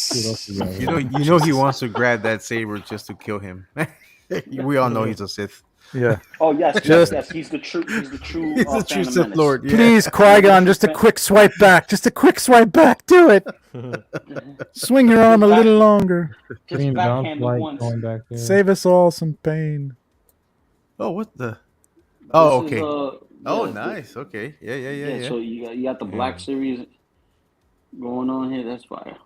You know he wants to grab that saber just to kill him. We all know he's a Sith. Yeah. Oh yes, Just- yes. He's the true. He's the true. He's the true Phantom Sith Menace. Lord. Yeah. Please, Qui-Gon, just a quick swipe back. Just a quick swipe back. Do it. Swing your arm a little longer. Just Green bounce backhand light once. going back there. Save us all some pain. Oh, what the? Oh, This is, okay. Oh, yeah, nice. Okay. Yeah. So you got the Black Series going on here. That's fire.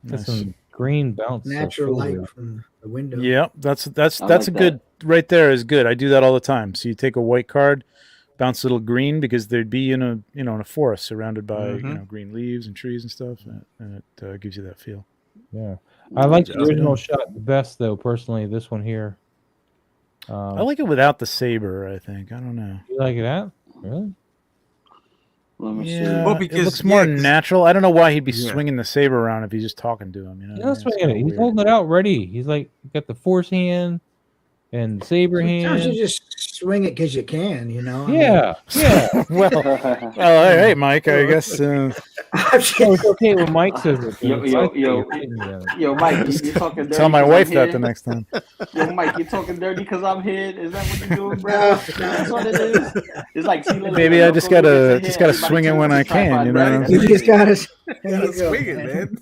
That's some green bounce. Natural forward. light from the window. Yeah, that's I a like good right there is good. I do that all the time. So you take a white card, bounce a little green because they'd be in a forest surrounded by green leaves and trees and stuff, and it gives you that feel. Yeah, I like the original shot the best though. Personally, this one here. I like it without the saber. I think I don't know. You like that? Really? Let me see. Yeah, Well, it because- looks more yeah, 'cause- natural. I don't know why he'd be Yeah. swinging the saber around if he's just talking to him. You know, Yeah, that's It's what kinda he's weird. holding it out ready. He's like got the force hand and saber Sometimes hand. you just swing it because you can, you know. I mean, Yeah. Well, all right, Mike. I guess. So it's okay when Mike says it. Yo, Mike, you talking dirty? Tell my 'cause wife I'm that here? the next time. Yo, Mike, you talking dirty because I'm here? Is that what you're doing, bro? No, That's what it is. It's like, see, look, Baby, look, I look, just look, gotta look, just here, gotta everybody swing it turn when to I the can. tripod, You know right? what I'm That's you saying? just gotta. There Gotta you go, swing it, man.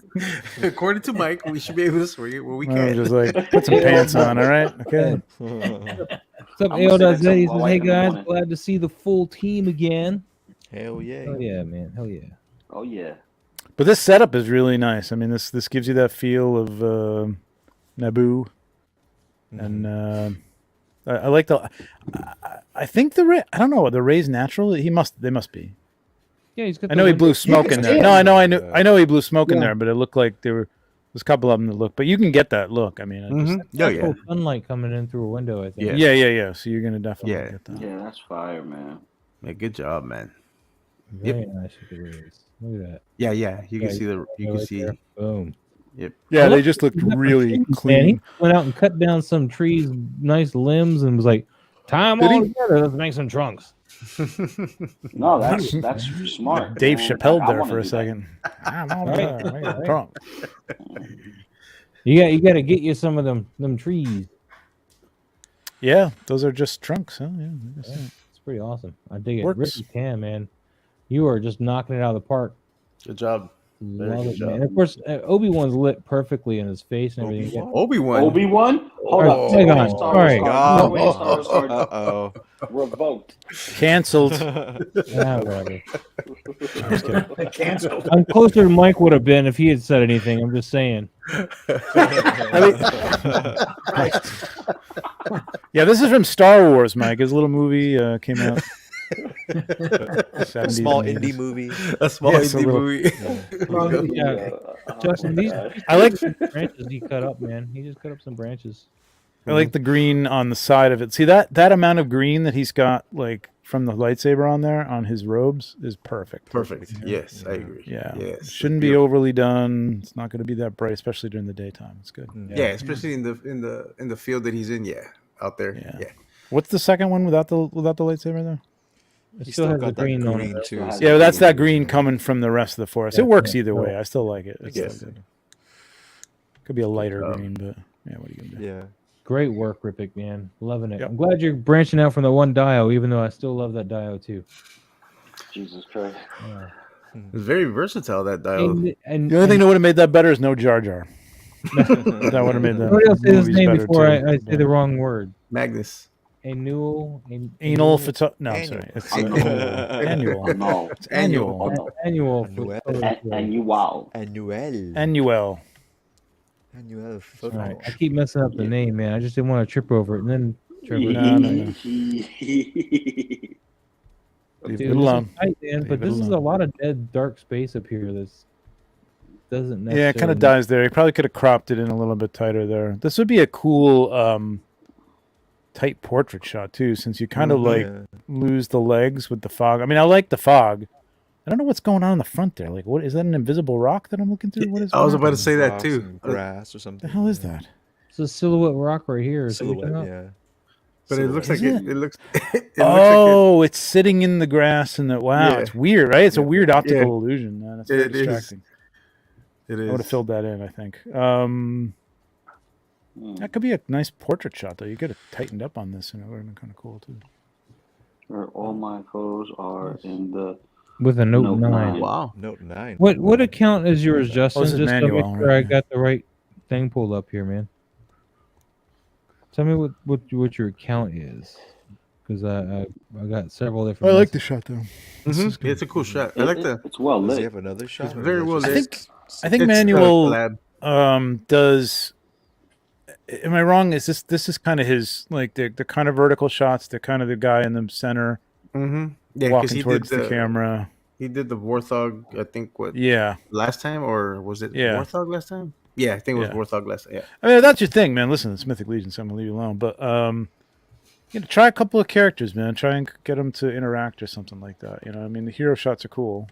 According to Mike, we should be able to swing it when we I'm can. just like put some pants on. All right, okay. What's up, I'm gonna say that AO.Z? to He my says, wife hey in the guys, morning. glad to see the full team again. Hell yeah. Hell yeah, man. Hell yeah. Oh yeah. But this setup is really nice. I mean, this gives you that feel of Naboo, and I like the. I think I don't know. The Ray's natural. They must be. Yeah, he's got I know he blew smoke Yeah, in there. yeah. No, I know he blew smoke in Yeah. there, but it looked like there's a couple of them that look. But you can get that look. I mean, it just, Yeah, yeah. Sunlight coming in through a window, I think. Yeah. yeah. So you're gonna definitely Yeah. get that. Yeah, that's fire, man. Yeah, good job, man. Very nice with the rays. Look at that. Yeah. You Yeah, can see the. You can right see. there. Boom. Yep. Yeah, I they love just looked that really man, clean. he went out and cut down some trees, nice limbs, and was like, "Time Did he? all together. Let's make some trunks." No, that's smart. Dave man. Chappelle I there wanna for a do that. second. I'm all Right, right, right. drunk. You got to get you some of them trees. Yeah, those are just trunks, huh? Yeah, I guess so. It's pretty awesome. I dig it. Works. Really can, man. You are just knocking it out of the park. Good job. Very Love good it, job. man. And of course, Obi-Wan's lit perfectly in his face and everything. Obi-Wan. Obi-Wan? Hold Oh, up. hang Take away on. Star Sorry. Wars God. card. Take away Star Wars card. Uh-oh. Revoked. Canceled. Yeah, whatever. Canceled. I'm closer than Mike would have been if he had said anything. I'm just saying. Yeah, this is from Star Wars, Mike. His little movie came out. 70s Small and 80s. indie movie. A small Yes, a indie little- movie. Yeah, Justin, these I like- branches he cut up, man. He just cut up some branches. I like the green on the side of it. See that amount of green that he's got, like from the lightsaber on there on his robes, is perfect. Perfect. Yes, I agree. Yeah, Yes, shouldn't be overly done. It's not going to be that bright, especially during the daytime. It's good. Yeah, especially in the field that he's in. Yeah, out there. Yeah. What's the second one without the lightsaber though? It He still has the got that green on it. green too. Yeah, so Yeah, but that's that green yeah. coming from the rest of the forest. Yeah, It works yeah, either no. way. I still like it. It's Yes. still good. Could be a lighter job. green, but yeah, what are you gonna do? Yeah. Great work, Rippick, man. Loving it. Yep. I'm glad you're branching out from the one Dio, even though I still love that Dio too. Jesus Christ. Yeah. It's very versatile, that dial. And The only thing that would have made that better is no Jar Jar. That would have made the somebody else say his movies name better, before too, I say but- the wrong word. Magnus. Annual. Anal photo. No, I'm Annual. sorry. It's Annual. annual. No. It's annual. Oh, no. Annual. And you wow. Annuel. Annuel. Annuel. All right. I keep messing up the name, man. I just didn't want to trip over it and then trip over it. No. Leave Dude, it alone. this is tight, man, but Leave it this is a alone. lot of dead dark space up here. This doesn't necessarily. Yeah, it kind of dies there. You probably could have cropped it in a little bit tighter there. This would be a cool tight portrait shot too, since you kind of like lose the legs with the fog. I mean, I like the fog. I don't know what's going on in the front there. Like, what is that? An invisible rock that I'm looking through? What is? I was what about to happening? say that Rocks too. and grass or something. The hell is that? It's a silhouette rock right here. Is that what you're Silhouette, talking about? yeah. But it looks like Is it looks. Oh, it's sitting in the grass and the wow, Yeah. it's weird, right? It's a weird optical Yeah. illusion, man. It's very It is. distracting. It I would have is. filled that in, I think. That could be a nice portrait shot, though. You could have tightened up on this, and it would have been kind of cool too. Where all my photos are in the With a Note Note 9. 9. Wow. Note 9. What account is yours, Justin? this is Just to make Manuel, sure right? I got the right thing pulled up here, man. Tell me what your account is, because I got several different. I like the shot, though. Mhm. Yeah, it's a cool shot. I like the. It's well Does he lit. have another shot? It's or very is that well just- lit. I think It's a Manuel collab. does. Am I wrong? Is this is kind of his like the kind of vertical shots? The kind of the guy in the center Mm-hmm. Yeah, because walking he did towards the camera. He did the Warthog. I think Yeah, last time, or was it Yeah. Warthog last time? Yeah, I think it was Yeah. Warthog last time. Yeah. I mean that's your thing, man. Listen, it's Mythic Legion, so I'm gonna leave you alone. But try a couple of characters, man. Try and get them to interact or something like that. You know, I mean, the hero shots are cool.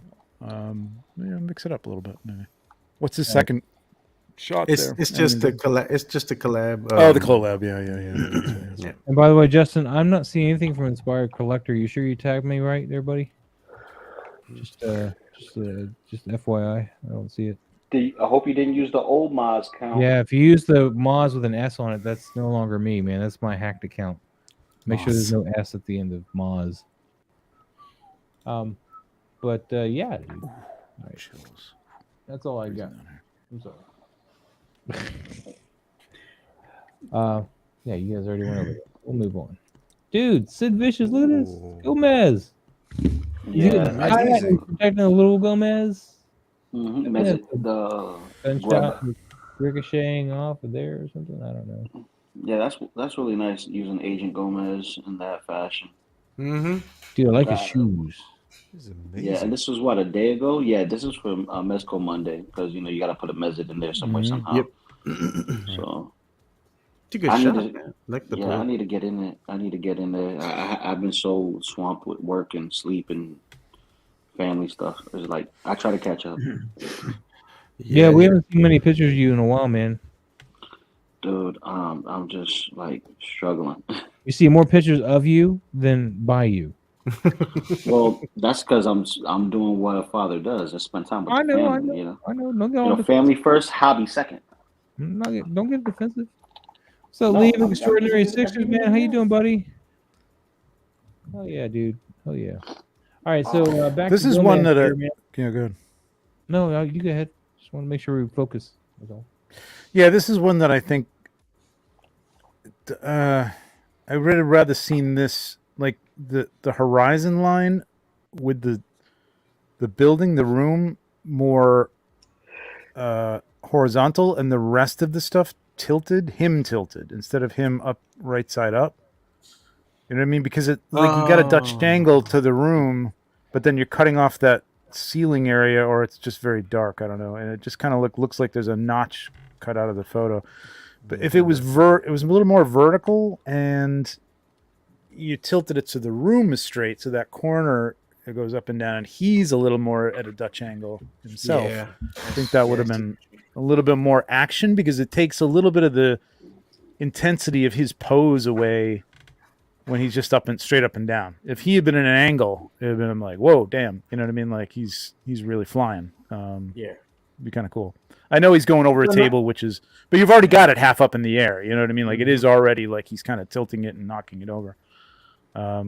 Mix it up a little bit, maybe. What's his second shot It's there? it's just a collab. It's just a collab. Oh, the collab. Yeah. Yeah. And by the way, Justin, I'm not seeing anything from Inspired Collector. You sure you tagged me right there, buddy? Just FYI, I don't see it. I hope you didn't use the old mods count. Yeah, if you use the Moz with an S on it, that's no longer me, man. That's my hacked account. Make sure there's no S at the end of Moz. But yeah, dude. All right. That's all I got. I'm sorry. Yeah, you guys already went over it. We'll move on. Dude, Sid Vicious, look at this. Ooh. Gomez. Yeah. amazing. Protecting a little Gomez. Mm-hmm. The Gunshot ricocheting off of there or something. I don't know. yeah, that's really nice using Agent Gomez in that fashion. Mm-hmm. Dude, I like his Wow. shoes. This is amazing. Yeah, and this was what, a day ago? Yeah, this is from Mezco Monday because you got to put a mezid in there somewhere Mhm. somehow. Yep. So It's a good I shot, need to- man. Like the yeah, I need to get in it. I need to get in there. I've been so swamped with work and sleep and family stuff. It's like I try to catch up, Yeah, we haven't seen many pictures of you in a while, man. dude. I'm just like struggling. We see more pictures of you than by you. Well, that's because I'm doing what a father does. I spend time with I the know, family. I know. Don't get all defensive. Family first, hobby second. Don't get defensive. So, No, Liam, I'm Extraordinary just- Sixers, man. How you doing, buddy? Oh yeah, dude. Oh yeah. All right, so back. This to is Gomez one that here, man. Yeah, good. No, you go ahead. Just want to make sure we focus. That's all. Yeah, this is one that I think I would have rather seen this like the horizon line with the building, the room more horizontal, and the rest of the stuff tilted instead of him up right side up. You know what I mean? Because it like you got a Dutch angle to the room, but then you're cutting off that ceiling area, or it's just very dark. I don't know, and it just kind of looks like there's a notch cut out of the photo. But if it was it was a little more vertical, and you tilted it so the room is straight, so that corner it goes up and down, and he's a little more at a Dutch angle himself. Yeah. I think that would have been a little bit more action, because it takes a little bit of the intensity of his pose away when he's just straight up and down. If he had been in an angle, it would have been like, whoa, damn. You know what I mean? Like he's really flying. Yeah. Be kind of cool. I know he's going over a table, but you've already got it half up in the air. You know what I mean? Like it is already like he's kind of tilting it and knocking it over. I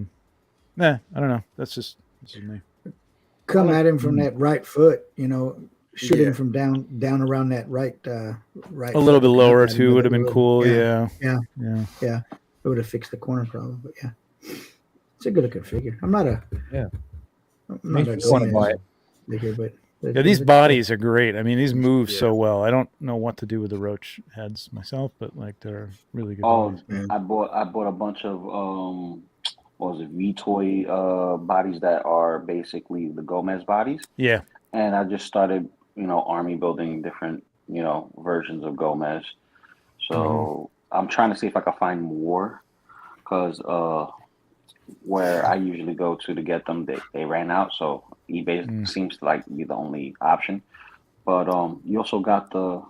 don't know. That's just me. Come at him from that right foot, shoot him from down around that right. Right. A little bit foot. lower too would have been cool. Yeah. It would have fixed the corner problem, but yeah, it's a good looking figure. I'm not a want to buy it. Figure, but Yeah, these bodies are great. I mean, these move so well. I don't know what to do with the roach heads myself, but like they're really good. Oh, bodies. I bought a bunch of what was it, V-Toy bodies that are basically the Gomez bodies. Yeah. And I just started, army building different, versions of Gomez. So I'm trying to see if I can find more, because where I usually go to get them, they ran out. So eBay seems to like be the only option. But you also got the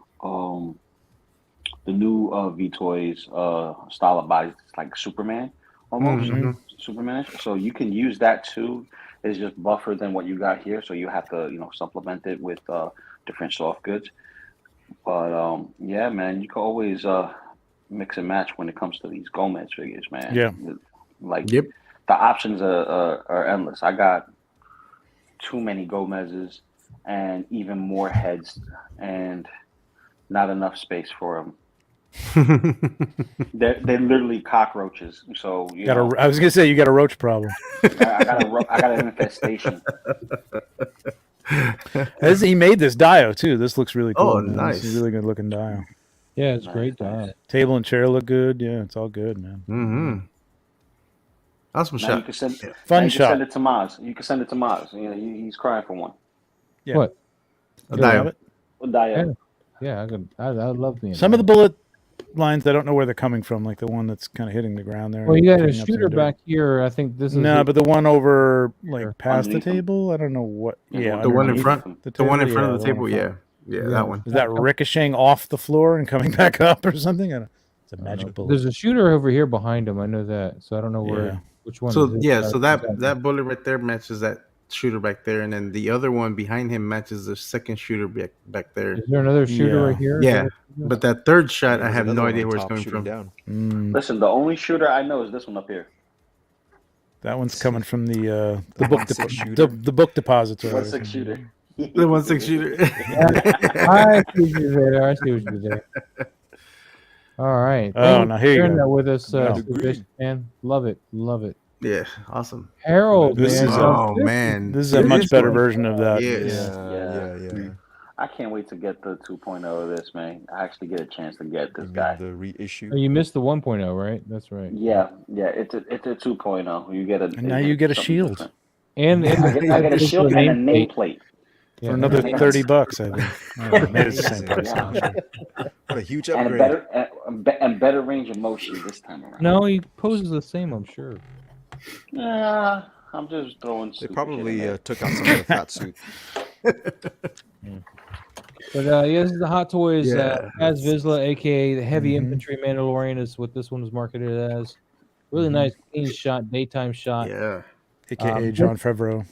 new V-Toys style of bodies, it's like Superman almost. Superman. So you can use that too. It's just buffer than what you got here, so you have to supplement it with different soft goods. But yeah, man, you can always mix and match when it comes to these Gomez figures, man. Yeah. Like the options are endless. I got too many Gomez's and even more heads, and not enough space for them. They're literally cockroaches. So I was gonna say you got a roach problem. I got an infestation. He made this dio too. This looks really cool. Oh, man. nice. It's a really good looking dio. Yeah, it's great. Table and chair look good. Yeah, it's all good, man. Awesome Now shot. you can send Fun now you shot. Can send it to Maz. You can send it to Maz. He's crying for one. Yeah. What? A Do you have dio. it? Dio. Yeah, I'd love being. Some of the bullet lines, I don't know where they're coming from. Like the one that's kind of hitting the ground there. Well, you got a hitting up shooter some dirt. back here. I think this is. No, but the one over like past Underneath the them. table, I don't know what. Yeah, The one in underneath front. the The one in table? front Yeah, of the one table. in front. Yeah, that one. Is that ricocheting off the floor and coming back up or something? It's a magic bullet. There's a shooter over here behind him. I know that, so I don't know which one. So is it. yeah, so that bullet right there matches that shooter back there, and then the other one behind him matches the second shooter back there. Is there another shooter right here? Yeah, but that third shot, I have There's no another idea one where on it's top coming shooting from. down. Listen, the only shooter I know is this one up here. That one's coming from the book 1-6 shooter. the book depository. 1-6 shooter. The 1-6 shooter. I see what you did there. I see what you did there. All right. Oh, Thank now for here you sharing go. that with us, No. Supervision, man. Love it. Yeah, awesome. Harold, This man. is Oh man, This is a much better version of that. Yes. Yeah. I can't wait to get the 2.0 of this, man. I actually get a chance to get this You mean guy. the reissue. Oh, you missed the 1.0, right? That's right. Yeah, it's a 2.0. You get a And now you get a something shield. different. And I get a shield and a nameplate. For another Yeah. $30, I think. Oh, maybe it's the same price. Yeah. What a huge And upgrade. better range of motion this time around. No, he poses the same, I'm sure. Yeah, I'm just throwing. They stupid probably shit in there. took out some of the fat suit. But yeah, this is the Hot Toys. Yeah. As Vizsla, a.K.A. the Heavy Mhm. Infantry Mandalorian is what this one is marketed as. Really nice, clean shot, daytime shot. Yeah. A.K.A. John Favreau.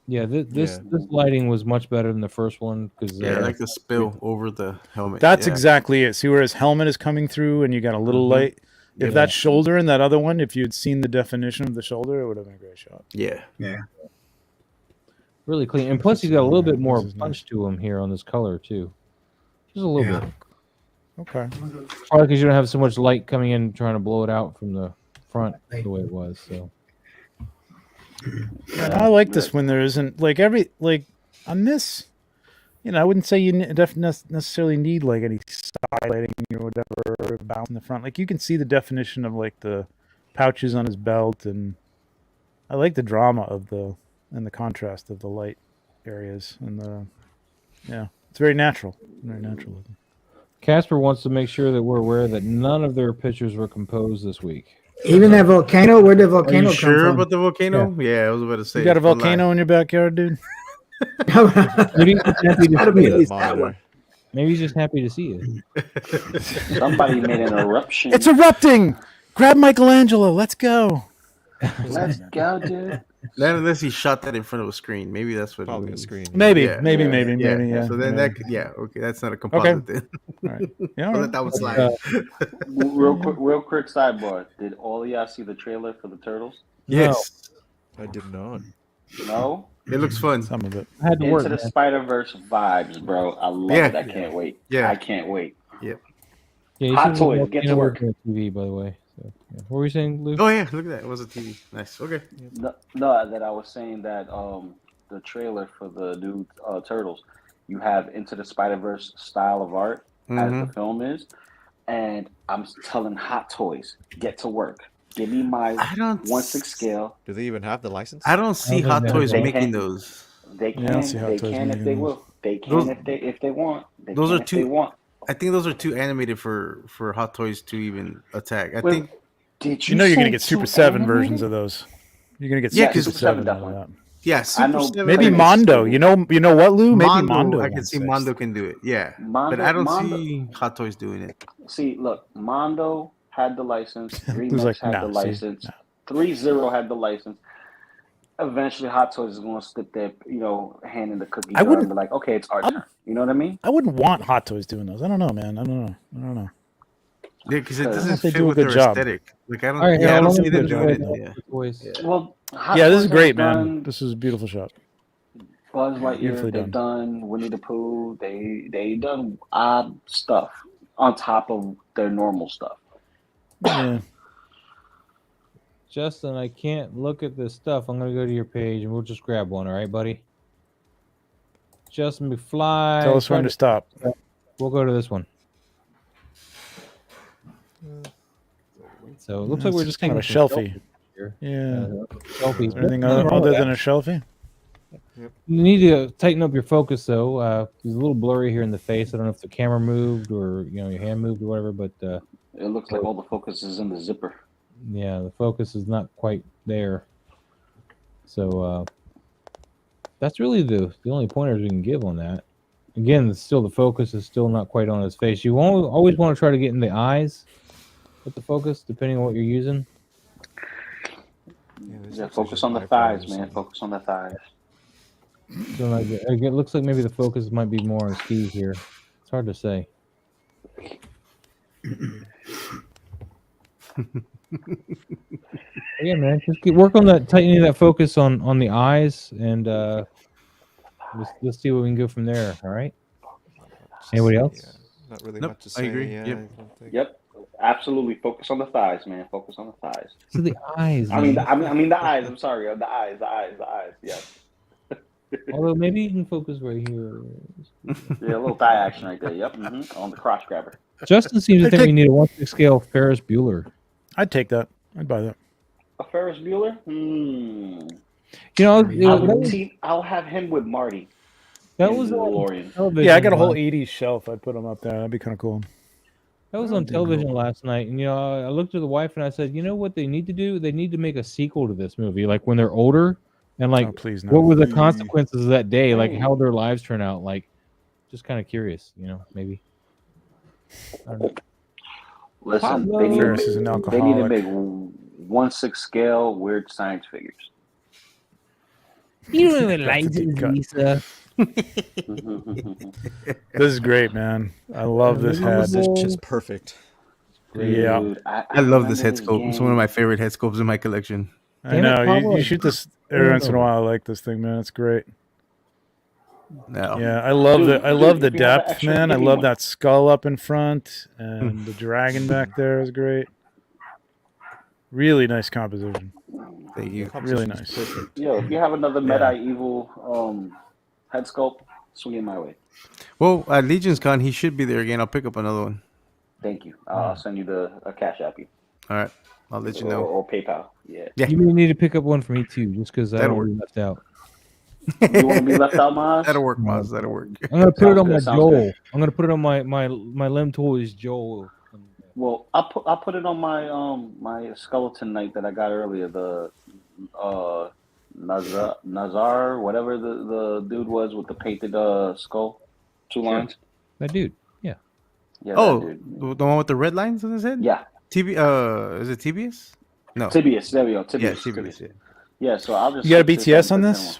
Yeah, this Yeah. lighting was much better than the first one because Yeah, I like the spill over the helmet. That's yeah. exactly it. See where his helmet is coming through and you got a little light? If Yeah. that shoulder in that other one, if you'd seen the definition of the shoulder, it would have been a great shot. Yeah. really clean. And plus, he's got a little bit more This is punch to him here on this color too, just a little bit. Okay. Probably because you don't have so much light coming in trying to blow it out from the front the way it was. So I like this when there isn't like on this. I wouldn't say you necessarily need like any side lighting or whatever bounce in the front. Like you can see the definition of like the pouches on his belt, and I like the drama of the contrast of the light areas and it's very natural. Very natural looking. Casper wants to make sure that we're aware that none of their pictures were composed this week. Even that volcano. Where'd the Are volcano you come sure from? about the volcano? Yeah, I was about to say. You got a don't lie. volcano in your backyard, dude? Maybe he's just happy to Gotta see be it. at least that one. Maybe he's just happy to see it. Somebody made an eruption. It's erupting! Grab Michelangelo. Let's go. Let's go, dude. Not unless he shot that in front of a screen. Maybe that's what. Probably it a was. screen. Maybe, Yeah. maybe, Yeah. maybe, Yeah. maybe. Yeah. So then yeah. that could, okay, that's not a composite then. All right. Yeah, all I'll right. let that one But, slide. Real quick sidebar. Did all of y'all see the trailer for the Turtles? Yes, I did not. No? it looks fun. Some of it. I had to Into work. the Man. Spider-Verse vibes, bro. I love Yeah. it. I can't wait. Yeah. I can't wait. Yeah, you Hot should toys, look get to work. on TV, by the way. So, yeah. What were you saying, Lou? Oh yeah, look at that. It was a TV. Nice. Okay. No, that I was saying that the trailer for the new Turtles, you have Into the Spider-Verse style of art as the film is, and I'm telling Hot Toys, get to work. Give me my I don't 1/6 scale. Do they even have the license? I don't see I don't Hot think Toys they making can. those. They Yeah, I can. don't see Hot They Toys can if making they those. will. They can Those- if they want. They those can are if they too- want. I think those are too animated for Hot Toys to even attack. I Wait, think Did You know you're going to say get Super too 7 animated? versions of those. You're going to get Yeah, Super 'cause- 7 out definitely. of that. yeah, Super know- 7. Maybe I think Mondo. it's- You know what, Lou? Maybe Mondo, Mondo. I can wants see this. Mondo can do it. Yeah, Mondo, but I don't Mondo- see Hot Toys doing it. See, look, Mondo had the license. Remix like, had no, the see, license. no. 3-0 had the license. Eventually, Hot Toys is going to stick their, hand in the cookie I jar and wouldn't- be like, okay, it's our turn. You know what I mean? I wouldn't want Hot Toys doing those. I don't know, man. I don't know. Yeah, because it I doesn't think they fit do a with good their job. aesthetic. Like I don't. All right, yeah, I how don't long see is them it doing it. going? Yeah. Toys. Yeah. Well, Hot Yeah, this Toys is great, has man. done This is a beautiful shot. Buzz Lightyear. Beautifully They've done Winnie the Pooh. They done odd stuff on top of their normal stuff. Yeah. Justin, I can't look at this stuff. I'm gonna go to your page and we'll just grab one. All right, buddy. Justin McFly. Tell us when to stop. We'll go to this one. So it looks like we're It's just kind of a taking some shelfie. here. Yeah. Selfies. Is there anything Nothing wrong other with than that. a shelfie? You need to tighten up your focus though. It's a little blurry here in the face. I don't know if the camera moved or your hand moved or whatever, but It looks like all the focus is in the zipper. yeah, the focus is not quite there. So that's really the only pointers we can give on that. Again, still the focus is still not quite on his face. You won't always want to try to get in the eyes with the focus, depending on what you're using. Yeah, focus on the thighs, man. Focus on the thighs. So like, it looks like maybe the focus might be more on Steve here. It's hard to say. Yeah, man, just work on that, tightening that focus on the eyes, and let's see what we can go from there. All right. Anybody else? Yeah, not really Nope, much to I say. agree. Yeah, Yep. I don't think- Yep, absolutely. Focus on the thighs, man. Focus on the thighs. So the eyes. I mean, man. I mean the eyes. I'm sorry, the eyes. Yes. Although maybe you can focus right here. Yeah, a little thigh action right there. Yep, on the crotch grabber. Justin seems to I'd think we take- need a 1/6 scale Ferris Bueller. I'd take that. I'd buy that. A Ferris Bueller? You know, I'll have him with Marty. that in was the on DeLorean. television. Yeah, I got a whole last- 80s shelf. I'd put them up there. That'd be kind of cool. That was on television last night, and I looked at the wife and I said, you know what they need to do? They need to make a sequel to this movie, like when they're older, and like Oh, please, no. what were the consequences of that day, like Hey. how their lives turn out. Like, just kind of curious, maybe. I don't know. Listen, Pablo. they need, Ferris is an they need to alcoholic. make 1/6 scale weird science figures. You don't even That's a deep cut. Lisa. This is great, man. I love this head. This is perfect. Yeah. Dude, I love this remember head scope. It's one of my favorite head scopes in my collection. I Damn it, know. Pablo. You shoot this every once in a while. I like this thing, man. It's great. No. Yeah, I love Dude, the I love the if you have depth, extra, man. I give me love one. that skull up in front, and the dragon back there is great. Really nice composition. Thank you. Really nice. Perfect. Yo, if you have another Yeah. medieval head sculpt, swing it my way. Well, at Legion's Con, he should be there again. I'll pick up another one. Thank you. I'll send you a cash app you. All right. I'll let you Or, know. or PayPal. Yeah. Yeah. You may need to pick up one for me too, just because I That'll don't want to be left out. You want to be left out, Maz? That'll work, Maz. That'll work. I'm gonna put it on my Sounds Joel. good. I'm gonna put it on my Limb Toys Joel. Well, I put it on my my skeleton knight that I got earlier. The Nazar, whatever the dude was with the painted skull, two lines. That dude. Yeah. Yeah. Oh, that dude. the one with the red lines on his head. Yeah. Is it TBS? No. Tibius. There we go. Yeah, Tibius. TBS. Yeah. Yeah. So I'll just. You got a BTS on this?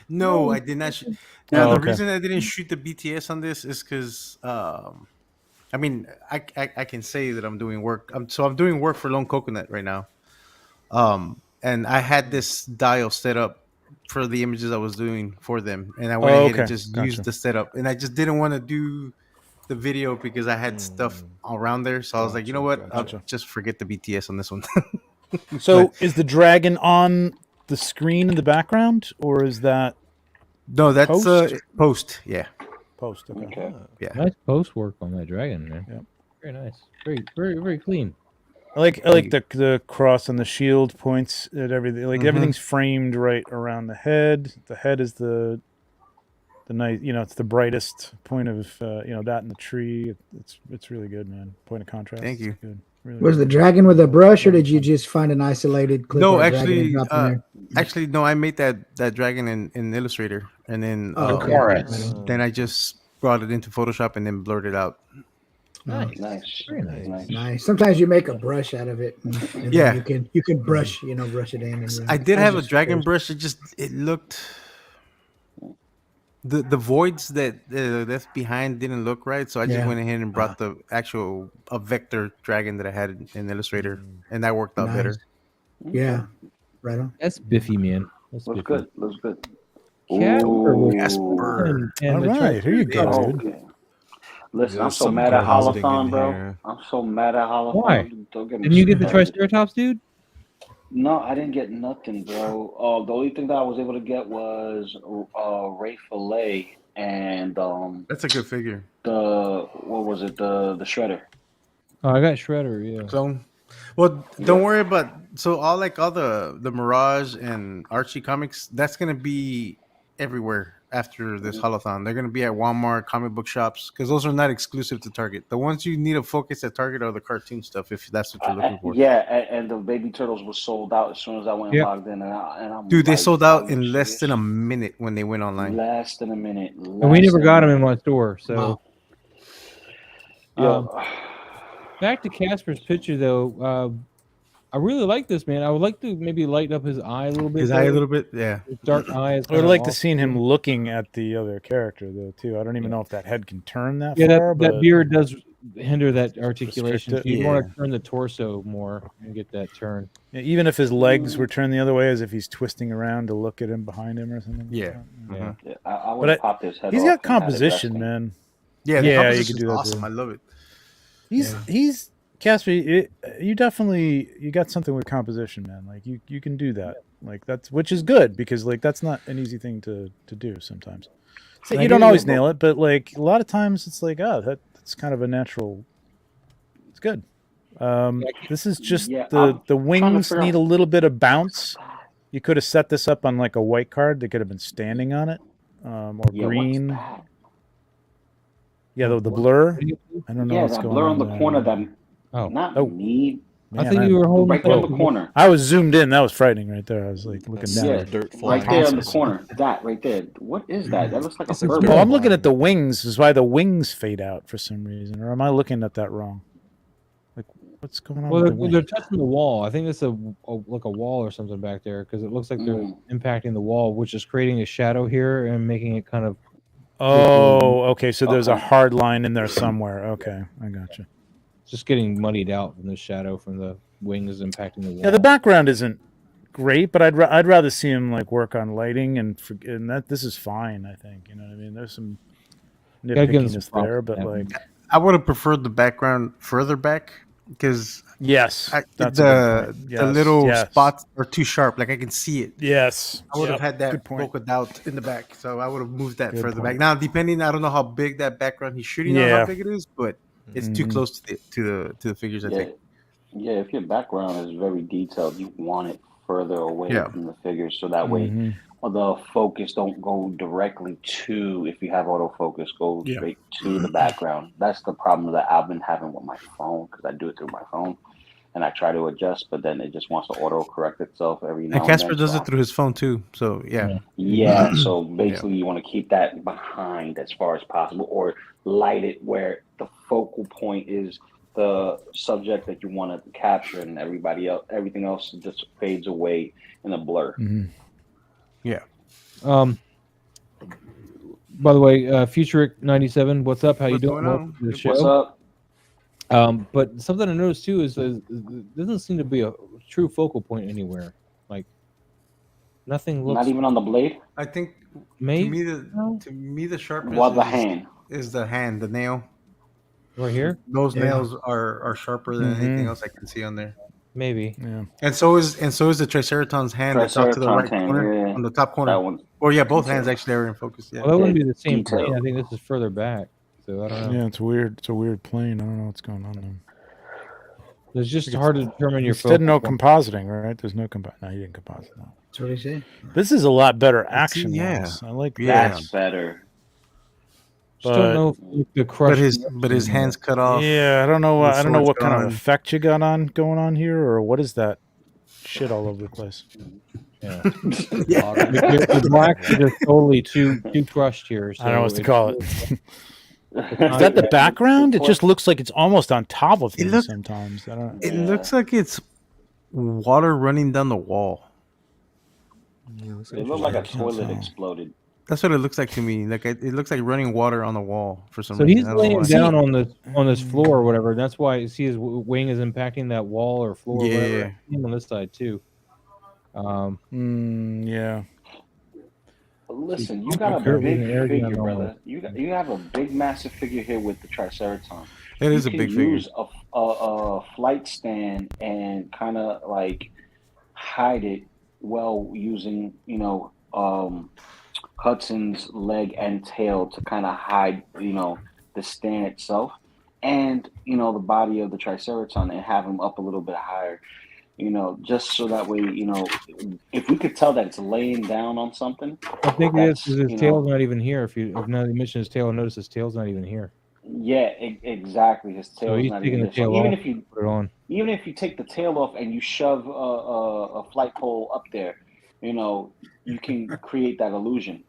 No, I did not. Now Oh, the okay. reason I didn't shoot the BTS on this is because I mean I can say that I'm doing work. I'm doing work for Lone Coconut right now. And I had this dial set up for the images I was doing for them, and I went ahead and just used the setup, and I just didn't want to do the video because I had stuff around there. So I was like, you know what? I'll just forget the BTS on this one. So is the dragon on the screen in the background, or is that No, that's Post? post. Yeah. post? Okay. Okay. Yeah. Nice post work on that dragon, man. Yep. Very nice. Very clean. I like the cross on the shield points at everything. Like everything's framed right around the head. The head is the nice, it's the brightest point of that in the tree. It's really good, man. Point of contrast. Thank you. It's good. Really Was good. the dragon with a brush, or did you just find an isolated clip? No, of a dragon and actually, drop it in there? actually, no. I made that dragon in Illustrator, and then okay. then I just brought it into Photoshop and then blurred it out. Nice. Very nice. Nice. Sometimes you make a brush out of it. And then Yeah. you can brush brush it in. And I did have a just dragon curious. brush. It looked the voids that left behind didn't look right, so I just Yeah. went ahead and brought the actual vector dragon that I had in Illustrator, and that worked out Nice. better. Yeah. Right on. That's Biffy, man. That's Looks Biffy. good. Looks good. Casper was Casper. and All the right, here you go, Oh, dude. okay. Listen, I'm There's so some mad at compositing Holothon, in bro. here. I'm so mad at Holothon. Why? Don't get me Didn't you get the started. Triceratops, dude? No, I didn't get nothing, bro. The only thing that I was able to get was Ray Fillet and That's a good figure. what was it? The Shredder. Oh, I got Shredder. Yeah. So, well, don't worry about all the Mirage and Archie comics. That's gonna be everywhere after this holothon. They're gonna be at Walmart, comic book shops, because those are not exclusive to Target. The ones you need to focus at Target are the cartoon stuff, if that's what you're looking for. Yeah, and the baby turtles were sold out as soon as I went and logged in, and I'm Dude, they like, sold are out you in less than a serious? minute when they went online. Less than a minute. And we never got them in my store. So Yo, back to Casper's picture, though. I really like this, man. I would like to maybe lighten up his eye a little bit. His eye a little bit, yeah. His dark eye. Is I would like to see him looking at the other character though too. I don't even know if that head can turn that far. that beard does hinder that articulation. So Restrict it, you want to turn the torso more and get that turn. Yeah, even if his legs were turned the other way, as if he's twisting around to look at him behind him or something. Yeah. Yeah. yeah, I would have popped his head He's off got and had it composition, resting. man. Yeah, the Yeah, you composition's could do that, awesome. too. I love it. He's Casper. You definitely got something with composition, man. Like you can do that. Like which is good because like that's not an easy thing to do sometimes. So And I you don't do always love- nail it, but like a lot of times it's like that's kind of a natural. It's good. This is just Yeah, the I'm trying to wings figure need a little bit of bounce. You could have set this up on like a white card. They could have been standing on it, or Yeah, green. what's that? Yeah, the blur. What do you- I don't know Yeah, what's that going blur on on the there. corner that Oh. not Oh. me. I Man, think you were holding Right there in the corner. I was zoomed in. That was frightening right there. I was like looking That's down. Yeah, dirt right flying. there in the Awesome. corner. That right there. What is that? That looks like It's a a bird. dirt- Well, I'm looking at the wings. Is why the wings fade out for some reason, or am I looking at that wrong? Like, what's going on? Well, with the they're wings? touching the wall. I think it's like a wall or something back there because it looks like they're impacting the wall, which is creating a shadow here and making it kind of Oh, okay. So there's a Okay. hard line in there somewhere. Okay, I gotcha. just getting muddied out from the shadow from the wings impacting the wall. Yeah, the background isn't great, but I'd rather see him like work on lighting and that this is fine. I think you know what I mean. There's some Gotta give him some nitpickiness there, props, but yeah. like I would have preferred the background further back because yes, that's a the good point. Yes, little yes. spots are too sharp. Like I can see it. Yes, I would have Yep, had that good point. polka dot in the back, so I would have moved that Good further point. back. Now, depending, I don't know how big that background he's shooting on, Yeah. how big it is, but it's too Mhm. close to the figures. I Yeah, think. yeah. If your background is very detailed, you want it further away Yeah. from the figure, so that way Mhm. the focus don't go directly to, if you have autofocus, go Yeah. straight to the background. That's the problem that I've been having with my phone, because I do it through my phone and I try to adjust, but then it just wants to auto correct itself every And now and Casper then. does So it through his phone too. So yeah. yeah, so basically you want to keep that behind as far as possible, or light it where the focal point is the subject that you want to capture, and everything else just fades away in a blur. Mhm. Yeah. By the way, Futuric97, what's up? How you What's doing? going Welcome on? to the Good. show. What's up? But something I noticed too is there doesn't seem to be a true focal point anywhere. Like nothing looks. Not even on the blade? I think Maybe to me the sharpest What the hand? is the hand, the nail. right here. Those Yeah. nails are sharper than anything else I can see on there. Maybe. Yeah. And so is the Triceratops hand that's off to the Triceratops right hand, corner yeah. on the top That corner. one. Or yeah, both Detail. hands actually are in focus. Yeah. Well, that wouldn't be Yeah, the same detail. plane. I think this is further back. So I don't know. Yeah, it's weird. It's a weird plane. I don't know what's going on there. It's just hard to determine your Instead, focal no point. compositing, right? There's no No, he didn't composite. No. That's what he said. This is a lot better action. yeah. wise. I like that. Yeah. That's better. Just don't know if the crush. But his hands cut off. Yeah, I don't know. The I don't know sword's what kind of gone. effect you got going on here, or what is that shit all over the place? Yeah. The blacks are just totally too crushed here. So I don't know what to it's- call it. Is that the background? It just looks like it's almost on top of things sometimes. I don't. It looks like it's water running down the wall. Yeah, looks It looked like a can't toilet tell. exploded. That's what it looks like to me. Like it looks like running water on the wall for some So reason. he's I don't know laying why. down on this floor or whatever. That's why you see his wing is impacting that wall or floor or whatever. Yeah. Same on this side too. Yeah. Listen, you got a Kurt big wasn't arrogant figure, at all. brother. You have a big, massive figure here with the Triceratops. It is a You big can figure. use a flight stand and kind of like hide it well using, Hudson's leg and tail to kind of hide, the stand itself and, the body of the Triceratops and have him up a little bit higher, just so that way, if we could tell that it's laying down on something. I think it is that's, because his tail's not even here. If now you mention his tail, notice his tail's not even here. Yeah, exactly. His tail So is he's not taking even the there. So tail even off. if you Put it on. even if you take the tail off and you shove a flight pole up there, you can create that illusion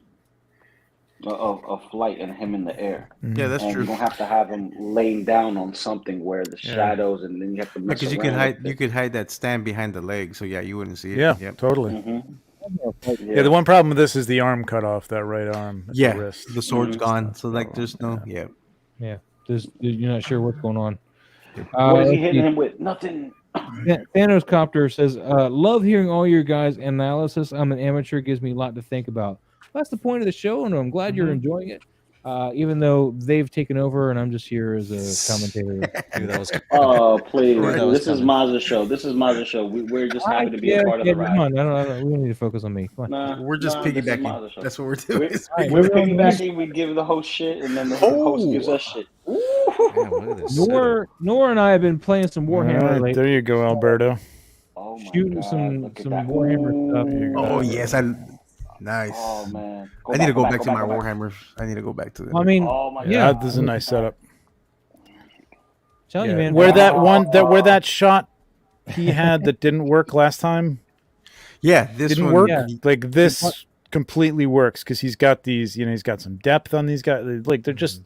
of flight and him in the air. Yeah, that's And true. you don't have to have him laying down on something where the shadows, and then you have to mess Because around you could hide that stand behind the leg, so yeah, you wouldn't see it. Yeah, Yep. totally. Mm-hmm. Yeah, the one problem with this is the arm cut off, that right arm. At Yeah, the wrist. the sword's Mhm. gone, so like there's no Yeah. yeah. You're not sure what's going on. What is he let's hitting see. him with? Nothing. Thanos Copter says, love hearing all your guys' analysis. I'm an amateur, it gives me a lot to think about. That's the point of the show, and I'm glad you're enjoying it. Even though they've taken over and I'm just here as a commentator. Knew that was Oh, please. Right. That was This is coming. Maz's show. This is Maz's show. We're just happy to be a part of the Come ride. on, I don't, we don't need to focus on me. Come on. Nah, We're just this is Maz's piggybacking. show. That's what we're doing. We're, is Alright, we're we're going back. piggybacking. We give the host shit, and then the host gives us shit. Yeah, look at this. Nor and I have been playing some Warhammer All right, lately. there you go, Alberto. Oh my Shooting God, some look at some that. Warhammer stuff. Here you go. Oh yes, nice. Oh man, I need to go back to my go back. Warhammers. I need to go back to them. I mean, Oh my Yeah, God. this is a nice setup. telling you, Yeah. man. Where that shot he had that didn't work last time Yeah, this didn't one. work. yeah. Like this completely works because he's got these. He's got some depth on these guys. Like they're just You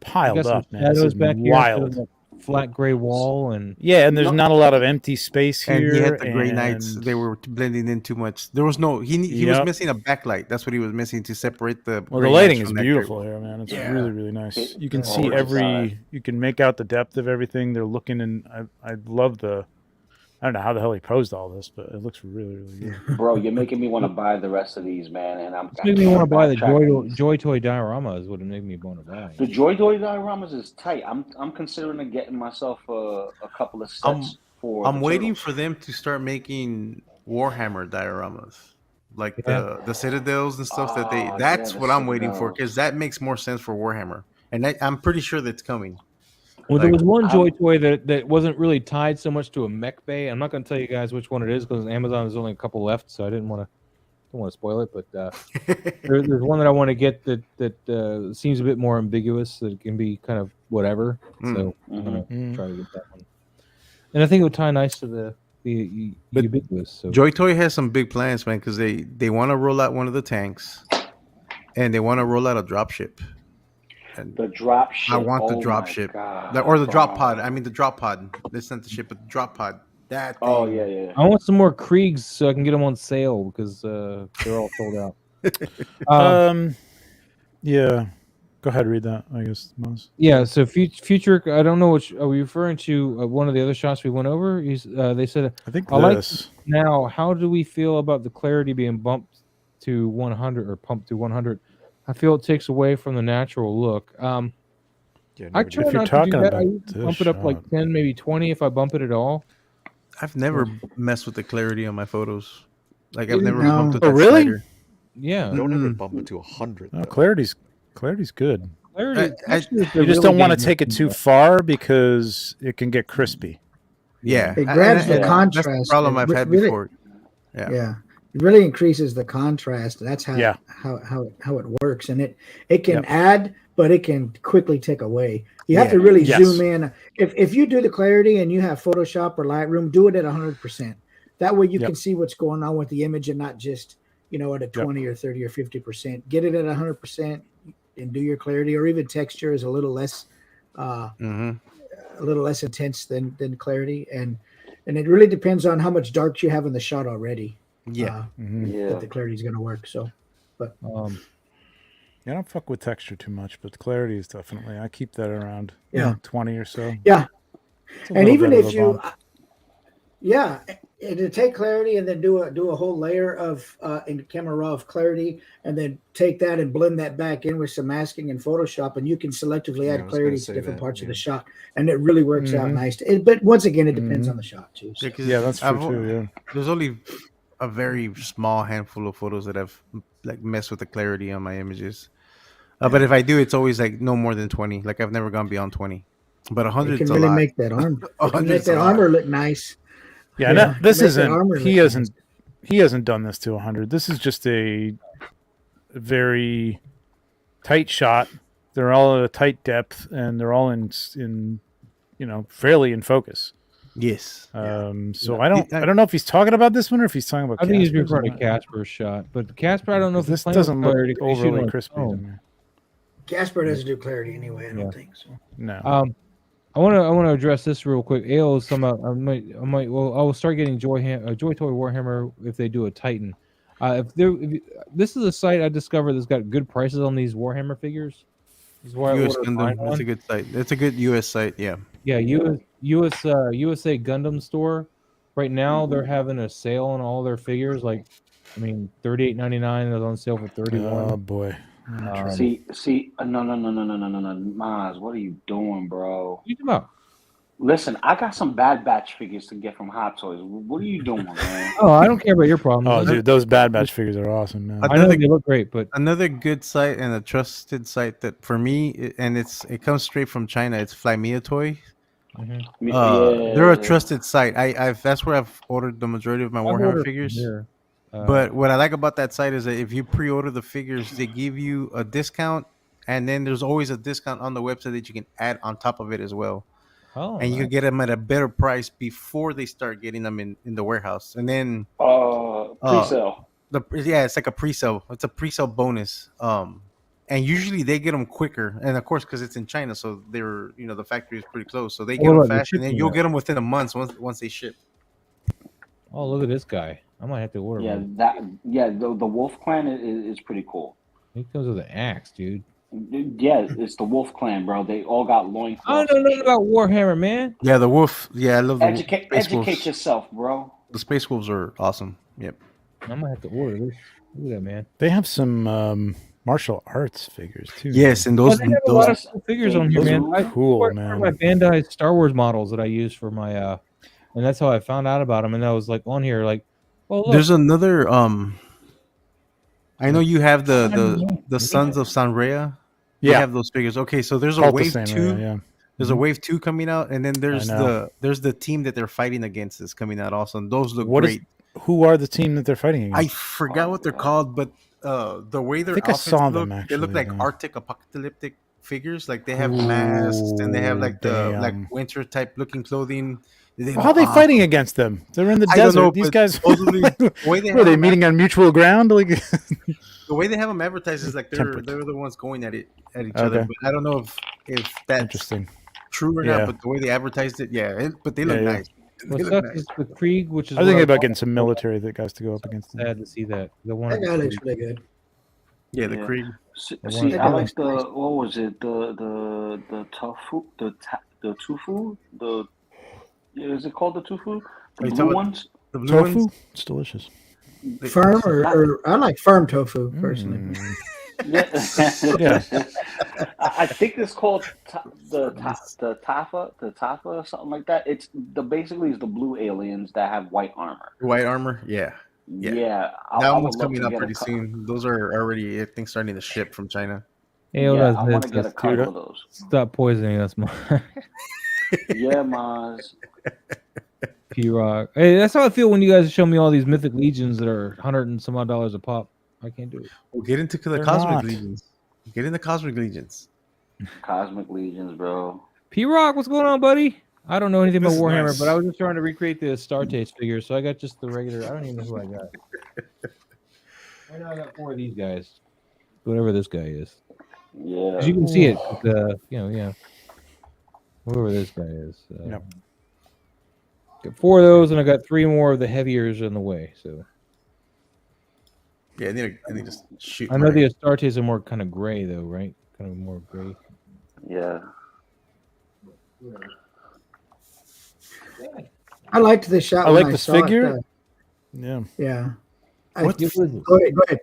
piled got some up, man. This shadows is back here, wild. instead of a flat gray wall, and Yeah, and there's not a lot of empty space And here. he had the gray knights. and- They were blending in too much. There was no. He was Yep. missing a backlight. That's what he was missing to separate the. Well, the gray lighting knights is from that beautiful gray- here, man. It's Yeah. really, really nice. You can Oh, see it's you can make out the depth of everything. They're looking, and I love I don't know how the hell he posed all this, but it looks really, really good. Bro, you're making me want to buy the rest of these, man. And I'm it's making me want to buy the backtracking. Joy Toy diorama. Is what it made me want to buy. The Joy Toy dioramas is tight. I'm considering getting myself a couple of sets for. I'm the waiting Turtles. for them to start making Warhammer dioramas, like Yeah. the citadels and stuff. Oh, That's yeah, the what I'm waiting for citadels. because that makes more sense for Warhammer, and I'm pretty sure that's coming. Well, there Like, was one I'm- Joy toy that wasn't really tied so much to a mech bay. I'm not going to tell you guys which one it is because Amazon there's only a couple left, so I don't want to spoil it. But there's one that I want to get that seems a bit more ambiguous. That it can be kind of whatever. So I'm going to try to get that one. And I think it would tie nice to the But ubiquitous. So Joy Toy has some big plans, man, because they want to roll out one of the tanks, and they want to roll out a dropship. And The drop ship. I want the oh drop my ship, God, or the drop pod. bro. I mean, the drop pod. This isn't the ship, but the drop pod. That thing. Oh yeah. I want some more Kriegs so I can get them on sale because they're all sold out. Yeah. Go ahead, read that. I guess, Moz. Yeah, so future. I don't know which. Are we referring to one of the other shots we went over? They said, I think I like this. now. How do we feel about the clarity being bumped to 100 or pumped to 100? I feel it takes away from the natural look. Yeah, I no, try If you're not to do talking that. I about usually this bump it up like shot. 10, maybe 20 if I bump it at all. I've never messed with the clarity on my photos. Like I've never No. bumped with Oh, that really? slider. Yeah, don't ever bump it to 100. No, though. clarity's good. clarity. I- especially if You they're just really don't want to getting take it into too that. far because it can get crispy. Yeah, It grabs the Yeah. contrast. That's the problem It I've had really- before. Yeah. It really increases the contrast. That's how Yeah. how it works, and it can Yep. add, but it can quickly take away. You have Yeah. to really Yes. zoom in. If you do the clarity and you have Photoshop or Lightroom, do it at 100%. That way you Yep. can see what's going on with the image and not just at a 20 or 30 or 50%. Get it at 100% and do your clarity, or even texture is a little less Mm-hmm. a little less intense than clarity, and it really depends on how much darks you have in the shot already. Yeah. Yeah. That the clarity is going to work. So, Um, I don't fuck with texture too much, but clarity is definitely. I keep that around 20 or so. yeah. It's a And little even bit of if a you, bump. and to take clarity and then do a whole layer of in camera raw of clarity, and then take that and blend that back in with some masking and Photoshop, and you can selectively Yeah, I add was clarity gonna to say different that, parts of the yeah. shot, and it really works out Mhm. nice. But once again, it depends Mhm. on the shot too. So. 'cause Yeah, that's true I've- too. Yeah. There's only a very small handful of photos that I've like messed with the clarity on my images. But if I do, it's always like no more than 20. Like I've never gone beyond 20. But It 100 can is a really lot. make that arm. It can 100 make is a that lot. armor look nice. Yeah, Yeah, no, this make that isn't. armor He look hasn't. He hasn't done this to 100. This is just a very tight shot. They're all at a tight depth, and they're all in fairly in focus. Yes. So Yeah. I don't know if he's talking about this one or if he's talking about. I think he's Casper's referring or to not. Casper's shot, but Casper, I don't know if This he's doesn't look clarity, 'cause he's shooting overly on crispy to phone. me. Casper doesn't do clarity anyway. I don't Yeah. think so. No. I want to address this real quick. Ale is some. I might. Well, I will start getting Joy Toy Warhammer if they do a Titan. This is a site I discovered that's got good prices on these Warhammer figures. This is why I US ordered Gundam. mine That's a on. good site. It's a good US site. Yeah. Yeah, USA Gundam store. Right now they're having a sale on all their figures. Like, I mean, $38.99. It was on sale for $31. Oh boy. See, no, Maz, what are you doing, bro? What are you talking about? Listen, I got some Bad Batch figures to get from Hot Toys. What are you doing, man? Oh, I don't care about your problems. Oh, dude, those Bad Batch figures are awesome, man. I know they look great, but Another good site and a trusted site that for me, and it comes straight from China. It's Cinematoygrapher. They're a trusted site. That's where I've ordered the majority of my I've Warhammer ordered from figures. here. But what I like about that site is that if you pre-order the figures, they give you a discount, and then there's always a discount on the website that you can add on top of it as well. And you can get them at a better price before they start getting them in the warehouse. And then pre-sale. It's like a pre-sale. It's a pre-sale bonus. And usually they get them quicker, and of course because it's in China, so they're the factory is pretty close, so they get them fast, and then you'll get them within a month once they ship. Oh, look at this guy! I might have to order one. The Wolf Clan is pretty cool. He comes with an axe, dude. Yeah, it's the Wolf Clan, bro. They all got loincloths. I don't know nothing about Warhammer, man. Yeah, the wolf. Yeah, I love the Educate wolves. yourself, bro. The space wolves are awesome. Yep. I might have to order this. Look at that, man. They have some martial arts figures too. Yes, and Oh, those they have a lot of those cool figures on here, Those man. are cool, One man. of my Bandai Star Wars models that I use for my and that's how I found out about them. And I was like on here, like, well, look, there's another I know you have the Sons of Sanrea. They Yeah. have those figures. Okay, so there's a Cult of wave San 2. Remo, yeah. There's a wave 2 coming out, and then there's know. the team that they're fighting against is coming out also, and those look What is- great. Who are the team that they're fighting I against? forgot what they're called, but the way their think I outfits saw look, them, they look actually, like yeah. Arctic apocalyptic figures. Like they have masks and they have like the like Damn. winter type looking clothing. They How are they fighting against them? They're in the I don't desert. know, These but guys. supposedly the way they What, have are they them meeting on mutual ground? Like, the way they have them advertised is like they're Temperate. the ones going at each Okay. other. But I don't know if that's interesting. true or Yeah. not. But the way they advertised it, but they look Yeah. nice. What They look sucks nice. is the Krieg, which is I was thinking what about getting some military that guys to go up against them. sad to see that. The one That guy looks really good. Yeah, the Krieg. See, I like the what was it? The tofu, the tofu, is it called the tofu? The blue ones. The blue Tofu? ones? It's delicious. Firm or I like firm tofu personally. Yeah. I think it's called the tafa, something like that. It's basically is the blue aliens that have white armor. White armor, yeah. Yeah, That one's coming up pretty soon. Those are already, I think, starting to ship from China. Hey, I want to get a couple of those. Stop poisoning us, man. Yeah, Maz. P-Rock. Hey, that's how I feel when you guys show me all these mythic legions that are $100 and some odd a pop. I can't do it. We'll get into the They're cosmic not. legions. Get into cosmic legions. Cosmic legions, bro. P-Rock, what's going on, buddy? I don't know anything This about is Warhammer, nice. but I was just trying to recreate the Star Taste figure, so I got just the regular. I don't even know who I got. Right now I got 4 of these guys. Whatever this guy is. Yeah. 'Cause you can see it. Yeah. Whoever this guy is. Yep. Got 4 of those, and I got 3 more of the heaviers in the way. So Yeah, I need to shoot. I know the Astartes are more kind of gray, though, right? Kind of more gray. Yeah. I liked this shot. I when like this saw it, figure. Yeah. yeah. What Go ahead.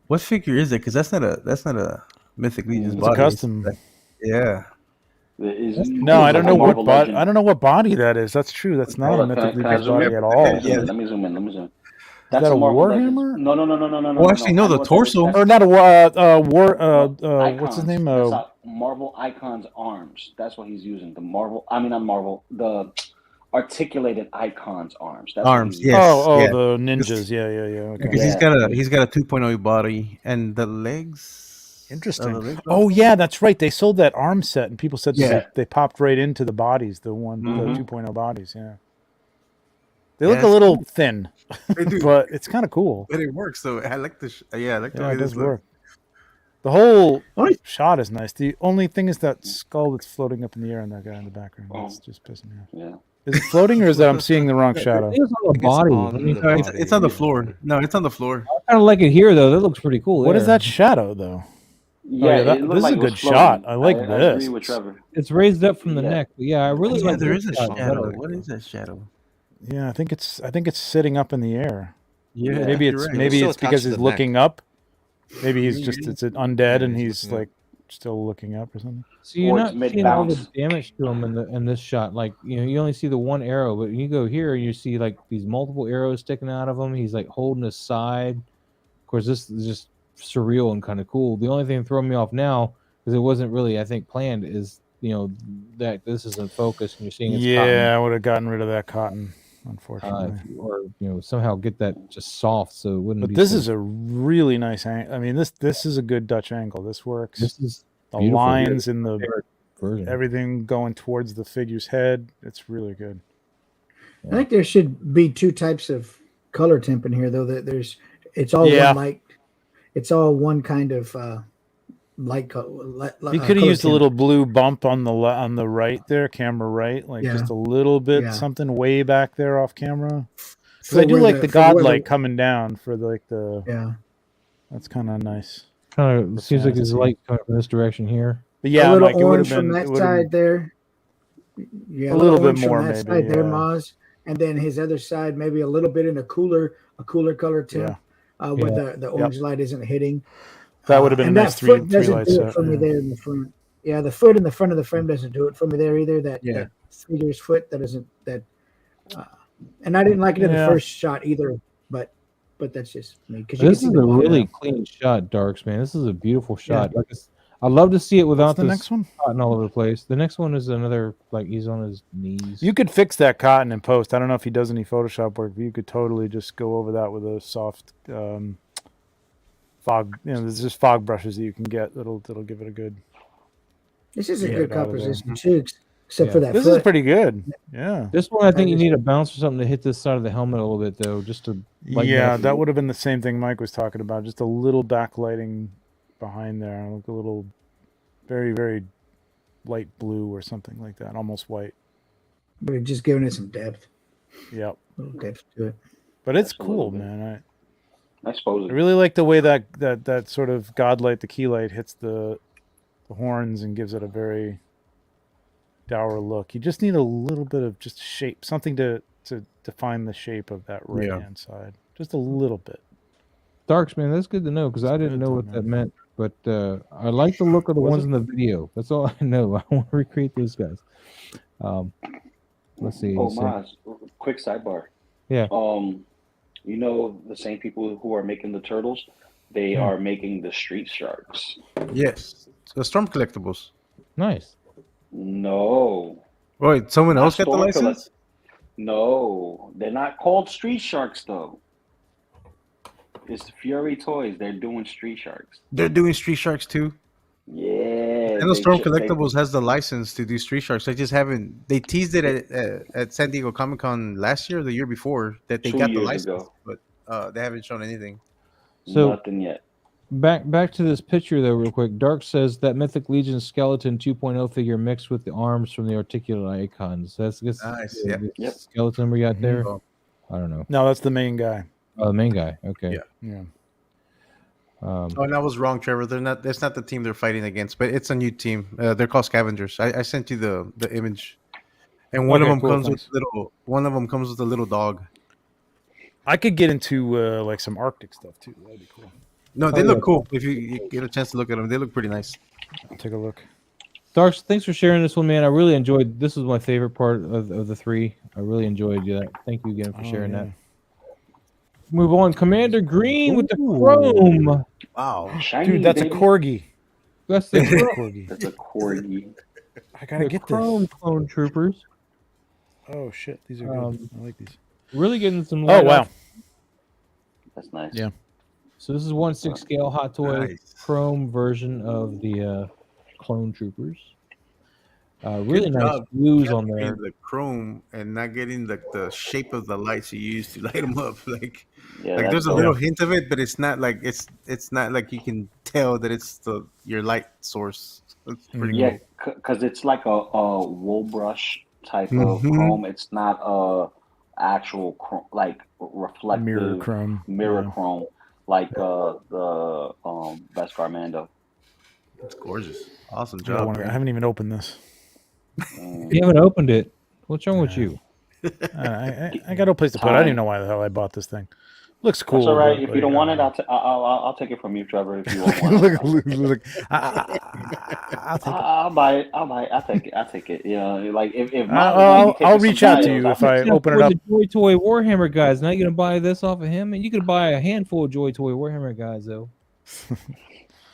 What figure is it? Because that's not a mythic legions It's a body. custom. Yeah. No, I don't know what body. I don't know what body that is. That's true. That's not a mythic legions body at all. Yeah, let me zoom in. Is that a Warhammer? No. Well, actually, no. The torso. Or not a war. What's his name? Marvel Icons arms. That's what he's using. The Marvel. I mean, not Marvel. The articulated Icons arms. That's Arms. yeah. Yes. The ninjas. Yeah. Okay. Because he's got a 2.0 body and the legs. Interesting. Oh yeah, that's right. They sold that arm set, and people said they popped right into the bodies. The 2.0 bodies. Yeah. They look a little thin, but it's kind of cool. But it works. So I like the I like the way it this does looks. work. The whole shot is nice. The only thing is that skull that's floating up in the air on that guy in the background. That's just pissing me off. Yeah. Is it floating, or is that I'm seeing the wrong shadow? It's on the body. It's on the floor. No, it's on the floor. I kind of like it here, though. That looks pretty cool. What is that shadow, though? Yeah, this is a good shot. I like this. I agree with Trevor. It's raised up from the neck. But yeah, I really like. There is a shadow. What is that shadow? Yeah, I think it's sitting up in the air. Yeah, maybe it's right. maybe It's it's still because attached he's to the looking up. Maybe he's it's an undead and he's he's looking like still looking up or something. So you're Or not it's seeing all the mid-bounce. damage to him in this shot. Like you only see the one arrow, but you go here and you see like these multiple arrows sticking out of him. He's like holding his side. Of course, this is just surreal and kind of cool. The only thing throwing me off now, because it wasn't really, I think, planned, is that this is in focus and you're seeing it's cotton. I would have gotten rid of that cotton, unfortunately. Or somehow get that just soft so it wouldn't. But be this so, is a really nice angle. I mean, this is a good Dutch angle. This works. This is the beautiful. lines in the version. everything going towards the figure's head. It's really good. I think there should be 2 types of color temp in here, though. That it's all one light. It's all one kind of light color. You could have used a little blue bump on the right there, camera right, just a little bit, something way back there off camera. Because I do like the godlight coming down for the That's kind of nice. Kind of seems like there's light coming from this direction here. But yeah, a little Mike, it would have orange been from that side there. Yeah, a little bit orange more from that maybe. side there, Maz, and then his other side maybe a little bit in a cooler color tint, where the orange light isn't hitting. That would have been and a nice that foot three doesn't light do set. it for me there in the front. Yeah, the foot in the front of the frame doesn't do it for me there either. That figure's foot that isn't that. And I didn't like it in the first shot either, but that's just me. This is a really clean shot, Darks, man. This is a beautiful shot. I'd love to see it What's without the this next one? cotton all over the place. The next one is another like he's on his knees. You could fix that cotton in post. I don't know if he does any Photoshop work, but you could totally just go over that with a soft fog. There's just fog brushes that you can get that'll give it a good. This is a Yeah, good out of there. composition too, except Yeah. for that This foot. is pretty good. Yeah. This one, I think you need a bounce or something to hit this side of the helmet a little bit, though, just to lighten Yeah, up. that would have been the same thing Mike was talking about. Just a little backlighting behind there, like a little, very, very light blue or something like that, almost white. But just giving it some depth. Yep. A little depth to it. But it's Just a little cool, bit. man. I suppose. I really like the way that sort of godlight, the key light, hits the horns and gives it a very dour look. You just need a little bit of just shape, something to define the shape of that right hand side, just a little bit. Darks, man, that's good to know because I didn't know what that meant. But I like the look of the ones in the video. That's all I know. I want to recreate those guys. Let's see. Oh, Maz, quick sidebar. Yeah. You know the same people who are making the turtles, they are making the street sharks. Yes, the Storm Collectibles. Nice. No. Wait, someone Not else got the Storm license? No, they're not called street sharks though. It's Fury Toys. They're doing street sharks. They're doing Street Sharks too. Yeah. I know Storm Collectibles has the license to do Street Sharks. They just haven't. They teased it at San Diego Comic Con last year or the year before that they 2 got the years license, ago. but they haven't shown anything. So nothing yet. Back to this picture though, real quick. Dark says that Mythic Legion skeleton 2.0 figure mixed with the arms from the articulate icons. That's Nice. Yeah. Yep. Skeleton we got there. I don't know. No, that's the main guy. Oh, the main guy. Okay. Yeah. Oh, and I was wrong, Trevor. They're not. That's not the team they're fighting against, but it's a new team. They're called Scavengers. I sent you the image, and one of them comes with little. One of them comes with a little dog. I could get into like some Arctic stuff too. That'd be cool. No, they look cool. If you get a chance to look at them, they look pretty nice. I'll take a look. Darks, thanks for sharing this one, man. I really enjoyed. This was my favorite part of the three. I really enjoyed that. Thank you again for sharing that. Move on, Commander Green with the chrome. Wow, Shiny, dude, that's baby. a corgi. That's the corgi. That's a corgi. I gotta get chrome this. clone troopers. Oh shit, these are good. I like these. Really getting some. Oh wow, That's nice. yeah. So this is 1/6 scale Hot Toy chrome version of the clone troopers. Really Good nice job blues on there. the chrome and not getting the shape of the lights you use to light them up. Like there's a little hint of it, but it's not like it's not like you can tell that it's your light source. It's pretty cool. Because it's like a wool brush type of chrome. It's not a actual chrome, like reflective mirror chrome like the Beskar Mando. It's gorgeous. Awesome job. I haven't even opened this. You haven't opened it. What's wrong with you? I got no place to put it. I don't even know why the hell I bought this thing. Looks cool. That's all right. If you don't want it, I'll take it from you, Trevor. If you want it. look, I'll buy it. I'll take it. Yeah, like if I'll reach out to you if I open it up. The Joy Toy Warhammer guys. Now you're gonna buy this off of him, and you could buy a handful of Joy Toy Warhammer guys though.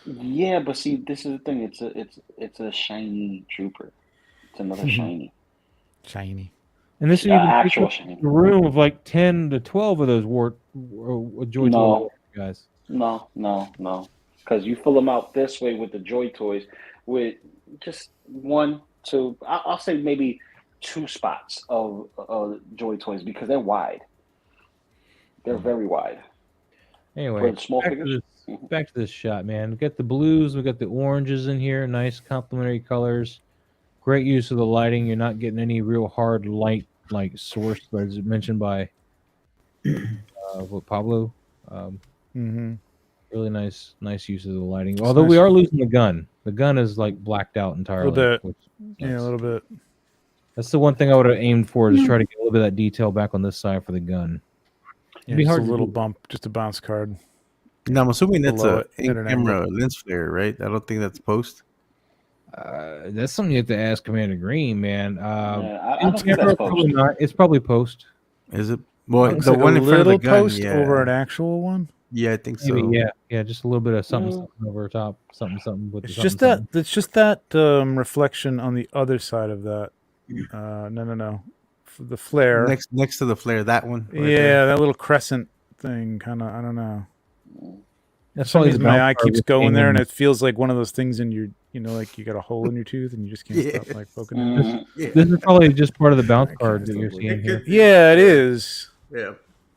Yeah, but see, this is the thing. It's a shiny trooper. It's another shiny. Shiny. And this is actual shiny. A room of like 10 to 12 of those Joy Toy guys. No. Because you fill them out this way with the Joy Toys, with just 1, 2. I'll say maybe 2 spots of Joy Toys because they're wide. They're very wide. Anyway, small figures. Back to this shot, man. We got the blues, we got the oranges in here, nice complementary colors. Great use of the lighting. You're not getting any real hard light like source, as mentioned by Pablo. Really nice use of the lighting. Although we are losing the gun. The gun is like blacked out entirely. A little bit. A little bit. That's the one thing I would have aimed for, is try to get a little bit of that detail back on this side for the gun. It'd be hard. A little bump, just a bounce card. Now I'm assuming that's a in-camera lens flare, right? I don't think that's post. That's something you have to ask Commander Green, man. I don't think that's probably post. not. It's probably post. Is it? Well, the one in front of the gun, post over an actual one. Yeah, I think Maybe, so. yeah, just a little bit of something over top, something with It's the just something. that. It's just that reflection on the other side of that. No. The flare. Next to the flare, that one. Right Yeah, there. that little crescent thing. Kind of. I don't know. That's For some probably the reason, my bounce eye part keeps with going there, and being- it feels like one of those things in your, like you got a hole in your tooth, and you just can't Yeah. stop like poking it. Yeah. This is probably just part of the bounce I card can't that you're stop seeing looking. here. Yeah, it is. Yeah.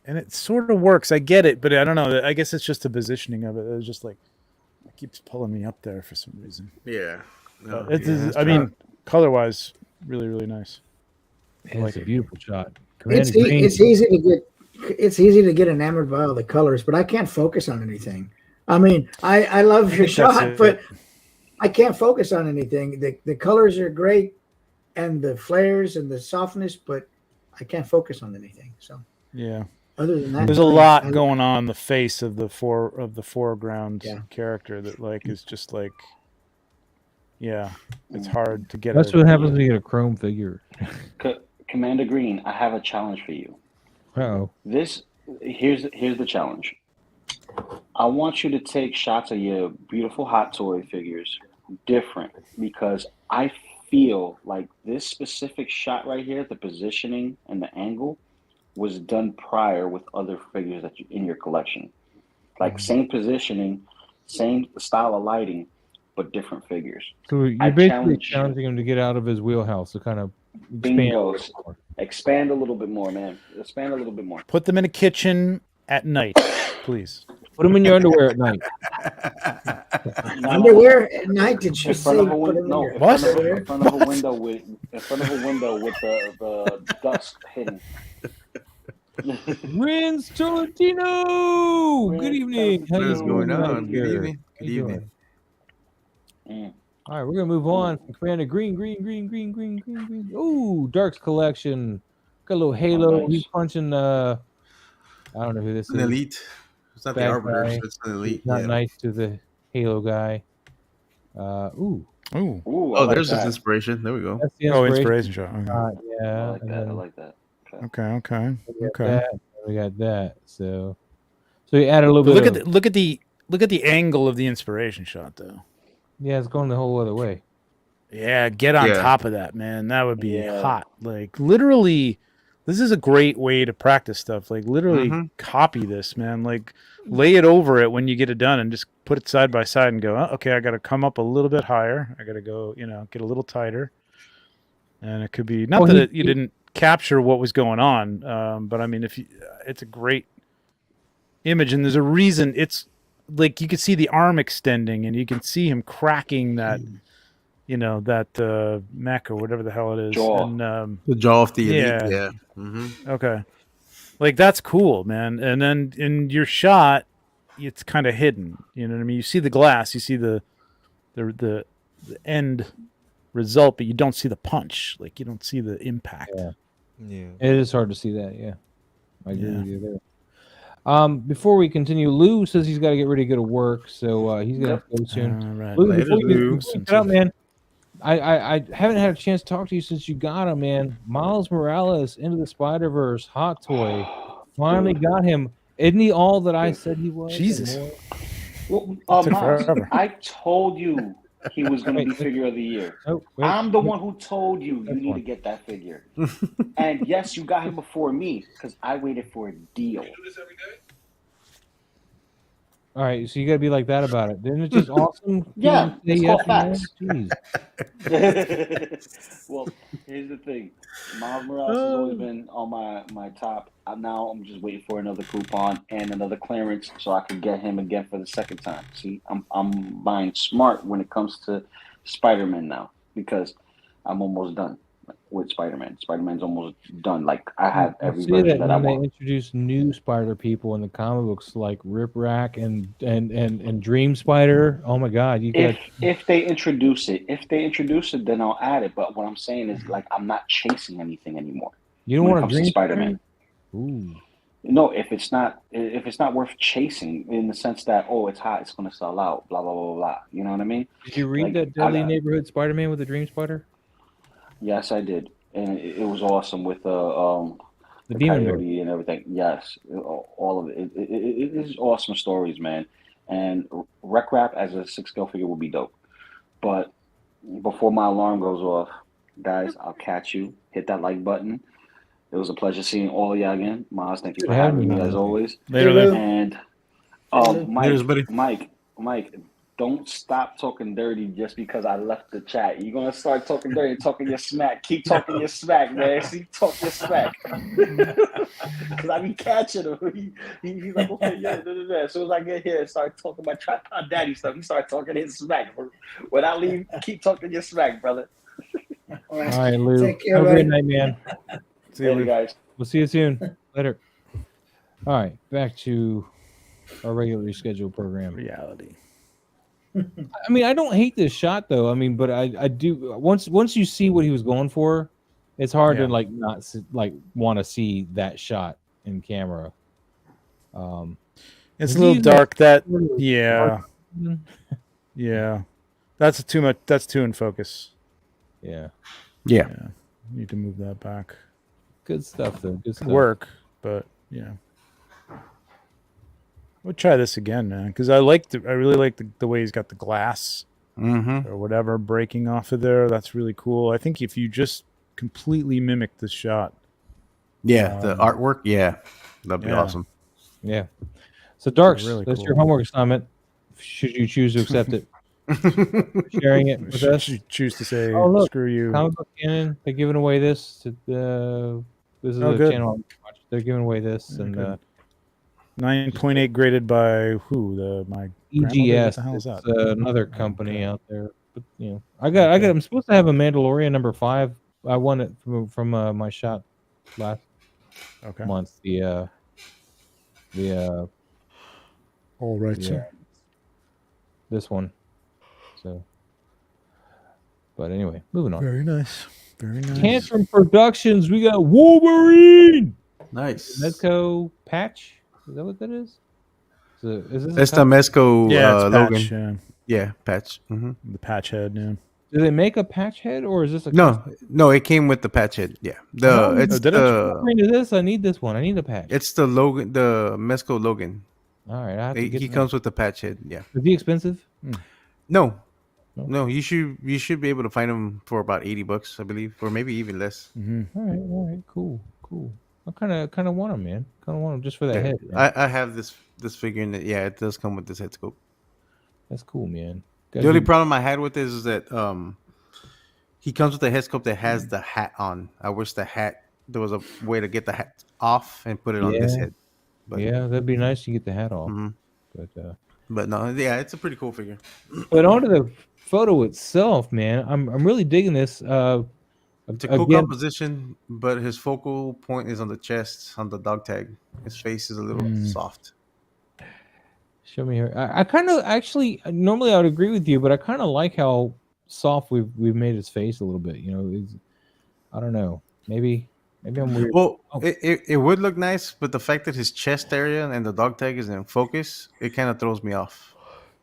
And it sort of works. I get it, but I don't know. I guess it's just the positioning of it. It's just like it keeps pulling me up there for some reason. Yeah. No, But yeah, I mean, color-wise, really, really nice. It's a beautiful shot. It's Commander Green. it's easy to get enamored by all the colors, but I can't focus on anything. I mean, I love your think that's shot, it. but I can't focus on anything. The colors are great, and the flares and the softness, but I can't focus on anything. So Yeah. other than that, There's a lot going on the face of the foreground Yeah. character that like is just like, yeah, it's hard to get. That's what happens when you get a chrome figure. Commander Green, I have a challenge for you. Oh, Here's the challenge. I want you to take shots of your beautiful hot toy figures different, because I feel like this specific shot right here, the positioning and the angle, was done prior with other figures that in your collection. Like same positioning, same style of lighting, but different figures. so you're basically challenging him to get out of his wheelhouse to kind of expand a little bit more, man. Expand a little bit more. Put them in a kitchen at night, please. Put them in your underwear at night. Underwear at night? Did you say? In front of a window with the dust hitting. Rins Tolentino! Good evening. What is going on? Good evening. Good evening. All right, we're gonna move on from Commander Green. Ooh, Dark's collection. Got a little Halo. Oh, nice. He's punching. I don't know who this It's an is. elite. It's not the Bad arbiter. guy. It's an elite. He's not Yeah. nice to the Halo guy. Ooh, Ooh. Ooh, Oh, there's his inspiration. There we go. that's the Oh, inspiration. inspiration shot. Okay. Yeah, I like and that. I then like that. Okay. we got that. So you added a little bit. Look at the angle of the inspiration shot, though. Yeah, it's going the whole other way. Yeah, get on Yeah. top of that, man. That would be Yeah. hot. Like literally, this is a great way to practice stuff. Like literally, copy this, man. Like lay it over it when you get it done, and just put it side by side and go. Oh, okay, I got to come up a little bit higher. I got to go, get a little tighter. And it could be not that you didn't capture what was going on, but I mean, it's a great image, and there's a reason. It's like you can see the arm extending, and you can see him cracking that. That mech or whatever the hell it is. Jaw. And, The jaw of the elite. yeah. Yeah. Mm-hmm. okay. Like that's cool, man. And then in your shot, it's kind of hidden. You know what I mean? You see the glass, you see the end result, but you don't see the punch. Like you don't see the impact. Yeah. It is hard to see that. Yeah, I agree with you there. Before we continue, Lou says he's got to get ready to go to work, so he's gonna go soon. All right. Lou, Later, before you Lou. get out, man. I haven't had a chance to talk to you since you got him, man. Miles Morales into the Spider-Verse hot toy. Finally got him. Isn't he all that I said he was? Jesus. Well, Took Miles, forever. I told you he was going to be figure of the year. Oh, wait. I'm the one who told you That's need to one. get that figure. And yes, you got him before me because I waited for a deal. All right, so you got to be like that about it. Isn't it just awesome? Yeah, it's called facts. Jeez. Well, here's the thing. Miles Morales has always been on my top. Now I'm just waiting for another coupon and another clearance so I can get him again for the second time. See, I'm buying smart when it comes to Spider-Man now because I'm almost done with Spider-Man. Spider-Man's almost done. Like I have every version that I when they want. introduce new Spider people in the comic books like Rip Rack and Dream Spider. Oh my God, you got If they introduce it, then I'll add it. But what I'm saying is like I'm not chasing anything anymore. you don't when it want a comes to Dream Spider-Man. Ooh. No, if it's not worth chasing in the sense that it's hot, it's going to sell out, blah blah blah blah. You know what I mean? Did you read Like, that Deadly Neighborhood Spider-Man with the Dream Spider? Yes, I did, and it was awesome with the Demon Bear. Coyote and everything. Yes, all of it. It is awesome stories, man. And Rec Rap as a 6-scale figure would be dope. But before my alarm goes off, guys, I'll catch you. Hit that like button. It was a pleasure seeing all of y'all again. Miles, thank you for having me as always. Later, Hey, Lou. Lou. And Cheers, buddy. Mike, don't stop talking dirty just because I left the chat. You're gonna start talking dirty, talking your smack. Keep talking your smack, man. See, talk your smack. Because I be catching him. He's like, okay, yeah. As soon as I get here and start talking my tripod daddy stuff, he start talking his smack. When I leave, keep talking your smack, brother. All All right, Lou. Take care, Have a buddy. great night, man. See you, Later, Lou. guys. We'll see you soon. Later. All right, back to our regularly scheduled program. Reality. I mean, I don't hate this shot though. I mean, but I do once you see what he was going for, it's hard Yeah. to like not want to see that shot in camera. It's Is a little he dark. That like- yeah, yeah. That's too much. That's too in focus. Yeah, Yeah. Yeah, need to move that back. good stuff though. Good Could stuff. work, but yeah. We'll try this again, man, because I really like the way he's got the glass Mm-hmm. or whatever breaking off of there. That's really cool. I think if you just completely mimic the shot, Yeah, the artwork. Yeah, that'd be yeah. awesome. Yeah. So Darks, really that's cool. your homework assignment. Should you choose to accept it, sharing it with should us. you choose to say Oh, look, screw you. Comic Book Canon, they're giving away this to this is Oh, a good. channel I'm watching. They're giving away this Yeah, and good. 9.8 graded by who? My grandmother? What EGS. the hell is It's that? another company Okay. out there. But you know, I'm supposed to have a Mandalorian number 5. I won it from my shot last Okay. month. The All right, Yeah. sir. this one. So, but anyway, moving on. Very nice. Very nice. Tantrum Productions. We got Wolverine. Nice. Mezco patch. Is that what that is? So, is this a That's the custom- Mezco Yeah, it's Logan. patch. Yeah. Yeah, patch. Mm-hmm. The patch head. Yeah. Do they make a patch head or is this a No, it came with the patch head. Yeah, Oh, it's did it? Wolverine is this? I need this one. I need a patch. it's the Logan, the Mezco Logan. All right, I have to get He that. comes with the patch head. Yeah. Is he expensive? No, No? no. You should be able to find them for about $80, I believe, or maybe even less. Mm-hmm. All right, cool. I kind of want him, man. Kind of want him just for that Yeah. head. Man. I have this figure in it. Yeah, it does come with this head scope. That's cool, man. The only problem I had with this is that he comes with a head scope that has the hat on. I wish the hat there was a way to get the hat off and put it on this Yeah. head. But Yeah, that'd be nice to get the hat off. Mhm. But no, yeah, it's a pretty cool figure. but onto the photo itself, man. I'm really digging this. It's a cool again, composition, but his focal point is on the chest, on the dog tag. His face is a little soft. show me here. I kind of actually normally I would agree with you, but I kind of like how soft we've made his face a little bit. You know, I don't know. Maybe I'm weird. Well, Oh. it would look nice, but the fact that his chest area and the dog tag is in focus, it kind of throws me off.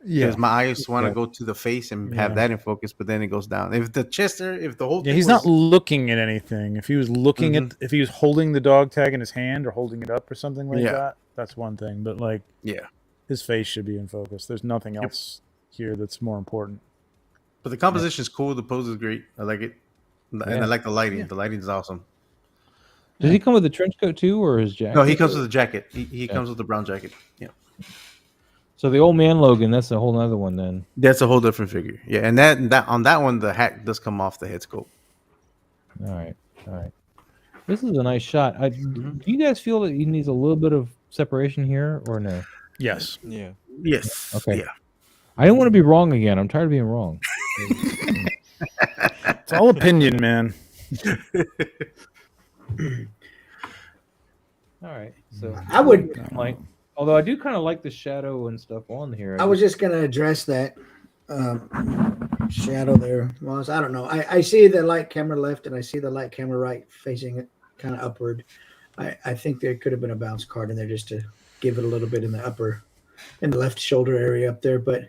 Yeah. Because my eyes want to go to the face and have Yeah. that in focus, but then it goes down. If the chest area, if the whole Yeah, thing he's was, not looking at anything. If he was looking at, if he was holding the dog tag in his hand or holding it up or something like Yeah. that, that's one thing. But like, yeah. his face should be in focus. There's nothing else here that's more important. But the composition is cool. The pose is great. I like it, and Yeah. I like the lighting. The lighting is awesome. Does he come with a trench coat too, or his jacket? No, he comes with a jacket. He comes with a brown jacket. Yeah, So the old man Logan, that's a whole nother one then. that's a whole different figure. Yeah, and that on that one, the hat does come off the head scope. All right. This is a nice shot. Do you guys feel that he needs a little bit of separation here, or no? Yes. Yeah. Yes. Okay. Yeah. I don't want to be wrong again. I'm tired of being wrong. It's all opinion, man. All right. So I would. like, although I do kind of like the shadow and stuff on here. I was just going to address that shadow there. Was I don't know. I see the light camera left and I see the light camera right facing it kind of upward. I think there could have been a bounce card in there just to give it a little bit in the left shoulder area up there. But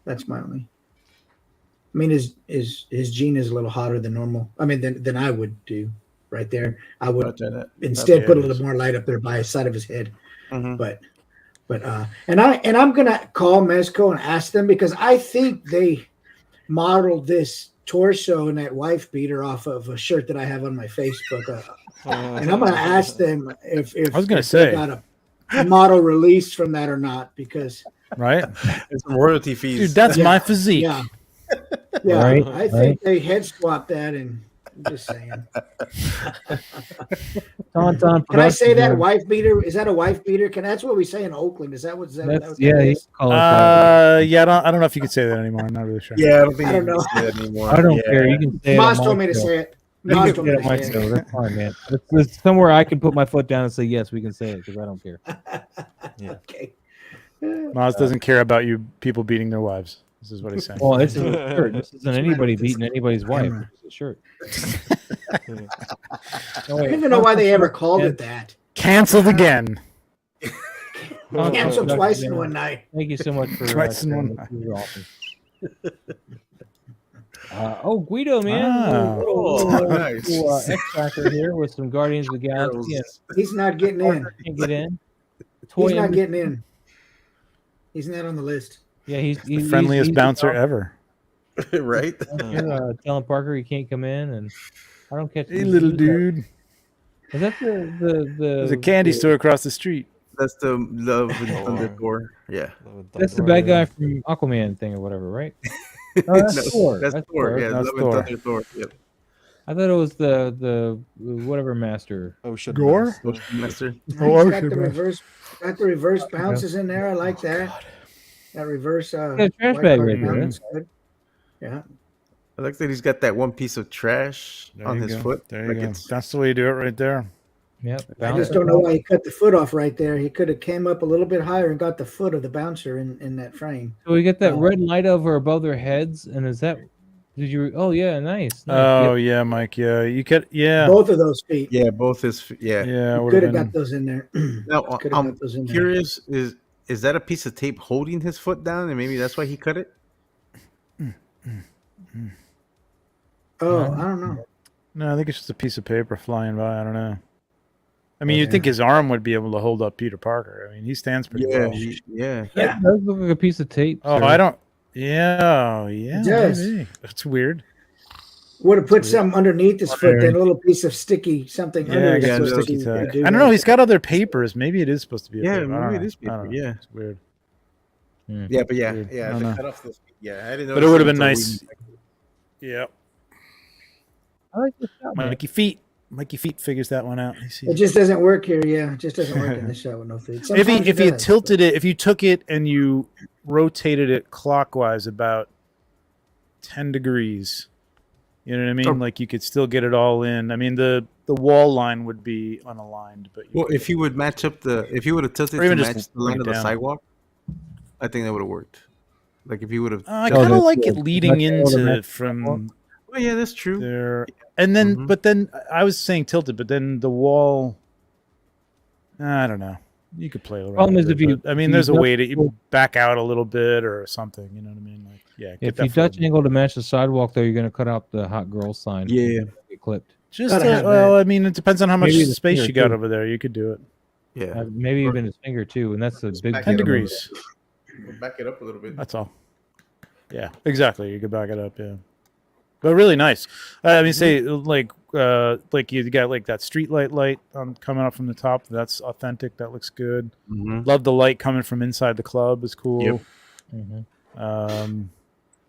that's my only. I mean, his gene is a little hotter than normal. I mean, than I would do right there. I would I'll try that. instead Yeah, put a it is. little more light up there by the side of his head. Mhm. But I'm gonna call Mezco and ask them because I think they modeled this torso and that wife beater off of a shirt that I have on my Facebook. And I'm gonna ask them if I was gonna if say. they got a model release from that or not because Right, And some royalty fees. dude, that's Yeah, my physique. yeah, yeah. Right, I think they head swapped that, and I'm just saying. Tauntaun Can I say that Productions, wife beater? Is that a wife beater? That's what we say in Oakland. Is that what that that's what that you is? call it that. Yeah, I don't know if you could say that anymore. I'm not really sure. Yeah, I don't think I don't you know. can say that anymore. I don't Yeah. care. You can say it on Moss my told me to show. say it. You Moss can told say me it to on my say show. it. That's fine, man. It's somewhere I can put my foot down and say yes, we can say it because I don't care. Okay. Miles doesn't care about you people beating their wives. This is what he's saying. Well, this is a shirt. This isn't anybody with this beating anybody's wife. camera? It's a shirt. I don't even know why they ever called it that. Canceled again. Canceled twice in one night. Thank you so much for Twice in sharing one this. This is awesome. Guido, man. Wow. Oh, nice. X-Factor here with some Guardians of the Galaxy. And He's not getting in. Parker can't get in. Toy He's not Ember- getting in. He's not on the list. Yeah, he's The friendliest he's bouncer ever. Right? Here, telling Parker he can't come in, and I don't catch. Hey, these little news. dude. Is that the? There's a candy store across the street. That's the Love and Thunder door. Yeah. That's the bad guy from Aquaman thing or whatever, right? Oh, that's No, Thor. That's Thor. Yeah, That's Love Thor. and Thunder Thor. Yep. I thought it was the whatever master. Ocean Gore? Master. Ocean Master. He's Oh, got the reverse bounces in there. I like that. That reverse Yeah, trash white bag card right there. bounce is good. Yeah. I like that he's got that one piece of trash There on you his go. foot. There you Like go. it's That's the way you do it right there. Yep. I just don't know why he cut the foot off right there. He could have came up a little bit higher and got the foot of the bouncer in that frame. So we get that Oh. red light over above their heads, and is that? Did you? Oh yeah, nice. Oh Yep. yeah, Mike. Yeah, you could. Yeah, Both of those feet. yeah, both his yeah. yeah. Could Would have have been. got those in there. Now Could have I'm got those in there. curious is that a piece of tape holding his foot down and maybe that's why he cut it? Oh, I don't know. No, I think it's just a piece of paper flying by. I don't know. I mean, you'd Yeah. think his arm would be able to hold up Peter Parker. I mean, he stands pretty Yeah, well. yeah. Yeah. That does look like a piece of tape. Oh, sir. I don't. Yeah, yeah. It does. Maybe. That's weird. Would have put something underneath his foot, then a little piece of sticky something Yeah, under I his got yeah, foot. sticky to tack. do I don't that. know. He's got other papers. Maybe it is supposed to be. A Yeah, paper. I don't maybe it know. is I don't paper, know. yeah. It's weird. Yeah, but yeah, Weird. I yeah. don't The know. cut off the yeah, I didn't know. But it would have been nice. Yeah. I like the shot, man. Mikey Feet figures that one out. He sees It just doesn't work here. Yeah, it just doesn't work in this shot with no feet. if Sometimes you it does, tilted it, if you took it and you rotated it clockwise about 10 degrees, you know what I mean? Oh. Like you could still get it all in. I mean, the wall line would be unaligned, but Well, if you would match up if you would have tilted Or to even match just the line bring of it the down. sidewalk, I think that would have worked. Like if you would have. I Oh, kind of that's like cool. it leading That's all the into match- from Oh yeah, that's true. there, and then Mhm. but then I was saying tilted, but then the wall. I don't know. You could play around. Problem is with if it, you- but, I mean, if there's a you way to you back out a little bit or something. You know what I mean? Like, yeah. get If that you foot Dutch in. angle to match the sidewalk, though, you're going to cut out the hot girl sign. Yeah. Get clipped. Just Gotta have well, that. I mean, it depends on how much Maybe the space finger, you got too. over there. You could do it. Yeah. Maybe even his finger too, and that's a big back 10 it up a little degrees. We'll back it up a little bit. That's all. Yeah, exactly. You could back it up. Yeah, but really nice. I mean, say like you got like that street light coming up from the top. That's authentic. That looks good. Mhm. Love the light coming from inside the club. Is cool. Yep. Mhm.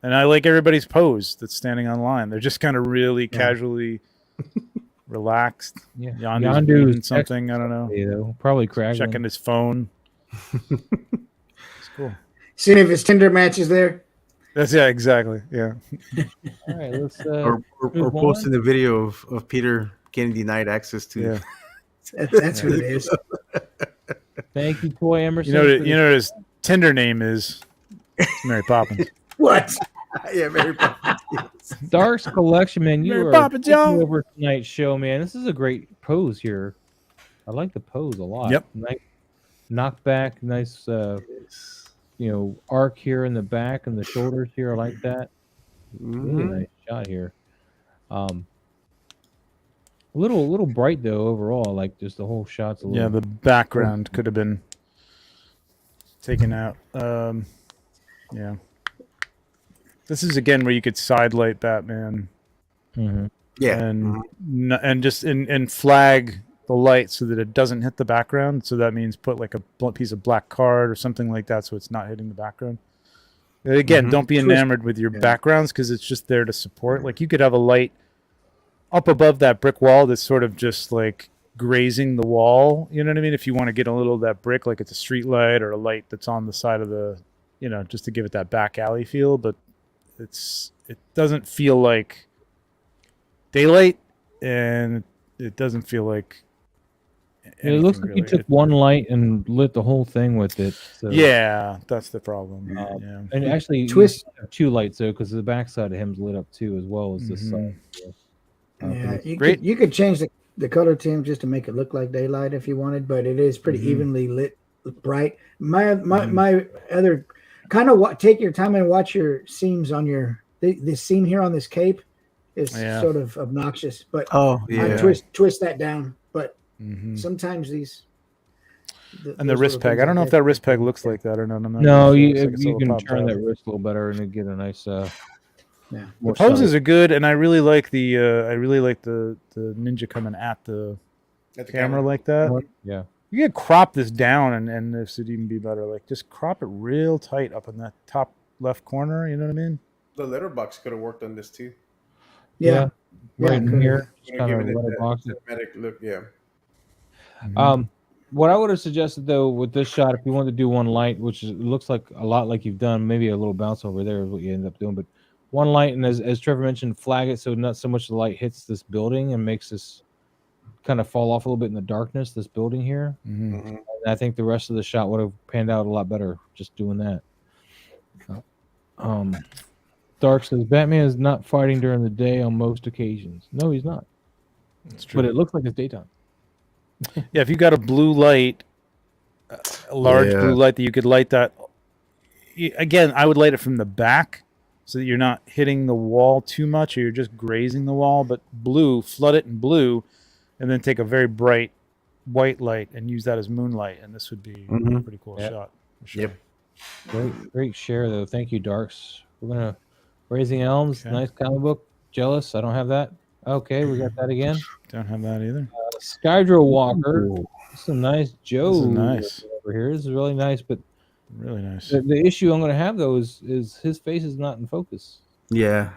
And I like everybody's pose that's standing on line. They're just kind of really casually relaxed. Yeah, Yondu's Yondu's reading something. I don't know. You know, probably craggling. Checking his phone. It's cool. Seeing if his Tinder match is there. That's exactly. Yeah. All right, let's. Or move posting a video of Peter getting denied access to. Yeah. That's what it is. Thank you, Toy Emerson. You know what his Tinder name is? Mary Poppins. What? Yeah, very popular. Dark's collection, man. You Mary are Poppins, taking y'all. over tonight's show, man. This is a great pose here. I like the pose a lot. Yep. Nice knockback, nice, arc here in the back and the shoulders here. I like that. Really Mhm. nice shot here. A little bright though overall. Like just the whole shot's a little. Yeah, the background could have been taken out. Yeah. This is again where you could sidelight Batman. Mhm. Yeah. And just and flag the light so that it doesn't hit the background. So that means put like a piece of black card or something like that, so it's not hitting the background. Again, don't be enamored with your backgrounds because it's just there to support. Like you could have a light up above that brick wall that's sort of just like grazing the wall. You know what I mean? If you want to get a little of that brick, like it's a street light or a light that's on the side of the, just to give it that back alley feel. But it doesn't feel like daylight, and it doesn't feel like It looks like really. you took one light and lit the whole thing with it. So. Yeah, that's the problem. Yeah. And actually, Twist you have 2 lights though, because the backside of him's lit up too, as well as the side. Yeah, great. You could change the color to him just to make it look like daylight if you wanted, but it is pretty evenly lit, bright. My other kind of take your time and watch your seams on this seam here on this cape is sort of obnoxious, but I twist that down. But sometimes these and the wrist peg. I don't know if that wrist peg looks like that or not. No, you can turn that wrist a little better and get a nice. The poses are good, and I really like the ninja coming at the camera like that. Yeah, you could crop this down, and this would even be better. Like just crop it real tight up in that top left corner. You know what I mean? The letterbox could have worked on this too. Yeah. Right in here, just kind of cinematic look. Yeah. What I would have suggested though with this shot, if you wanted to do one light, which looks like a lot like you've done, maybe a little bounce over there is what you end up doing, but one light, and as Trevor mentioned, flag it so not so much the light hits this building and makes this kind of fall off a little bit in the darkness, this building here. And I think the rest of the shot would have panned out a lot better just doing that. Dark says Batman is not fighting during the day on most occasions. No, he's not. That's true. But it looks like it's daytime. Yeah, if you got a blue light, a large blue light that you could light that. Again, I would light it from the back so that you're not hitting the wall too much or you're just grazing the wall. But blue, flood it in blue, and then take a very bright white light and use that as moonlight. And this would be a pretty cool shot. For sure. Yep. Great share, though. Thank you, Darks. We're going to Raising Elms, nice comic book. Jealous, I don't have that. Okay, we got that again. Don't have that either. Skydro Walker. Some nice Joe. This is nice. Over here. This is really nice, but really nice. The issue I'm going to have though is his face is not in focus. Yeah,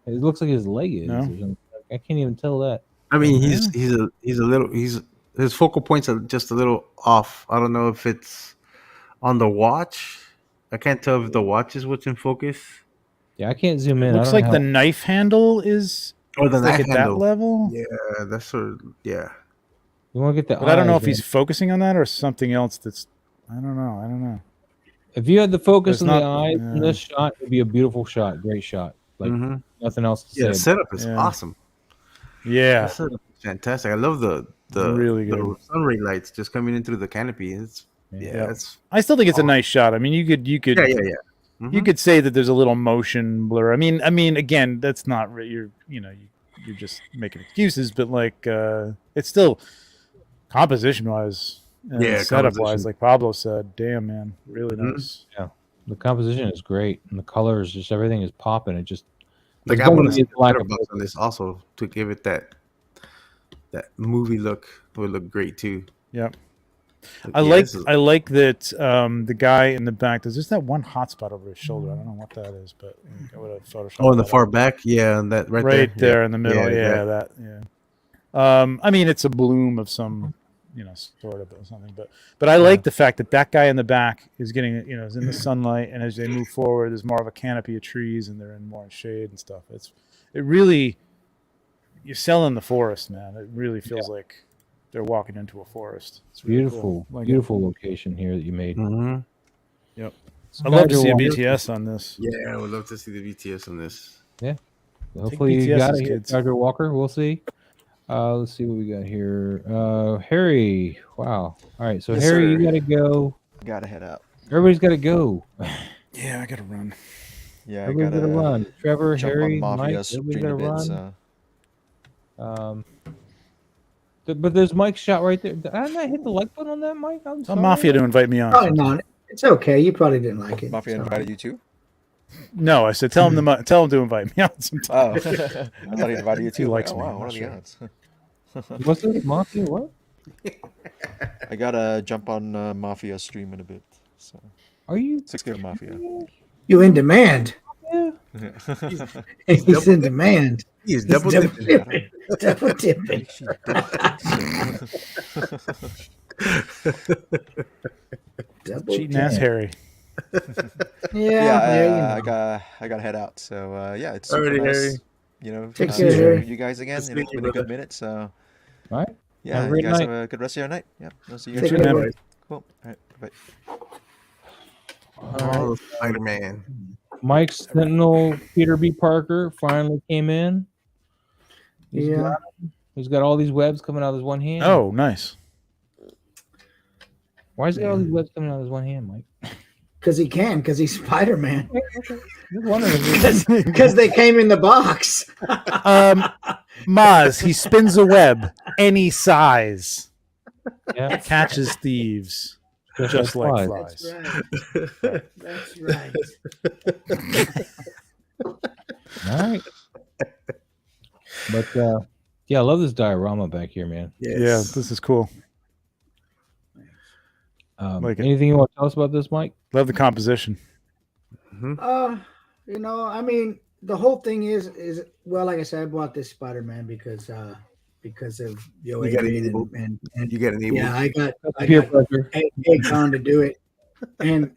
it looks like his leg is. No? I can't even tell that. I mean, he's a little his focal points are just a little off. I don't know if it's on the watch. I can't tell if the watch is what's in focus. Yeah, I can't zoom in. It looks like the knife handle is. Or the knife at handle. That level. Yeah, that's sort of You want to get the. But I don't know if he's focusing on that or something else. That's. I don't know. If you had the focus on the eyes in this shot, it'd be a beautiful shot. Great shot. Like nothing else to say. The setup is awesome. Yeah, the setup is fantastic. I love the really good the sun ray lights just coming in through the canopy. It's it's. I still think it's a nice shot. I mean, you could. Yeah. You could say that there's a little motion blur. I mean, again, that's not you're just making excuses, but like it's still composition wise, setup wise, like Pablo said. Damn, man, really nice. Yeah, the composition is great, and the colors, just everything is popping. It just like I want to see the letterbox on this also to give it that movie look. Would look great too. Yep. I like that the guy in the back. There's just that one hot spot over his shoulder. I don't know what that is, but I would have photoshopped. Oh, in the far back, and that right there in the middle. Yeah. I mean, it's a bloom of some, sort of or something. But I like the fact that guy in the back is getting, is in the sunlight, and as they move forward, there's more of a canopy of trees, and they're in more shade and stuff. It really, you're selling the forest, man. It really feels like they're walking into a forest. It's really beautiful, cool. beautiful location here that you made. Yep. I'd love to see a BTS on this. Yeah, I would love to see the BTS on this. Yeah. Hopefully you got it, Dr. Walker. We'll see. Let's see what we got here. Harry. Wow. All right. So Harry, you got to go. Got to head out. Everybody's got to go. Yeah, I got to run. Yeah, everybody's got to run. Trevor, Harry, Mafia Mike, everybody's got to run. But there's Mike's shot right there. Did I not hit the like button on that, Mike? I'm Tell sorry. Mafia to invite me on. Probably not. It's okay. You probably didn't like it. Mafia It's all invited right. you too? No, I said tell him to invite me on sometime. Oh, I thought he invited you too. He I'm like, likes oh me, wow, I'm what not are the sure. odds? What's this? Mafia? What? I gotta jump on Mafia stream in a bit. So Are you? 6 Mafia. You in demand? Yeah. He's double in dipping. demand. He's He's double double dipping. dipping. Double dipping. Double Cheating ass dip. Harry. Yeah, I gotta head out. So yeah, it's super Alrighty, nice. Harry. You know, Take seeing care, Harry. you guys again. Good You know, it's seeing been you, a good brother. minute. So All right. yeah, Have a you great guys night. have a good rest of your night. Yeah, I'll see you Take guys. care, later. buddy. Cool. All right, bye. Oh, Spider-Man. Mike Sentinel Peter B. Parker finally came in. Yeah. He's got all these webs coming out of his one hand. Oh, nice. Why is he got all these webs coming out of his one hand, Mike? Because he can, because he's Spider-Man. Just wondering if Because they came in the box. Maz, he spins a web any size, yeah, catches thieves just like flies. That's right. That's right. all right. But yeah, I love this diorama back here, man. Yeah, this is cool. Like it. Anything you want to tell us about this, Mike? Love the composition. You know, I mean, the whole thing is well, like I said, I bought this Spider-Man because of Yo You got an Adrian evil. and You get an evil. yeah, I got Peer pressure. egged on to do it. And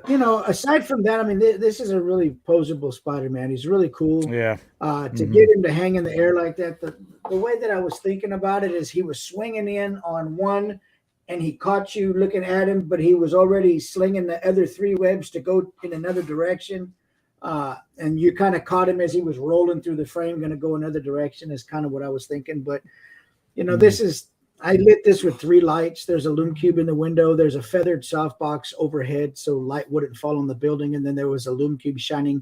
you know, aside from that, I mean, this is a really posable Spider-Man. He's really cool. Yeah. To get him to hang in the air like that, the way that I was thinking about it is he was swinging in on one, and he caught you looking at him, but he was already slinging the other three webs to go in another direction. And you kind of caught him as he was rolling through the frame, going to go another direction is kind of what I was thinking. But, you know, I lit this with 3 lights. There's a loom cube in the window. There's a feathered softbox overhead so light wouldn't fall on the building. And then there was a loom cube shining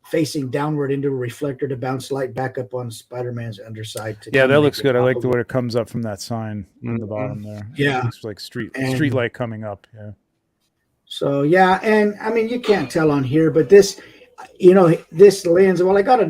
facing downward into a reflector to bounce light back up on Spider-Man's underside. Yeah, that looks good. I like the way it comes up from that sign on the bottom there. Yeah. It looks like street light coming up. Yeah. So, yeah. And I mean, you can't tell on here, but this, you know, this lens, well, I got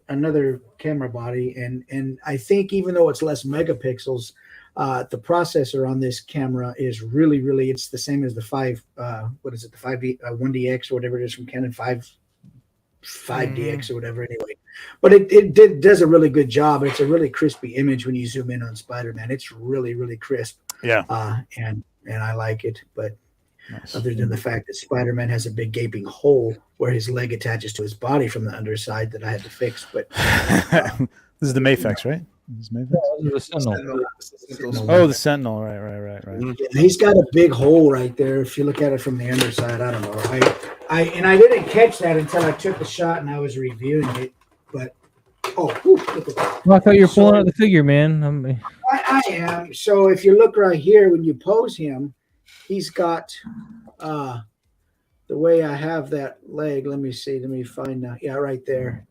another camera body and I think even though it's less megapixels, the processor on this camera is really, really, it's the same as the 1DX or whatever it is from Canon 5DX or whatever anyway. But it does a really good job. It's a really crispy image when you zoom in on Spider-Man. It's really, really crisp. Yeah. And I like it. But Nice. other than the fact that Spider-Man has a big gaping hole where his leg attaches to his body from the underside that I had to fix. But this is the Mafex, right? This is Mafex? The Sentinel. Oh, the Sentinel. Right. yeah, he's got a big hole right there. If you look at it from the underside, I don't know. I didn't catch that until I took the shot and I was reviewing it. But look at that. Well, I thought you were pulling out the figure, man. I am. So if you look right here, when you pose him, he's got the way I have that leg. Let me see. Let me find out. Yeah, right there.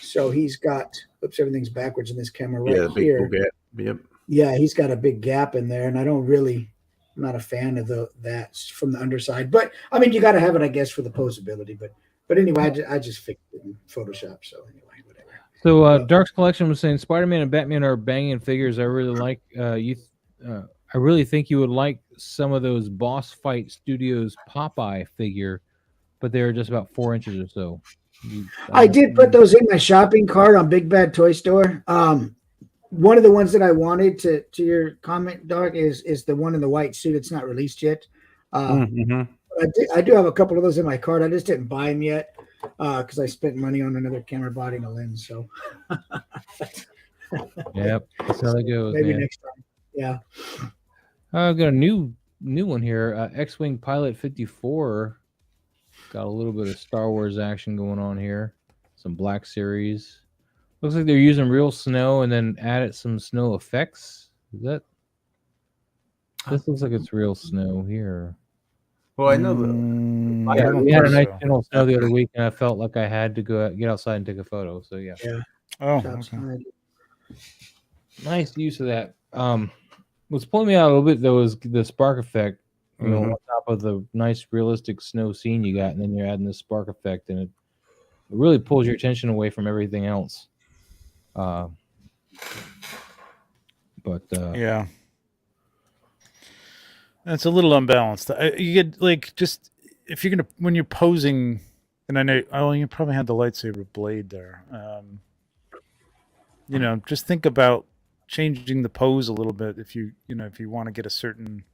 So he's got. Oops, everything's backwards in this camera right here. Yep. Yeah, he's got a big gap in there, and I'm not a fan of that from the underside. But I mean, you got to have it, I guess, for the posability. But anyway, I just fixed it in Photoshop. So anyway, whatever. So Dark's Collection was saying Spider-Man and Batman are banging figures. I really like I really think you would like some of those Boss Fight Studios Popeye figure, but they're just about 4 inches or so. I did put those in my shopping cart on Big Bad Toy Store. One of the ones that I wanted to your comment, Dark, is the one in the white suit. It's not released yet. I do have a couple of those in my cart. I just didn't buy them yet because I spent money on another camera body and a lens. So yep, that's how that goes. maybe man. next time. Yeah. I've got a new one here. X-Wing Pilot 54. Got a little bit of Star Wars action going on here. Some Black Series. Looks like they're using real snow and then added some snow effects. Is that? This looks like it's real snow here. Well, I know Yeah, we had a nice general snow the other week, and I felt like I had to get outside and take a photo. So yeah. Oh, Chops okay. high. Nice use of that. What's pulling me out a little bit though is the spark effect. You know, Mhm. on top of the nice realistic snow scene you got, and then you're adding this spark effect, and it really pulls your attention away from everything else. But Yeah. It's a little unbalanced. You get like just if you're gonna when you're posing, and I know you probably had the lightsaber blade there. You know, just think about changing the pose a little bit if you want to get a certain.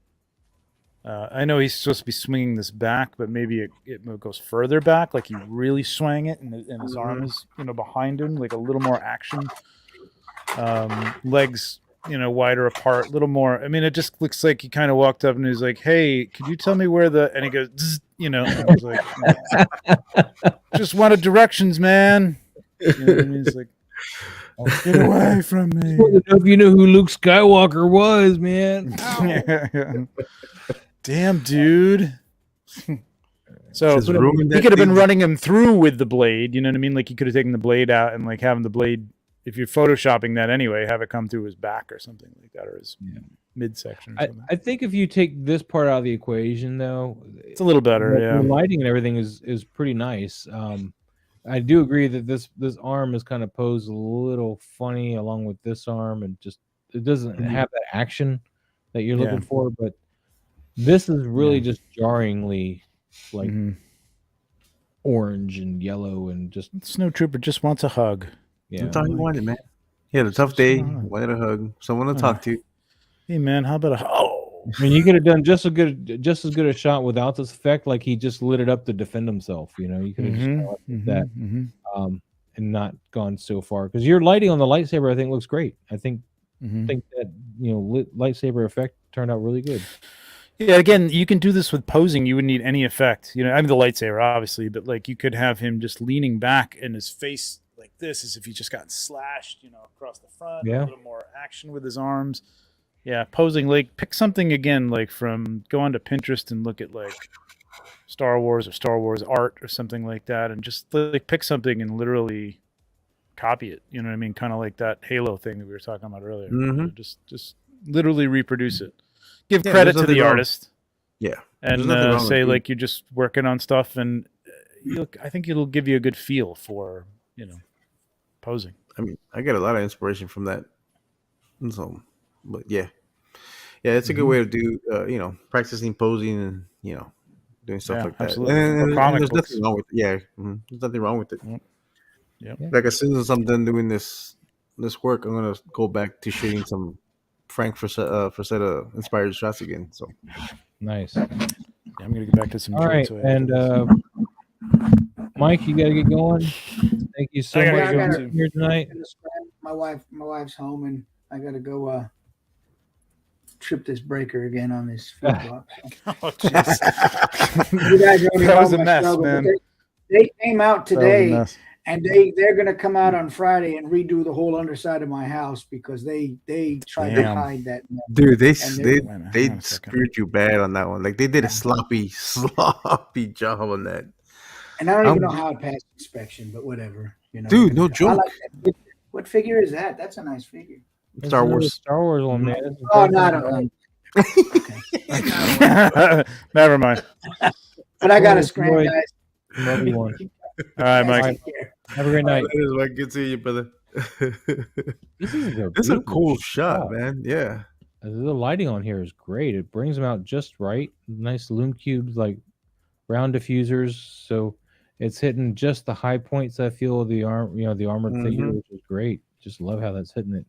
I know he's supposed to be swinging this back, but maybe it goes further back, like you really swang it, and his arm is behind him, like a little more action. Legs wider apart, a little more. I mean, it just looks like he kind of walked up and he's like, "Hey, could you tell me where the?" And he goes, Zzz, and he's like, "Just wanted directions, man." You know what I mean? He's like, "Get away from me!" If you know who Luke Skywalker was, man. Yeah. Damn, dude. So Just ruined he that could have been thing. running him through with the blade. You know what I mean? Like he could have taken the blade out and like having the blade. If you're photoshopping that anyway, have it come through his back or something like that, or his midsection. Or something. I think if you take this part out of the equation, though, It's a little better. the Yeah. lighting and everything is pretty nice. I do agree that this arm is kind of posed a little funny along with this arm, and just it doesn't have that action that you're looking for. But this is really just jarringly like orange and yellow and just Snowtrooper just wants a hug. yeah. That's all he wanted, man. He had a tough day. Wanted a hug. Someone to talk to. Hey man, how about a I mean, you could have done just as good a shot without this effect. Like he just lit it up to defend himself. You know, you could have just kinda left that, and not gone so far because your lighting on the lightsaber, I think, looks great. I think that lightsaber effect turned out really good. Yeah, again, you can do this with posing. You wouldn't need any effect. I mean, the lightsaber, obviously, but like you could have him just leaning back and his face like this as if he just got slashed, across the front. A little more action with his arms. Yeah, posing, like pick something again, like go onto Pinterest and look at like Star Wars or Star Wars art or something like that, and just like pick something and literally copy it. You know what I mean? Kind of like that Halo thing that we were talking about earlier. Just literally reproduce it. Give credit to the artist. Yeah, and say like you're just working on stuff, and I think it'll give you a good feel for posing. I mean, I get a lot of inspiration from that. So, but yeah, it's a good way to do practicing posing and doing stuff like that. Absolutely. And there's nothing wrong with it. Yeah, there's nothing wrong with it. Yeah. Like as soon as I'm done doing this work, I'm gonna go back to shooting some Frank Frazetta inspired shots again. So nice. Yeah, I'm gonna get back to some. All right, and Mike, you gotta get going. Thank you so much for being here tonight. My wife's home, and I gotta go trip this breaker again on this food box. Oh, jeez. You guys already That was know a my mess, struggle, man. but They came out today, and they're going to come out on Friday and redo the whole underside of my house because they tried to hide that. Dude, they screwed you bad on that one. Like they did a sloppy job on that. And I don't even know how it passed inspection, but whatever. Dude, no joke. I like that figure. What figure is that? That's a nice figure. Star Wars one, man. Oh, no, I don't. Never mind. But I got to scram, guys. Love you one. All right, Mike. Have a great night. That is like good seeing you, brother. This is It's a cool shot, man. Yeah. The lighting on here is great. It brings them out just right. Nice lume cubes, like round diffusers. So it's hitting just the high points, I feel, of the the armored figure, which is great. Just love how that's hitting it.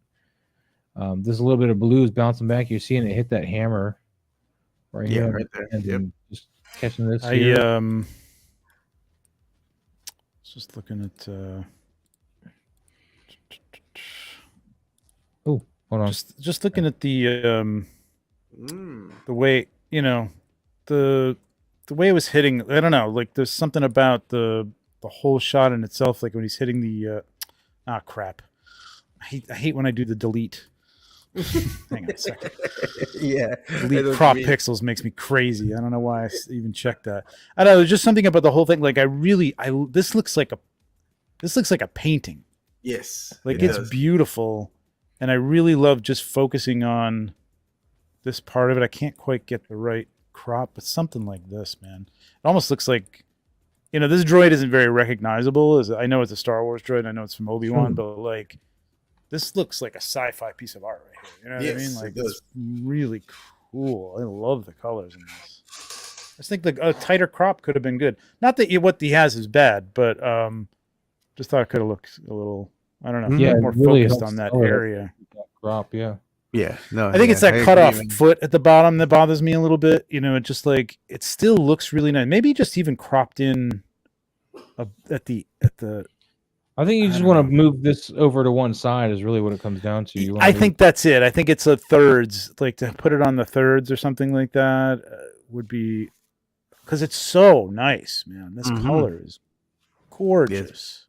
There's a little bit of blues bouncing back. You're seeing it hit that hammer right here. Right there. And then just catching this. Just looking at. Oh, hold on. Just looking at the way the way it was hitting. I don't know. Like there's something about the whole shot in itself. Like when he's hitting the. Crap. I hate when I do the delete. Hang on a second. Yeah. Delete crop pixels makes me crazy. I don't know why I even checked that. I don't know. There's just something about the whole thing. Like this looks like a painting. Yes. Like it's beautiful. and I really love just focusing on this part of it. I can't quite get the right crop, but something like this, man. It almost looks like, this droid isn't very recognizable. I know it's a Star Wars droid. I know it's from Obi-Wan, but like, this looks like a sci-fi piece of art right here. You know what I mean? Like, it's really cool. I love the colors in this. I just think a tighter crop could have been good. Not that what he has is bad, but just thought it could have looked a little, I don't know, more really focused on that area. That crop, yeah. Yeah, no. I think it's that cut off foot at the bottom that bothers me a little bit. It just like, it still looks really nice. Maybe just even cropped in at the. I think you just want to move this over to one side is really what it comes down to. I think that's it. I think it's a thirds, like to put it on the thirds or something like that would be, because it's so nice, man. This color is gorgeous.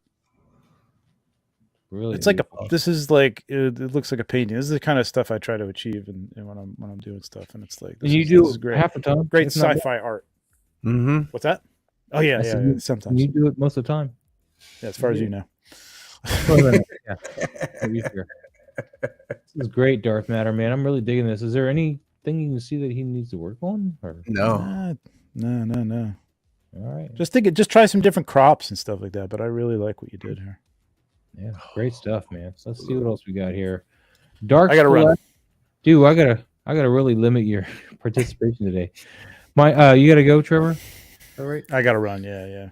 Really, it's like this is like it looks like a painting. This is the kind of stuff I try to achieve, and when I'm doing stuff, and it's like this is great. Half the time, great sci-fi art. What's that? Oh yeah, sometimes you do it most of the time. Yeah, as far as you know. Yeah. This is great, Darth Matter, man. I'm really digging this. Is there anything you can see that he needs to work on? Or? No. No. All right. Just try some different crops and stuff like that. But I really like what you did here. Yeah, great stuff, man. So let's see what else we got here. Dark. I gotta run, dude. I gotta really limit your participation today. You gotta go, Trevor. All right. I gotta run. Yeah.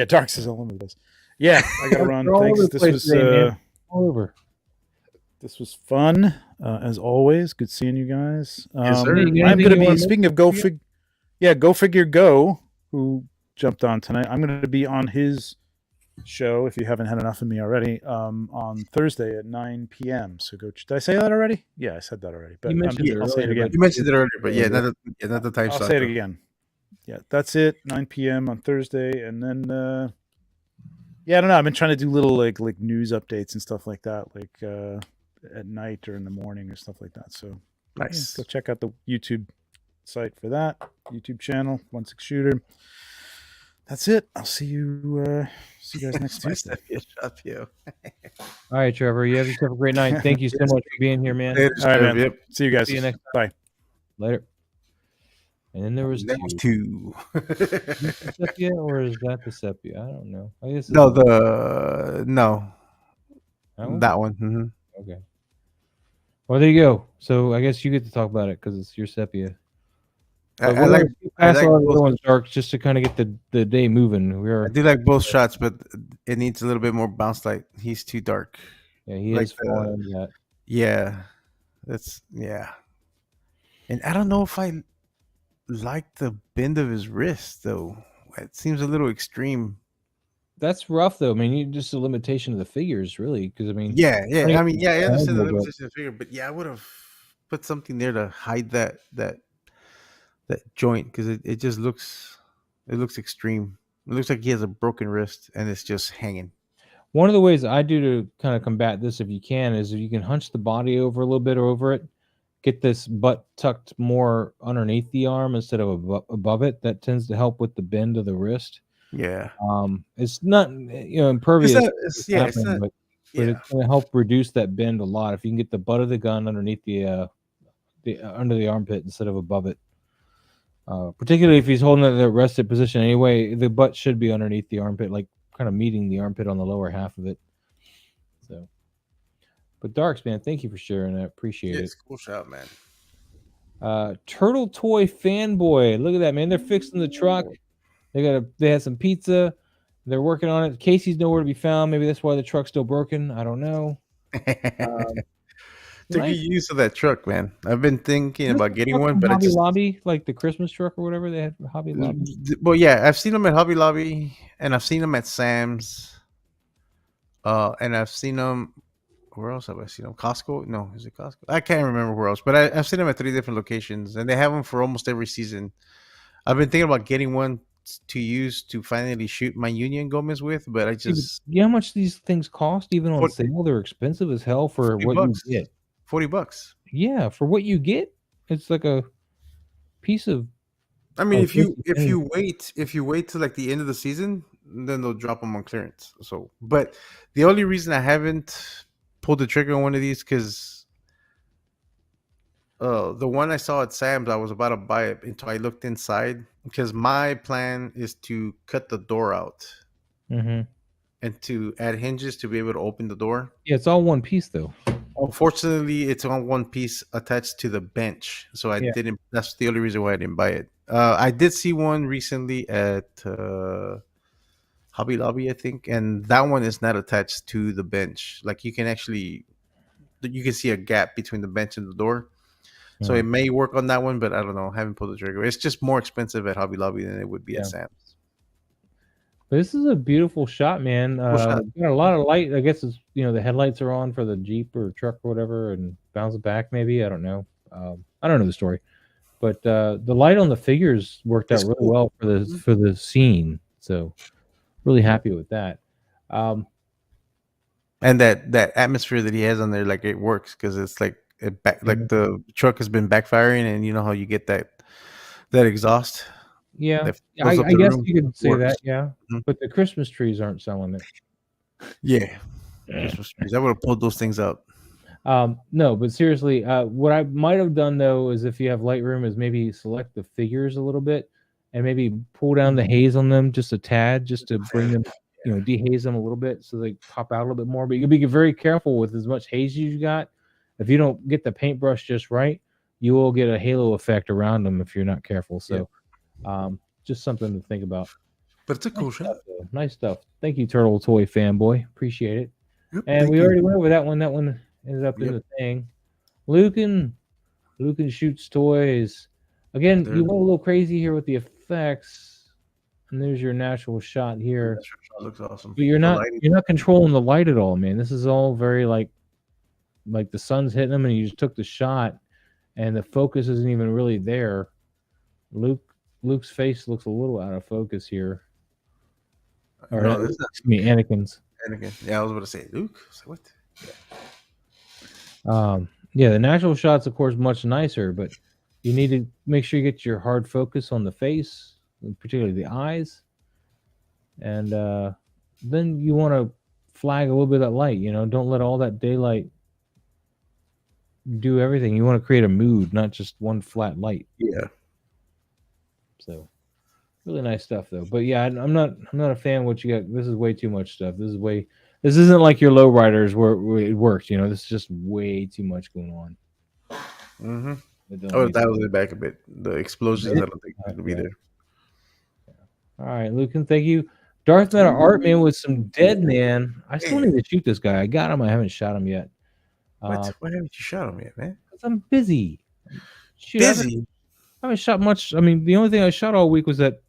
Dark says I'll limit this. Yeah, I gotta run. Thanks. This was today, all over. This was fun as always. Good seeing you guys. Yes, sir. I'm gonna be speaking of Go Figure Go, who jumped on tonight. I'm gonna be on his show, if you haven't had enough of me already, on Thursday at 9 p.m. So go. Did I say that already? Yeah, I said that already. But I'll say it again. You mentioned it earlier, but not the time. I'll say it again. Yeah, that's it. 9 p.m. on Thursday, and then I don't know. I've been trying to do little like news updates and stuff like that, like at night or in the morning or stuff like that. So nice. Go check out the YouTube site for that. YouTube channel, 16 Shooter. That's it. I'll see you guys next Tuesday. All right, Trevor. You have yourself a great night. Thank you so much for being here, man. All right, man. Yep. See you guys. See you next time. Bye. Later. And then there was two. Sepia, or is that the sepia? I don't know. I guess no. That one. Mm-hmm. Okay. Well, there you go. So I guess you get to talk about it because it's your sepia. I like a lot of the ones, Dark, just to kind of get the day moving. I do like both shots, but it needs a little bit more bounce light. He's too dark. Yeah, he is falling into that. Yeah, and I don't know if I like the bend of his wrist though. It seems a little extreme. That's rough though. I mean, just a limitation of the figures, really. Because I mean, I understand the limitation of the figure, but I would have put something there to hide that joint, because it just looks extreme. It looks like he has a broken wrist and it's just hanging. One of the ways I do to kind of combat this, if you can, is if you can hunch the body over a little bit over it, get this butt tucked more underneath the arm instead of above it. That tends to help with the bend of the wrist. Yeah. It's not impervious. But it's going to help reduce that bend a lot if you can get the butt of the gun underneath the under the armpit instead of above it. Particularly if he's holding it in the rested position anyway, the butt should be underneath the armpit, like kind of meeting the armpit on the lower half of it. So, but Darks, man, thank you for sharing. I appreciate it. It's a cool shot, man. Turtle Toy Fanboy, look at that, man. They're fixing the truck. They had some pizza. They're working on it. Casey's nowhere to be found. Maybe that's why the truck's still broken. I don't know. To get used to that truck, man. I've been thinking about getting one, but Hobby Lobby, like the Christmas truck or whatever they had for Hobby Lobby. Well, yeah, I've seen them at Hobby Lobby, and I've seen them at Sam's, and I've seen them. Where else have I seen them? Costco? No, is it Costco? I can't remember where else, but I've seen them at 3 different locations, and they have them for almost every season. I've been thinking about getting one to use to finally shoot my Union Gomez with, but I just how much these things cost even on sale? They're expensive as hell for what you get. $40. Yeah, for what you get, it's like a piece of. I mean, if you wait till like the end of the season, then they'll drop them on clearance. So, but the only reason I haven't pulled the trigger on one of these because the one I saw at Sam's, I was about to buy it until I looked inside because my plan is to cut the door out Mm-hmm. and to add hinges to be able to open the door. Yeah, it's all one piece though. Unfortunately, it's on one piece attached to the bench, so I Yeah. didn't. That's the only reason why I didn't buy it. I did see one recently at Hobby Lobby, I think, and that one is not attached to the bench. Like you can see a gap between the bench and the door, so it may work on that one. But I don't know. I haven't pulled the trigger. It's just more expensive at Hobby Lobby than it would be at Sam's. This is a beautiful shot, man. Shot. Got a lot of light. I guess it's the headlights are on for the Jeep or truck or whatever, and bounce it back maybe. I don't know. I don't know the story, but the light on the figures worked out really well for the scene. So really happy with that. And that atmosphere that he has on there, like it works because it's like like the truck has been backfiring, and you know how you get that exhaust. Yeah, I guess you could say that. Yeah, but the Christmas trees aren't selling it. Yeah, Christmas trees. I would have pulled those things out. No, but seriously, what I might have done though is if you have Lightroom, is maybe select the figures a little bit and maybe pull down the haze on them just a tad, just to bring them, dehaze them a little bit so they pop out a little bit more. But you can be very careful with as much haze as you got. If you don't get the paintbrush just right, you will get a halo effect around them if you're not careful. So, just something to think about. But it's a cool shot. Nice stuff. Thank you, Turtle Toy fanboy. Appreciate it. Yep, and we already went over that one. That one ended up in the thing. Lucan shoots toys. Again, you went a little crazy here with the effects. And there's your natural shot here. Natural shot looks awesome. But you're not controlling the light at all, man. This is all very like the sun's hitting them and you just took the shot and the focus isn't even really there. Luke's face looks a little out of focus here. Or no, excuse me, Anakin's. Anakin. Yeah, I was about to say Luke. What? Yeah, the natural shot's of course much nicer, but you need to make sure you get your hard focus on the face, particularly the eyes, and then you want to flag a little bit of that light. Don't let all that daylight do everything. You want to create a mood, not just one flat light. Yeah. So, really nice stuff though. But yeah, I'm not a fan of what you got. This is way too much stuff. This isn't like your lowriders where it works. This is just way too much going on. Mm-hmm. Oh, that was it back a bit. The explosions, I don't think it'll be there. All right, Lucan, thank you. Darth Matter Art Man with some Dead Man. I still need to shoot this guy. I got him. I haven't shot him yet. What? Why haven't you shot him yet, man? Because I'm busy. Shoot, busy? I haven't shot much. I mean, the only thing I shot all week was the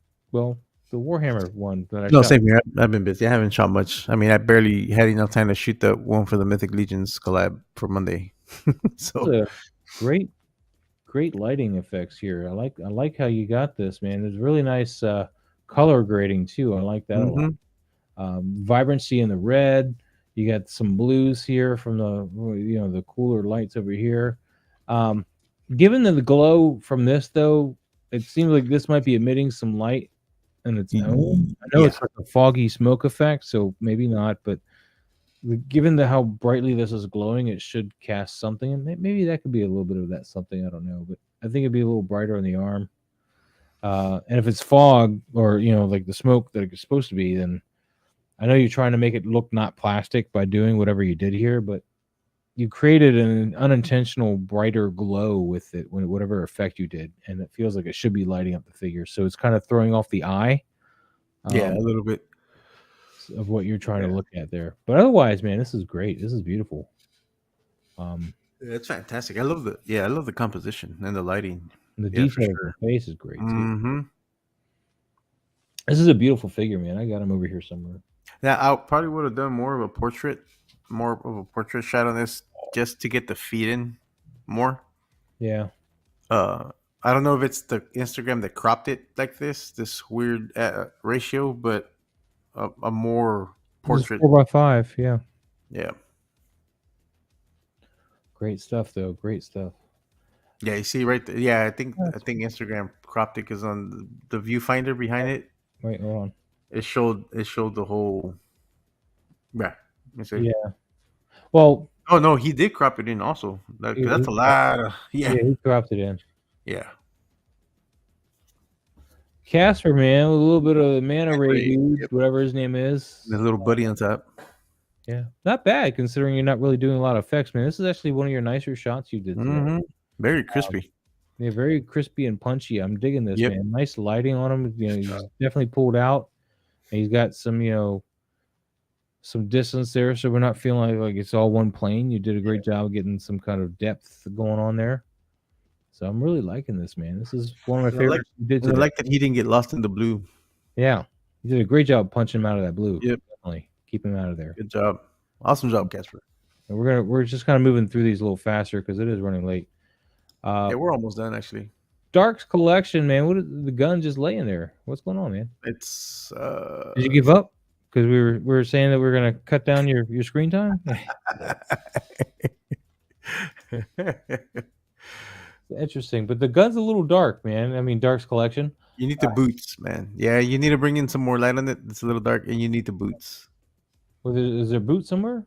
Warhammer one that I shot. No, same here. I've been busy. I haven't shot much. I mean, I barely had enough time to shoot the one for the Mythic Legions collab for Monday. So great lighting effects here. I like how you got this, man. There's really nice color grading too. I like that a lot. Vibrancy in the red. You got some blues here from the cooler lights over here. Given the glow from this though, it seems like this might be emitting some light on its own. I know it's like a foggy smoke effect, so maybe not, but given how brightly this is glowing, it should cast something, and maybe that could be a little bit of that something. I don't know, but I think it'd be a little brighter on the arm. And if it's fog or like the smoke that it's supposed to be, then I know you're trying to make it look not plastic by doing whatever you did here, but you created an unintentional brighter glow with it, whatever effect you did, and it feels like it should be lighting up the figure. So it's kind of throwing off the eye. A little bit of what you're trying to look at there. But otherwise, man, this is great. This is beautiful. It's fantastic. I love the composition and the lighting. And the detail of the face is great too. Mm-hmm. This is a beautiful figure, man. I got him over here somewhere. Now, I probably would have done more of a portrait shot on this just to get the feet in more. Yeah. I don't know if it's the Instagram that cropped it like this weird ratio, but a more portrait 4x5. Yeah. Yeah. Great stuff, though. Great stuff. Yeah, you see right there. Yeah, I think Instagram cropped it because on the viewfinder behind it. Wait, hold on. It showed the whole. Yeah. Yeah. Well, Oh no, he did crop it in also. That's a lot. Yeah, he cropped it in. yeah. Casper, man, with a little bit of mana ray Ray, dude, yep. whatever his name is. The little buddy on top. Yeah, not bad considering you're not really doing a lot of effects, man. This is actually one of your nicer shots you did today. Mm-hmm. Very crispy. Yeah, very crispy and punchy. I'm digging this, Yep. man. Nice lighting on him. You know, he's definitely pulled out. And he's got some, you know, some distance there, so we're not feeling like it's all one plane. You did a great job of getting some kind of depth going on there. So I'm really liking this, man. This is one of my favorites you did I today. like that he didn't get lost in the blue. Yeah, you did a great job punching him out of that blue. Yep. Definitely keep him out of there. Good job. Awesome job, Casper. And we're just kind of moving through these a little faster because it is running late. Yeah, we're almost done actually. Dark's collection, man. What is the gun just laying there? What's going on, man? It's Did you give up? Because we were saying that we are gonna cut down your screen time. Interesting, but the gun's a little dark, man. I mean, Dark's collection. You need the boots, man. Yeah, you need to bring in some more light on it. It's a little dark, and you need the boots. Well, is there boots somewhere?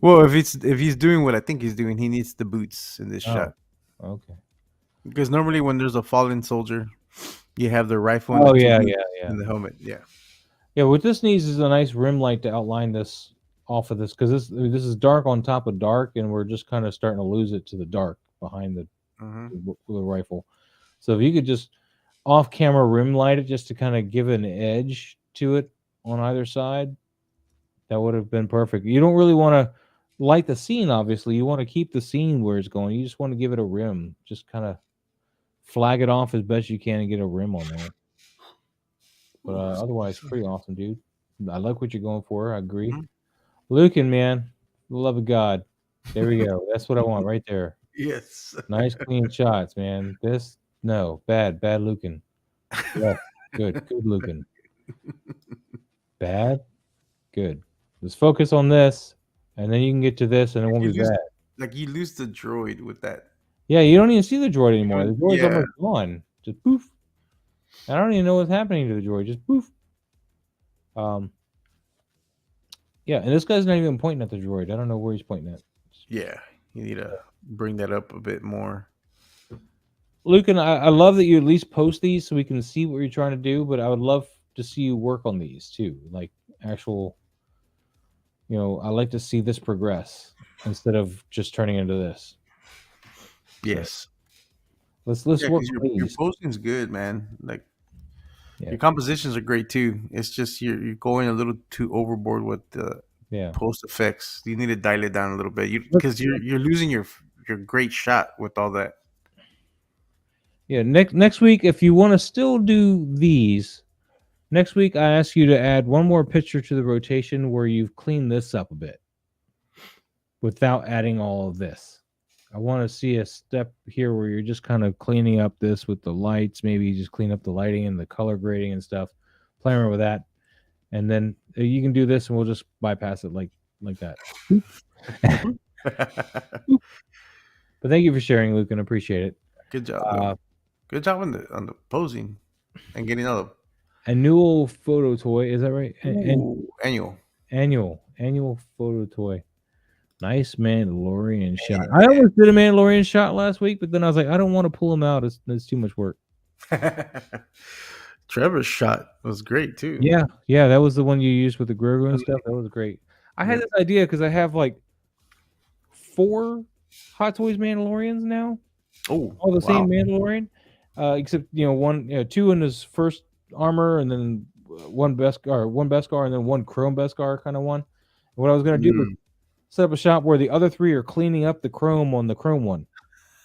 Well, if he's doing what I think he's doing, he needs the boots in this shot. Okay. Because normally when there's a fallen soldier, you have the rifle. Oh and yeah, and the helmet. Yeah. Yeah, what this needs is a nice rim light to outline this off of this, because this is dark on top of dark, and we're just kind of starting to lose it to the dark behind the rifle. So if you could just off camera rim light it just to kind of give an edge to it on either side, that would have been perfect. You don't really want to light the scene, obviously. You want to keep the scene where it's going. You just want to give it a rim. Just kind of flag it off as best you can and get a rim on there. But otherwise, pretty awesome, dude. I like what you're going for. I agree. Lucan, man, the love of God. There we go. That's what I want right there. Yes. Nice, clean shots, man. Bad Lucan. Yeah, good Lucan. Bad, good. Let's focus on this, and then you can get to this, and it won't be bad. Like you lose the droid with that. Yeah, you don't even see the droid anymore. The droid's almost gone. Just poof. I don't even know what's happening to the droid. Just poof. Yeah, and this guy's not even pointing at the droid. I don't know where he's pointing at. Yeah, you need to bring that up a bit more. Lucan, I love that you at least post these so we can see what you're trying to do, but I would love to see you work on these too. Like actual, you know, I like to see this progress instead of just turning into this. Yes. Let's work on your these. posting's good, man. Like your compositions are great too. It's just you're going a little too overboard with the post effects. You need to dial it down a little bit because you're losing your great shot with all that. Yeah, next week, if you want to still do these, next week I ask you to add one more picture to the rotation where you've cleaned this up a bit without adding all of this. I want to see a step here where you're just kind of cleaning up this with the lights. Maybe you just clean up the lighting and the color grading and stuff. Play around with that. And then you can do this and we'll just bypass it like that. But thank you for sharing, Luke, and appreciate it. Good job. Good job on the posing and getting all the annual photo toy. Is that right? Annual photo toy. Nice Mandalorian shot. I almost did a Mandalorian shot last week, but then I was like, I don't want to pull him out. It's too much work. Trevor's shot was great too. Yeah, that was the one you used with the Grogu and stuff. That was great. I had this idea because I have like 4 Hot Toys Mandalorians now. Oh, all the same Mandalorian, except 2 in his first armor, and then one Beskar, and then one Chrome Beskar kind of one. And what I was gonna do was set up a shop where the other 3 are cleaning up the Chrome on the Chrome one.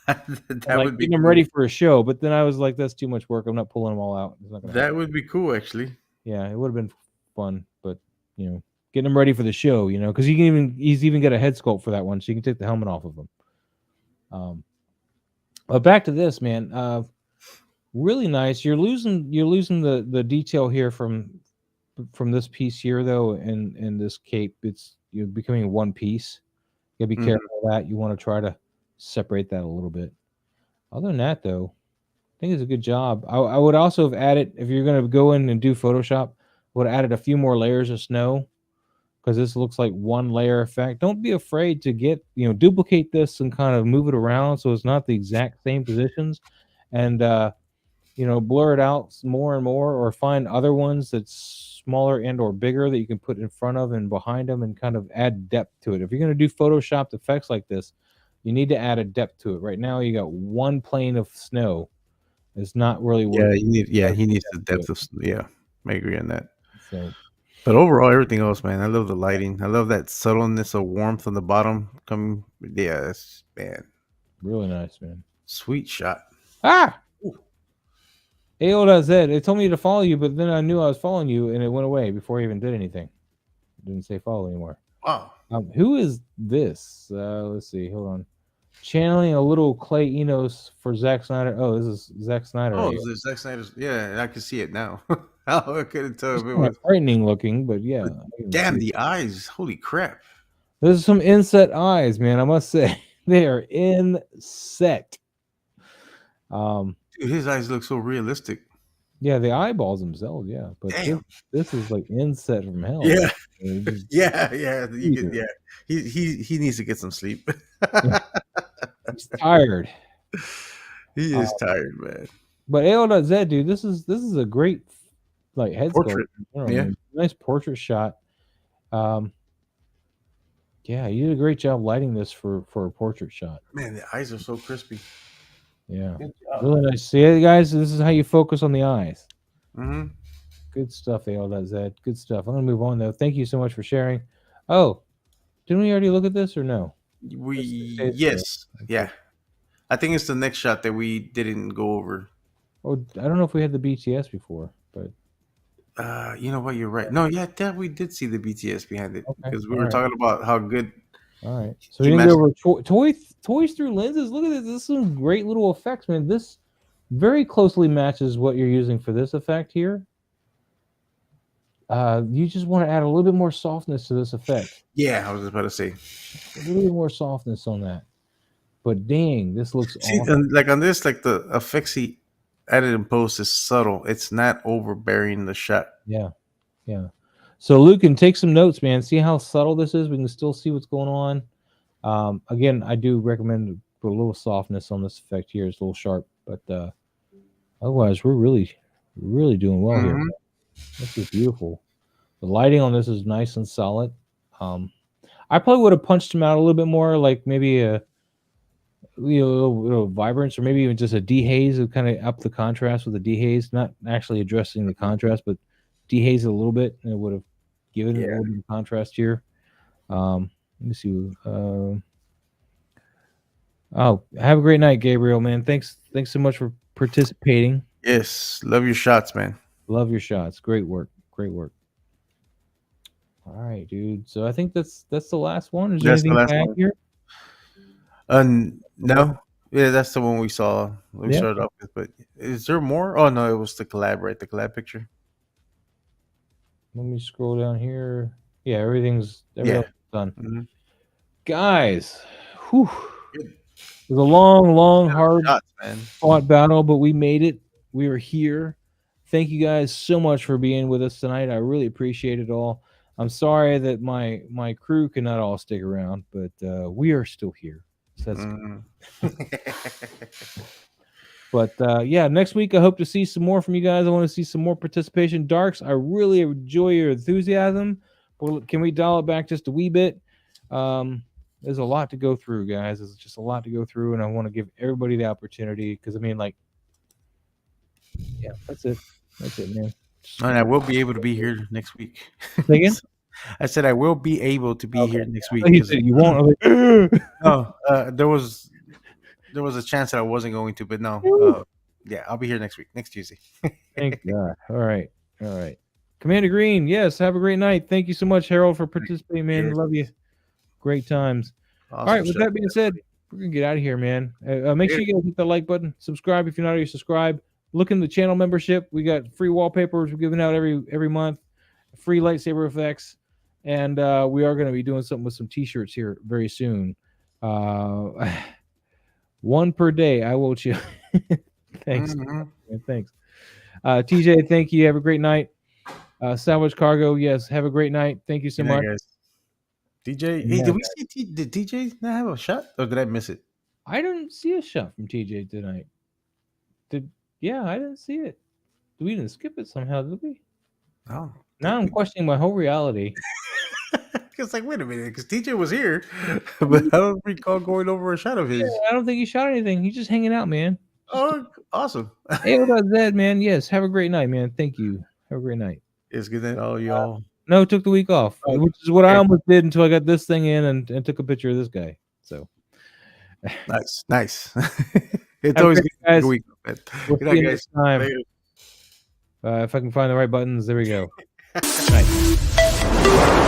That would be getting them ready for a show, but then I was like, that's too much work. I'm not pulling them all out. That would be cool, actually. Yeah, it would have been fun, but getting them ready for the show, because he's even got a head sculpt for that one, so you can take the helmet off of him. But back to this, man. Really nice. You're losing the detail here from this piece here, though, and this cape. You're becoming one piece. You gotta be careful of that. You want to try to separate that a little bit. Other than that, though, I think it's a good job. I would also have added, if you're going to go in and do Photoshop, would have added a few more layers of snow, because this looks like one layer effect. Don't be afraid to get, duplicate this and kind of move it around so it's not the exact same positions, and blur it out more and more, or find other ones that's smaller and or bigger that you can put in front of and behind them and kind of add depth to it. If you're going to do photoshopped effects like this, you need to add a depth to it. Right now you got one plane of snow. It's not really worth he needs the depth of, I agree on that. So, but overall, everything else, man, I love the lighting. I love that subtleness of warmth on the bottom coming. Yeah, that's, man, really nice, man. Sweet shot. A.O.Z, it told me to follow you, but then I knew I was following you, and it went away before I even did anything. It didn't say follow anymore. Wow. Who is this? Let's see. Hold on. Channeling a little Clay Enos for Zack Snyder. Oh, this is Zack Snyder. Oh, this is Zack Snyder's. Yeah, I can see it now. I couldn't tell if it was frightening looking, but yeah. Damn, the eyes. Holy crap. There's some inset eyes, man. I must say. They are inset. Dude, his eyes look so realistic. Yeah, the eyeballs themselves, yeah. But this is like inset from hell. Yeah. Yeah. He needs to get some sleep. He's tired. He is tired, man. But A.O.Z, dude, this is a great like head portrait. Sculpt. Nice portrait shot. Yeah, you did a great job lighting this for a portrait shot. Man, the eyes are so crispy. Yeah, really nice. See, guys, this is how you focus on the eyes. Mm-hmm. Good stuff, A.O.Z. Good stuff. I'm gonna move on though. Thank you so much for sharing. Oh, didn't we already look at this or no? Yes. Yeah. I think it's the next shot that we didn't go over. Oh, I don't know if we had the BTS before, but you know what? You're right. No, yeah, we did see the BTS behind it because we were talking about how good. All right, so we didn't go over toys through lenses. Look at this. This is some great little effects, man. This very closely matches what you're using for this effect here. You just want to add a little bit more softness to this effect. Yeah, I was just about to say a little bit more softness on that. But dang, this looks awesome. Like on this, like the effects he added in post is subtle. It's not overbearing the shot. Yeah. So Luke, can take some notes, man. See how subtle this is. We can still see what's going on. Again, I do recommend to put a little softness on this effect here. It's a little sharp, but otherwise, we're really doing well here. This is beautiful. The lighting on this is nice and solid. I probably would have punched him out a little bit more, like maybe a little vibrance, or maybe even just a dehaze to kind of up the contrast with the dehaze, not actually addressing the contrast, but dehaze it a little bit, and it would have given it a little bit of contrast here. Let me see. Oh, have a great night, Gabriel, man. Thanks so much for participating. Yes, love your shots, man. Love your shots. Great work. All right, dude. So I think that's the last one. Is there anything to add here? No. Yeah, that's the one we saw. We started off with. But is there more? Oh no, it was the collab, right? The collab picture. Let me scroll down here. Yeah, everything's done. Mm-hmm. Guys, it was a long, hard fought battle, but we made it. We are here. Thank you guys so much for being with us tonight. I really appreciate it all. I'm sorry that my crew cannot all stick around, but we are still here. So that's But next week I hope to see some more from you guys. I want to see some more participation. Darks, I really enjoy your enthusiasm. But can we dial it back just a wee bit? There's a lot to go through, guys. There's just a lot to go through, and I want to give everybody the opportunity because that's it. That's it, man. And I will be able to be here next week. Say again? I said I will be able to be here next week. You said you won't. No, there was a chance that I wasn't going to, but no. I'll be here next week, next Tuesday. Thank God. All right. Commander Green, yes, have a great night. Thank you so much, Harold, for participating, man. Cheers. Love you. Great times. Awesome. All right, with that being said, we're going to get out of here, man. Make sure you guys hit the like button. Subscribe if you're not already subscribed. Look in the channel membership. We got free wallpapers we're giving out every month, free lightsaber effects, and we are going to be doing something with some t-shirts here very soon. One per day. I will chill. Thanks. Thanks. TJ, thank you. Have a great night. Salvage Cargo, yes. Have a great night. Thank you so much. Guys. DJ, hey, did we see? Did DJ not have a shot, or did I miss it? I didn't see a shot from TJ tonight. Yeah, I didn't see it. We didn't skip it somehow, did we? No. Now I'm questioning my whole reality. It's like, wait a minute, because TJ was here, but I don't recall going over a shot of his. Yeah, I don't think he shot anything. He's just hanging out, man. Oh, awesome. Hey, what about Zed, man? Yes, have a great night, man. Thank you. Have a great night. It's good that all y'all. No, took the week off, which is what I almost did until I got this thing in and took a picture of this guy. So nice. It's always good guys. week. We'll see you next time. If I can find the right buttons, there we go. Nice.